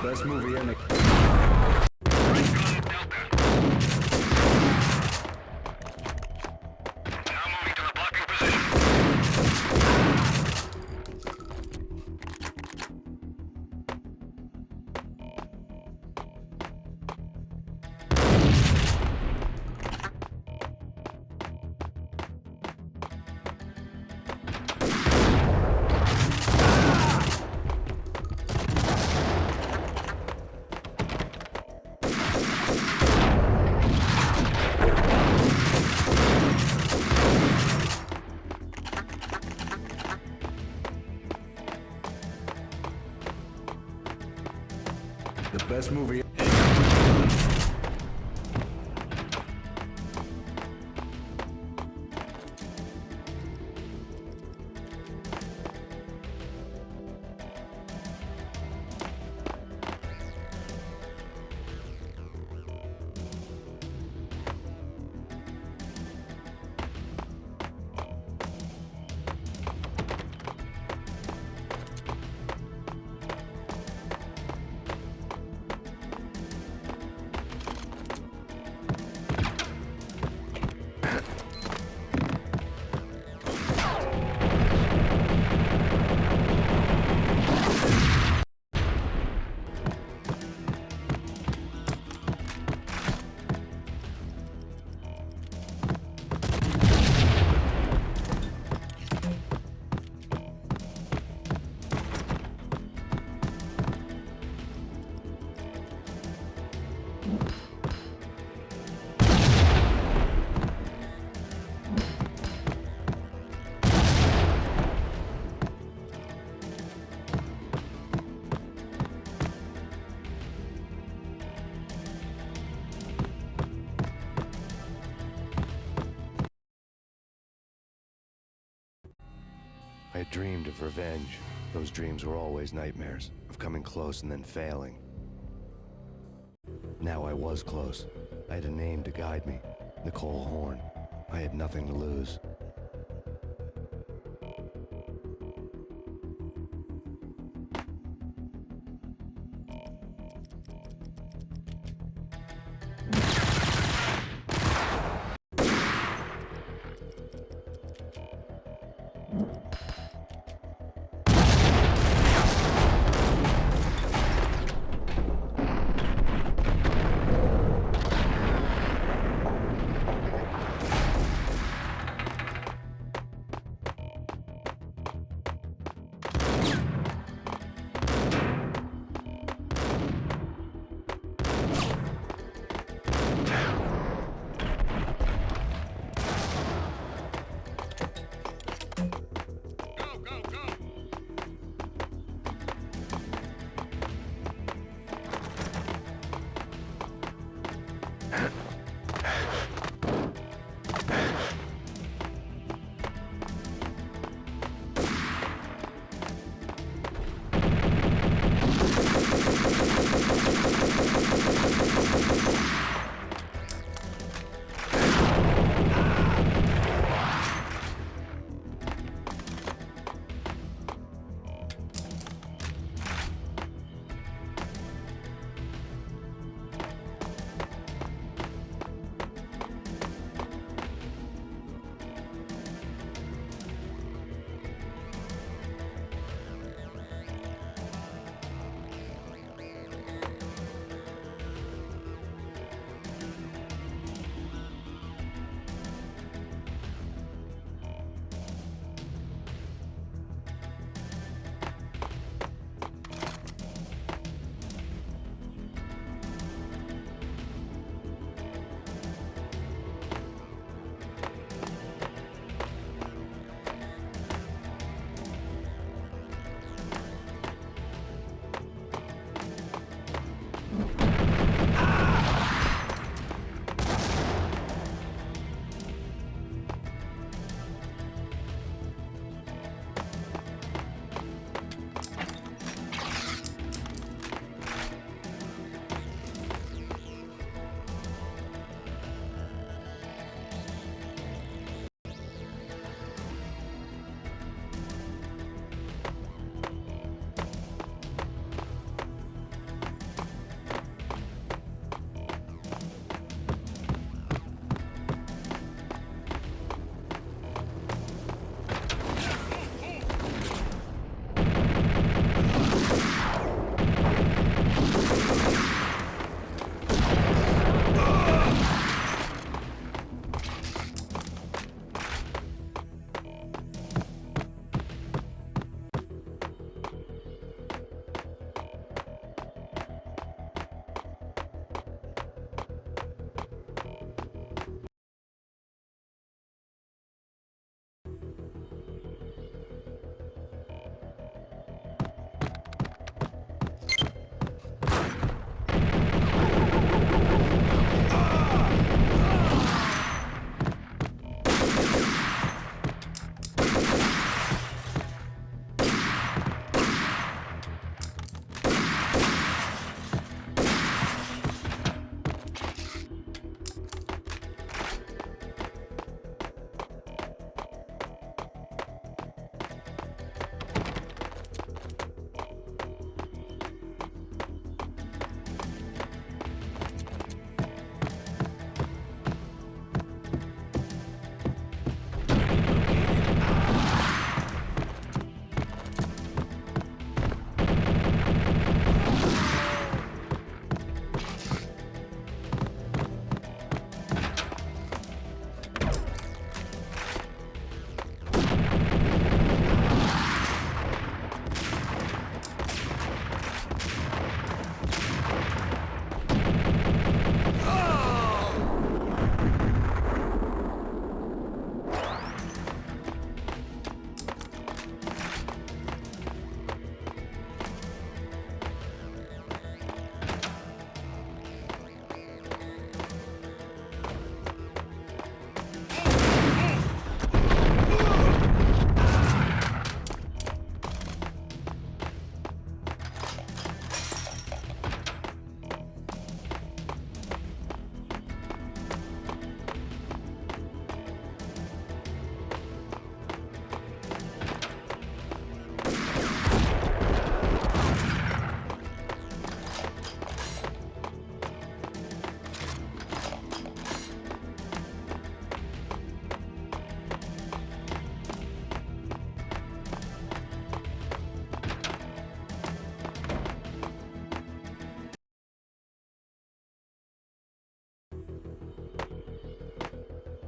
best movie in the best movie. I dreamed of revenge. Those dreams were always nightmares, of coming close and then failing. Now I was close. I had a name to guide me. Nicole Horn. I had nothing to lose.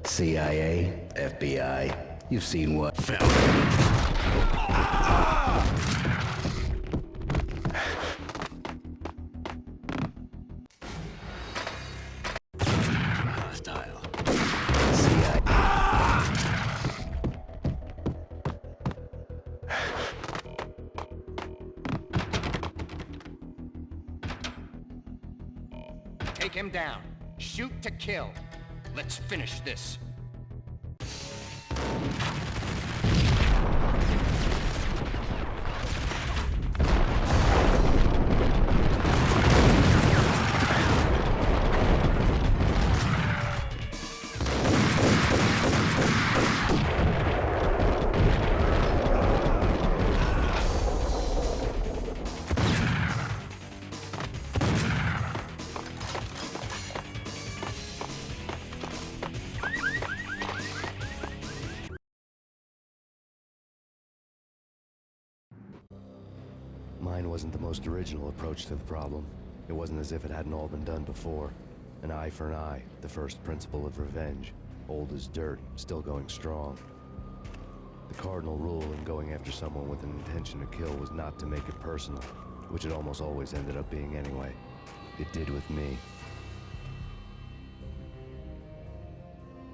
CIA, FBI, you've seen what? Hostile. CIA. Take him down. Shoot to kill. Let's finish this. Mine wasn't the most original approach to the problem. It wasn't as if it hadn't all been done before. An eye for an eye, the first principle of revenge. Old as dirt, still going strong. The cardinal rule in going after someone with an intention to kill was not to make it personal, which it almost always ended up being anyway. It did with me.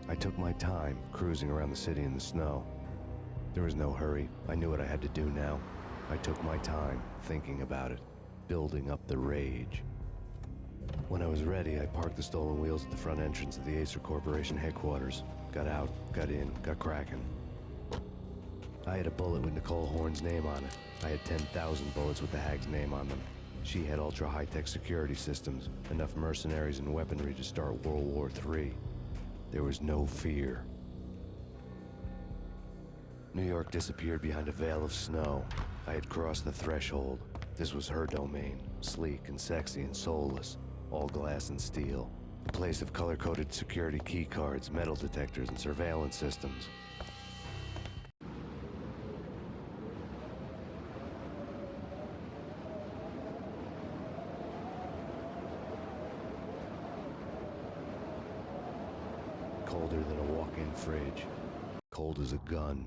I took my time, cruising around the city in the snow. There was no hurry. I knew what I had to do now. I took my time, thinking about it, building up the rage. When I was ready, I parked the stolen wheels at the front entrance of the Acer Corporation headquarters. Got out, got in, got cracking. I had a bullet with Nicole Horn's name on it. I had 10,000 bullets with the Hag's name on them. She had ultra-high-tech security systems, enough mercenaries and weaponry to start World War III. There was no fear. New York disappeared behind a veil of snow. I had crossed the threshold. This was her domain, sleek and sexy and soulless, all glass and steel. A place of color-coded security key cards, metal detectors, and surveillance systems. Colder than a walk-in fridge. Cold as a gun.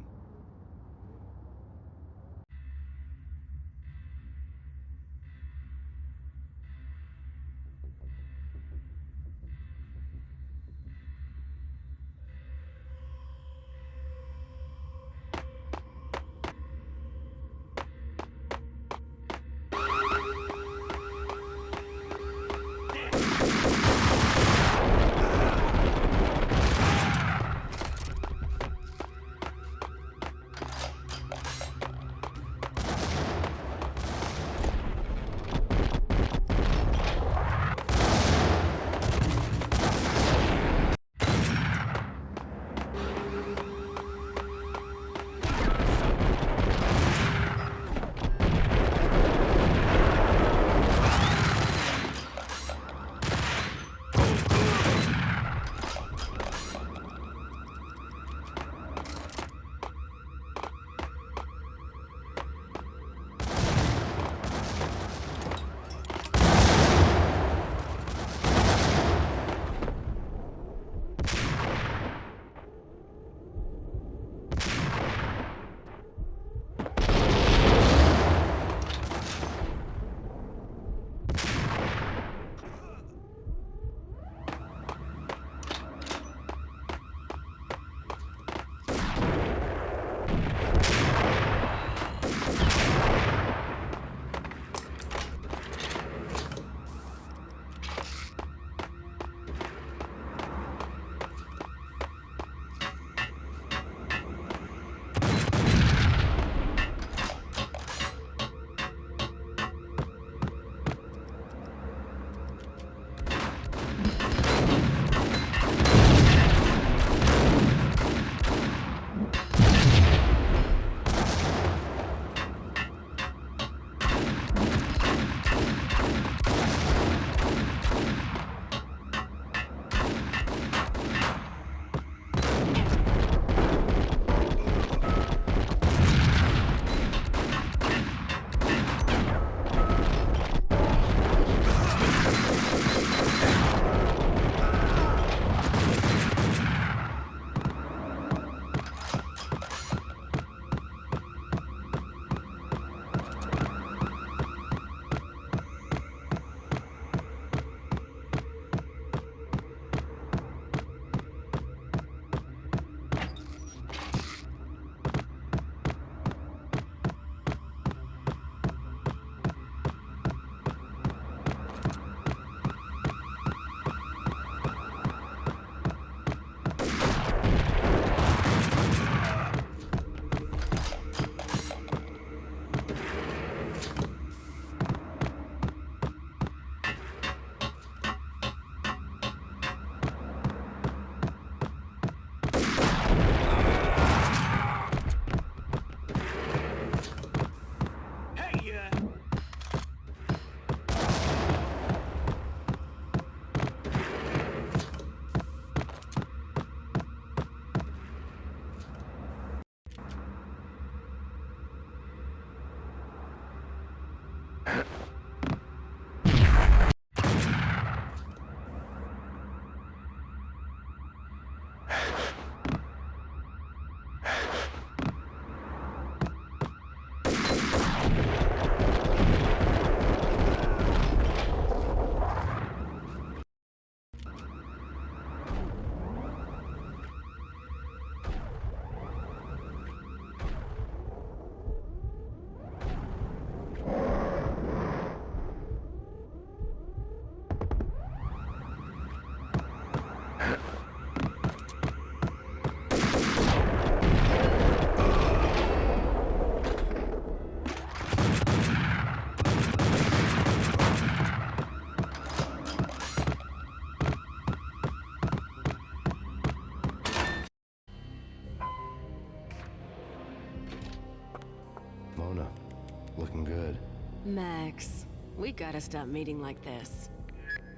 Max, we gotta stop meeting like this.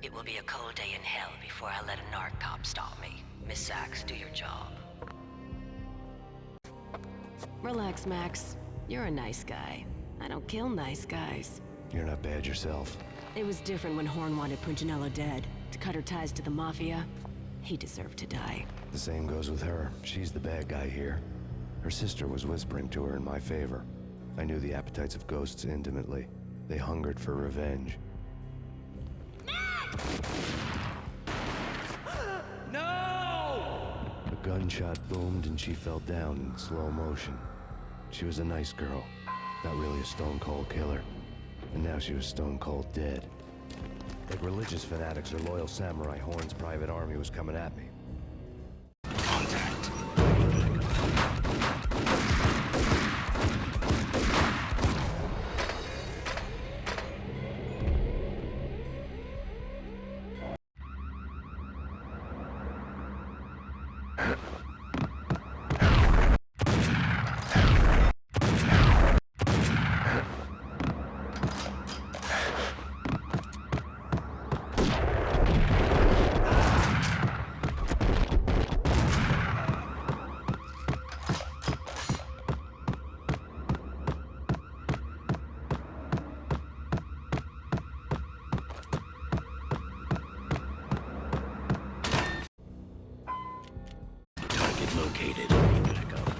It will be a cold day in hell before I let a narc cop stop me. Miss Sachs, do your job. Relax, Max. You're a nice guy. I don't kill nice guys. You're not bad yourself. It was different when Horn wanted Punchinello dead. To cut her ties to the Mafia, he deserved to die. The same goes with her. She's the bad guy here. Her sister was whispering to her in my favor. I knew the appetites of ghosts intimately. They hungered for revenge. No! A gunshot boomed and she fell down in slow motion. She was a nice girl, not really a stone-cold killer. And now she was stone-cold dead. Like religious fanatics or loyal samurai, Horn's private army was coming at me. Contact. Located. Back up.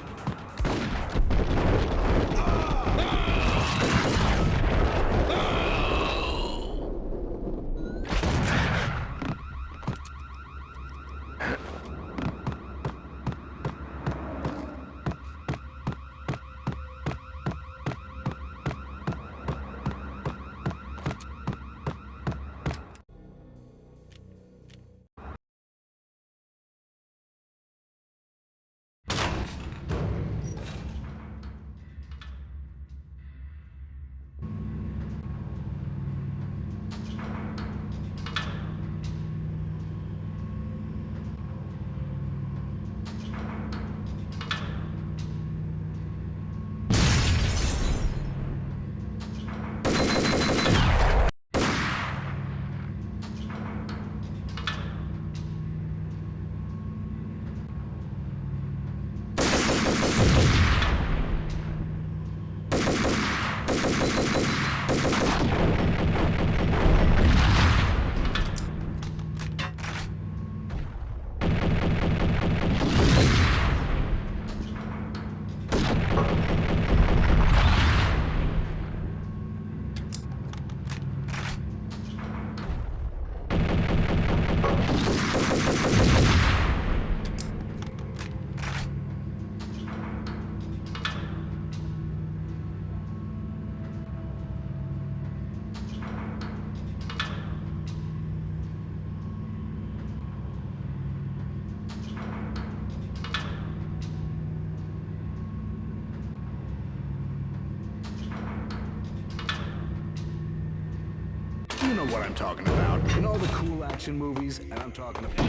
You know what I'm talking about. In all the cool action movies, and I'm talking about...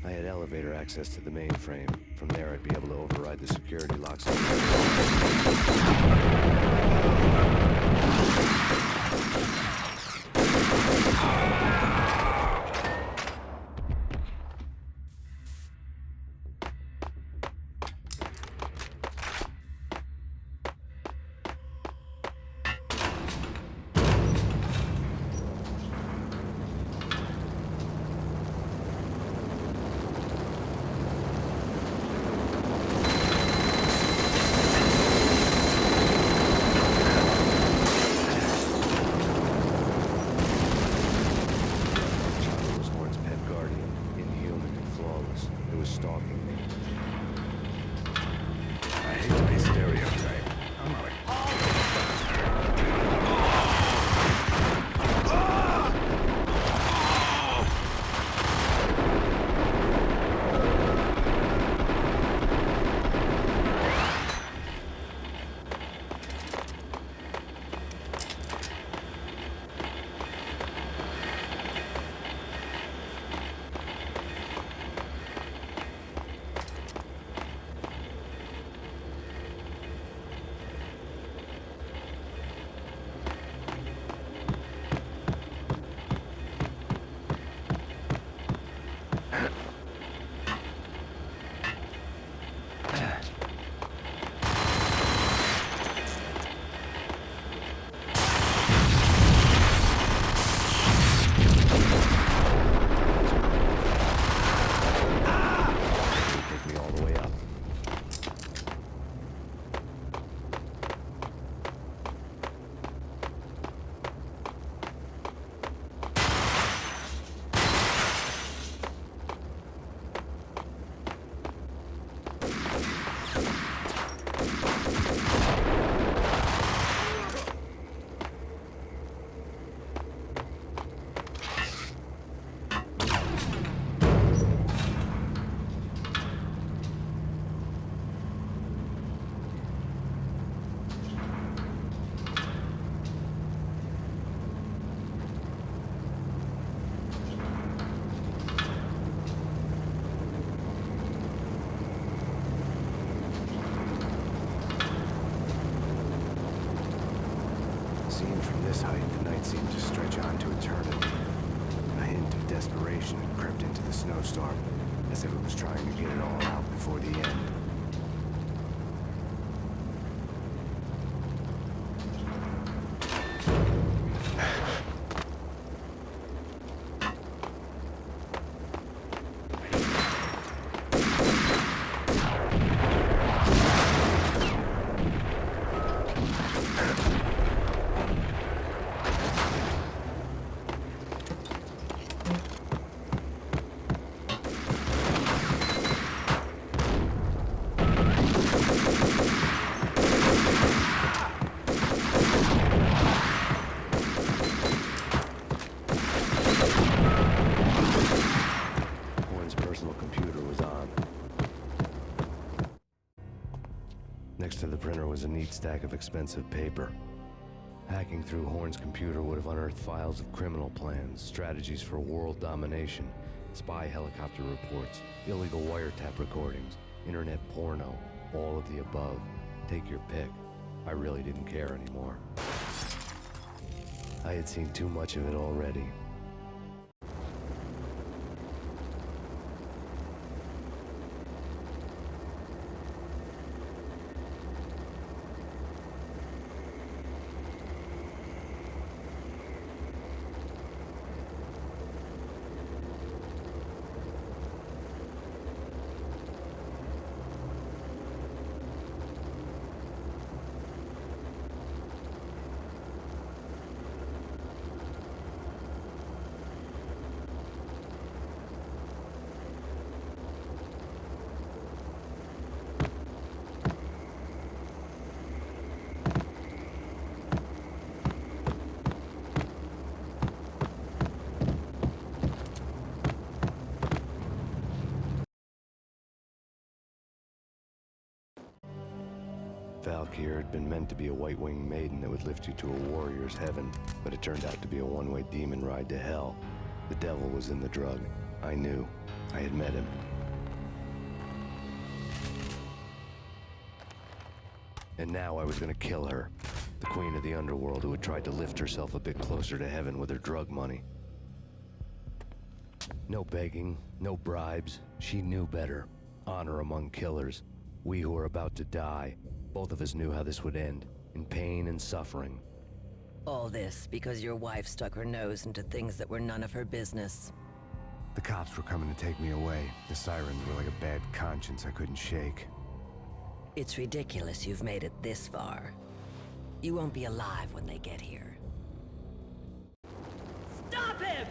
I had elevator access to the mainframe. From there, I'd be able to override the security locks. snowstorm, as if it was trying to get it all out before the end. Next to the printer was a neat stack of expensive paper. Hacking through Horn's computer would have unearthed files of criminal plans, strategies for world domination, spy helicopter reports, illegal wiretap recordings, internet porno, all of the above. Take your pick. I really didn't care anymore. I had seen too much of it already. Valkyr had been meant to be a white-winged maiden that would lift you to a warrior's heaven, but it turned out to be a one-way demon ride to hell. The devil was in the drug. I knew. I had met him. And now I was gonna kill her, the queen of the underworld who had tried to lift herself a bit closer to heaven with her drug money. No begging, no bribes. She knew better. Honor among killers. We who were about to die. Both of us knew how this would end, in pain and suffering. All this because your wife stuck her nose into things that were none of her business. The cops were coming to take me away. The sirens were like a bad conscience I couldn't shake. It's ridiculous you've made it this far. You won't be alive when they get here. Stop him!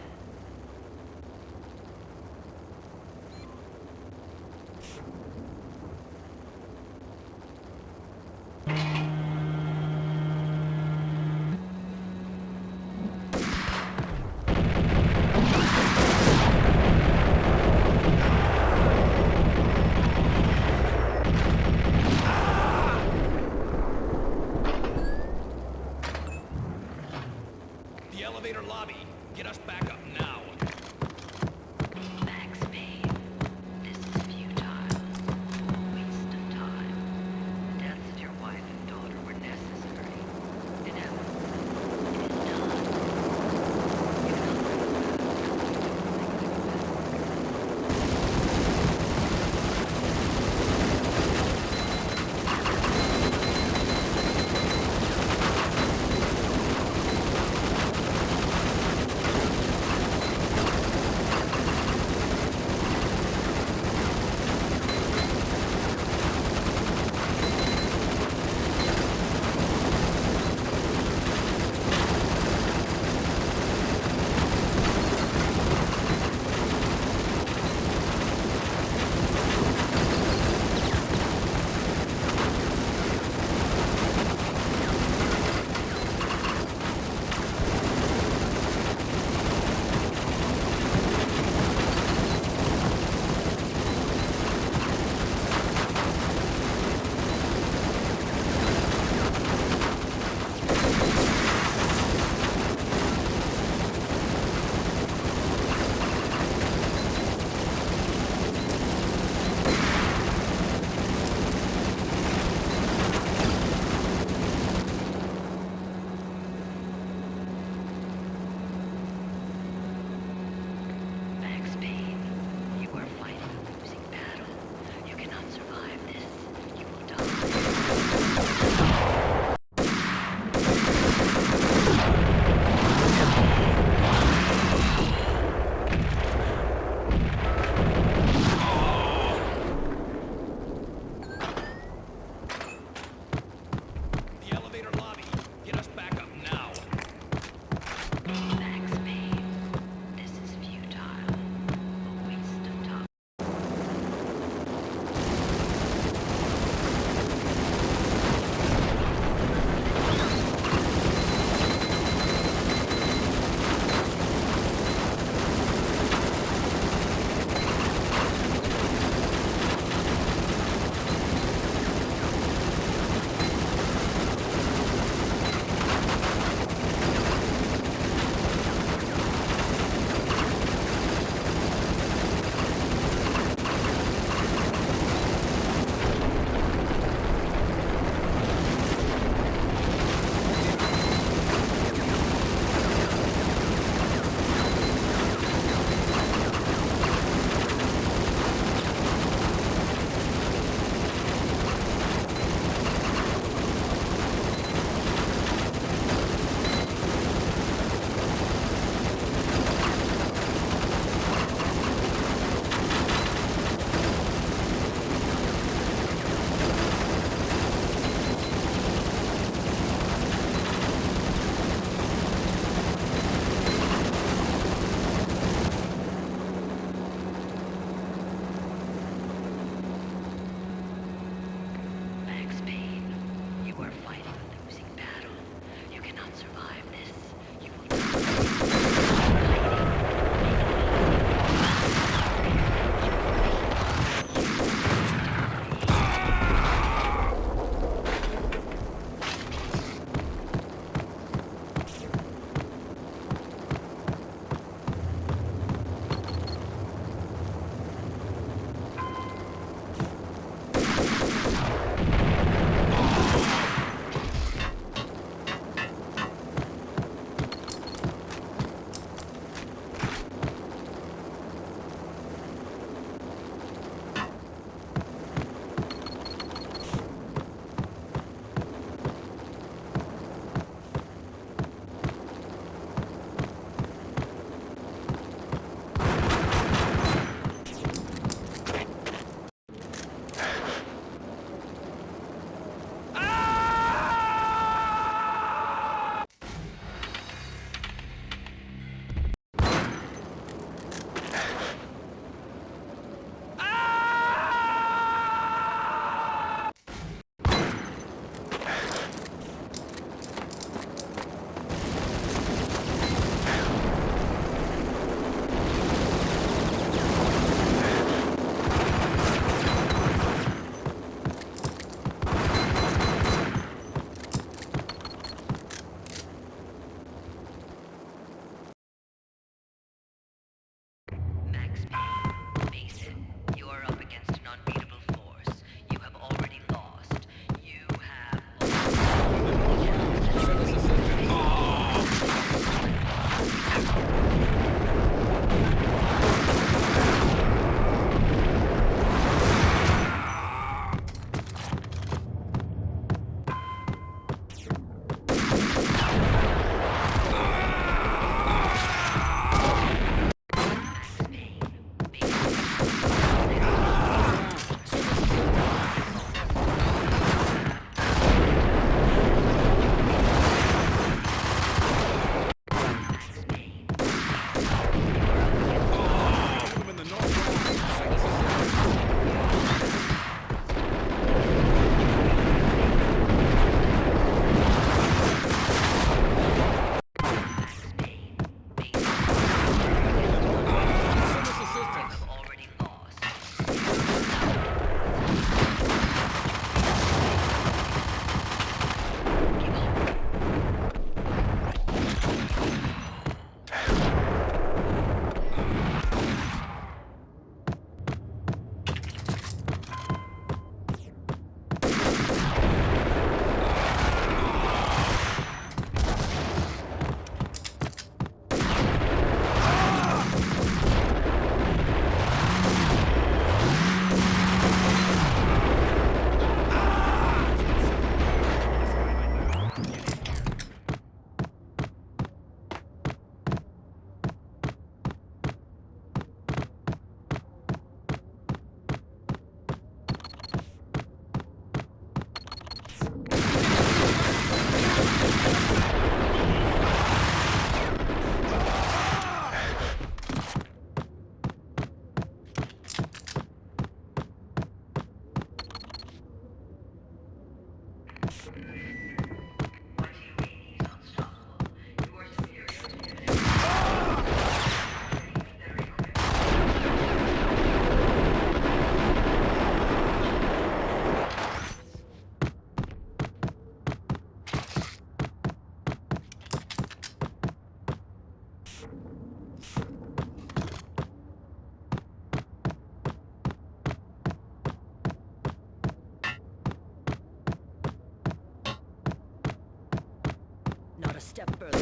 step further.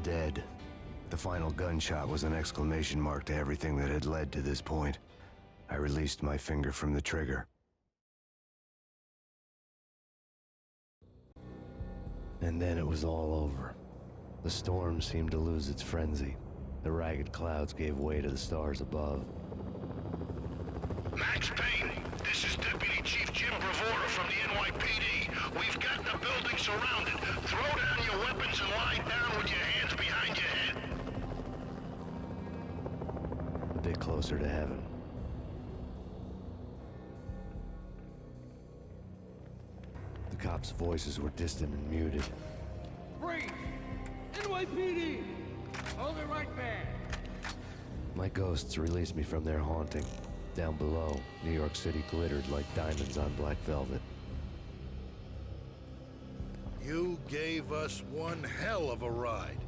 dead. The final gunshot was an exclamation mark to everything that had led to this point. I released my finger from the trigger. And then it was all over. The storm seemed to lose its frenzy. The ragged clouds gave way to the stars above. Max Payne, this is Deputy Chief Jim Bravura from the NYPD. We've got the building surrounded. Throw down your weapons and lie down with your hands behind your head. A bit closer to heaven. The cops' voices were distant and muted. Freeze! NYPD! Hold it right there! My ghosts released me from their haunting. Down below, New York City glittered like diamonds on black velvet. You gave us one hell of a ride.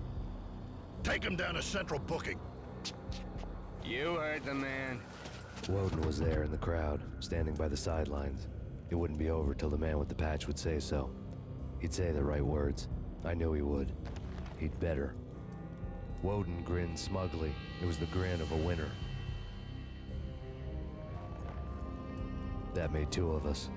Take him down to Central Booking. You heard the man. Woden was there in the crowd, standing by the sidelines. It wouldn't be over till the man with the patch would say so. He'd say the right words. I knew he would. He'd better. Woden grinned smugly. It was the grin of a winner. That made two of us.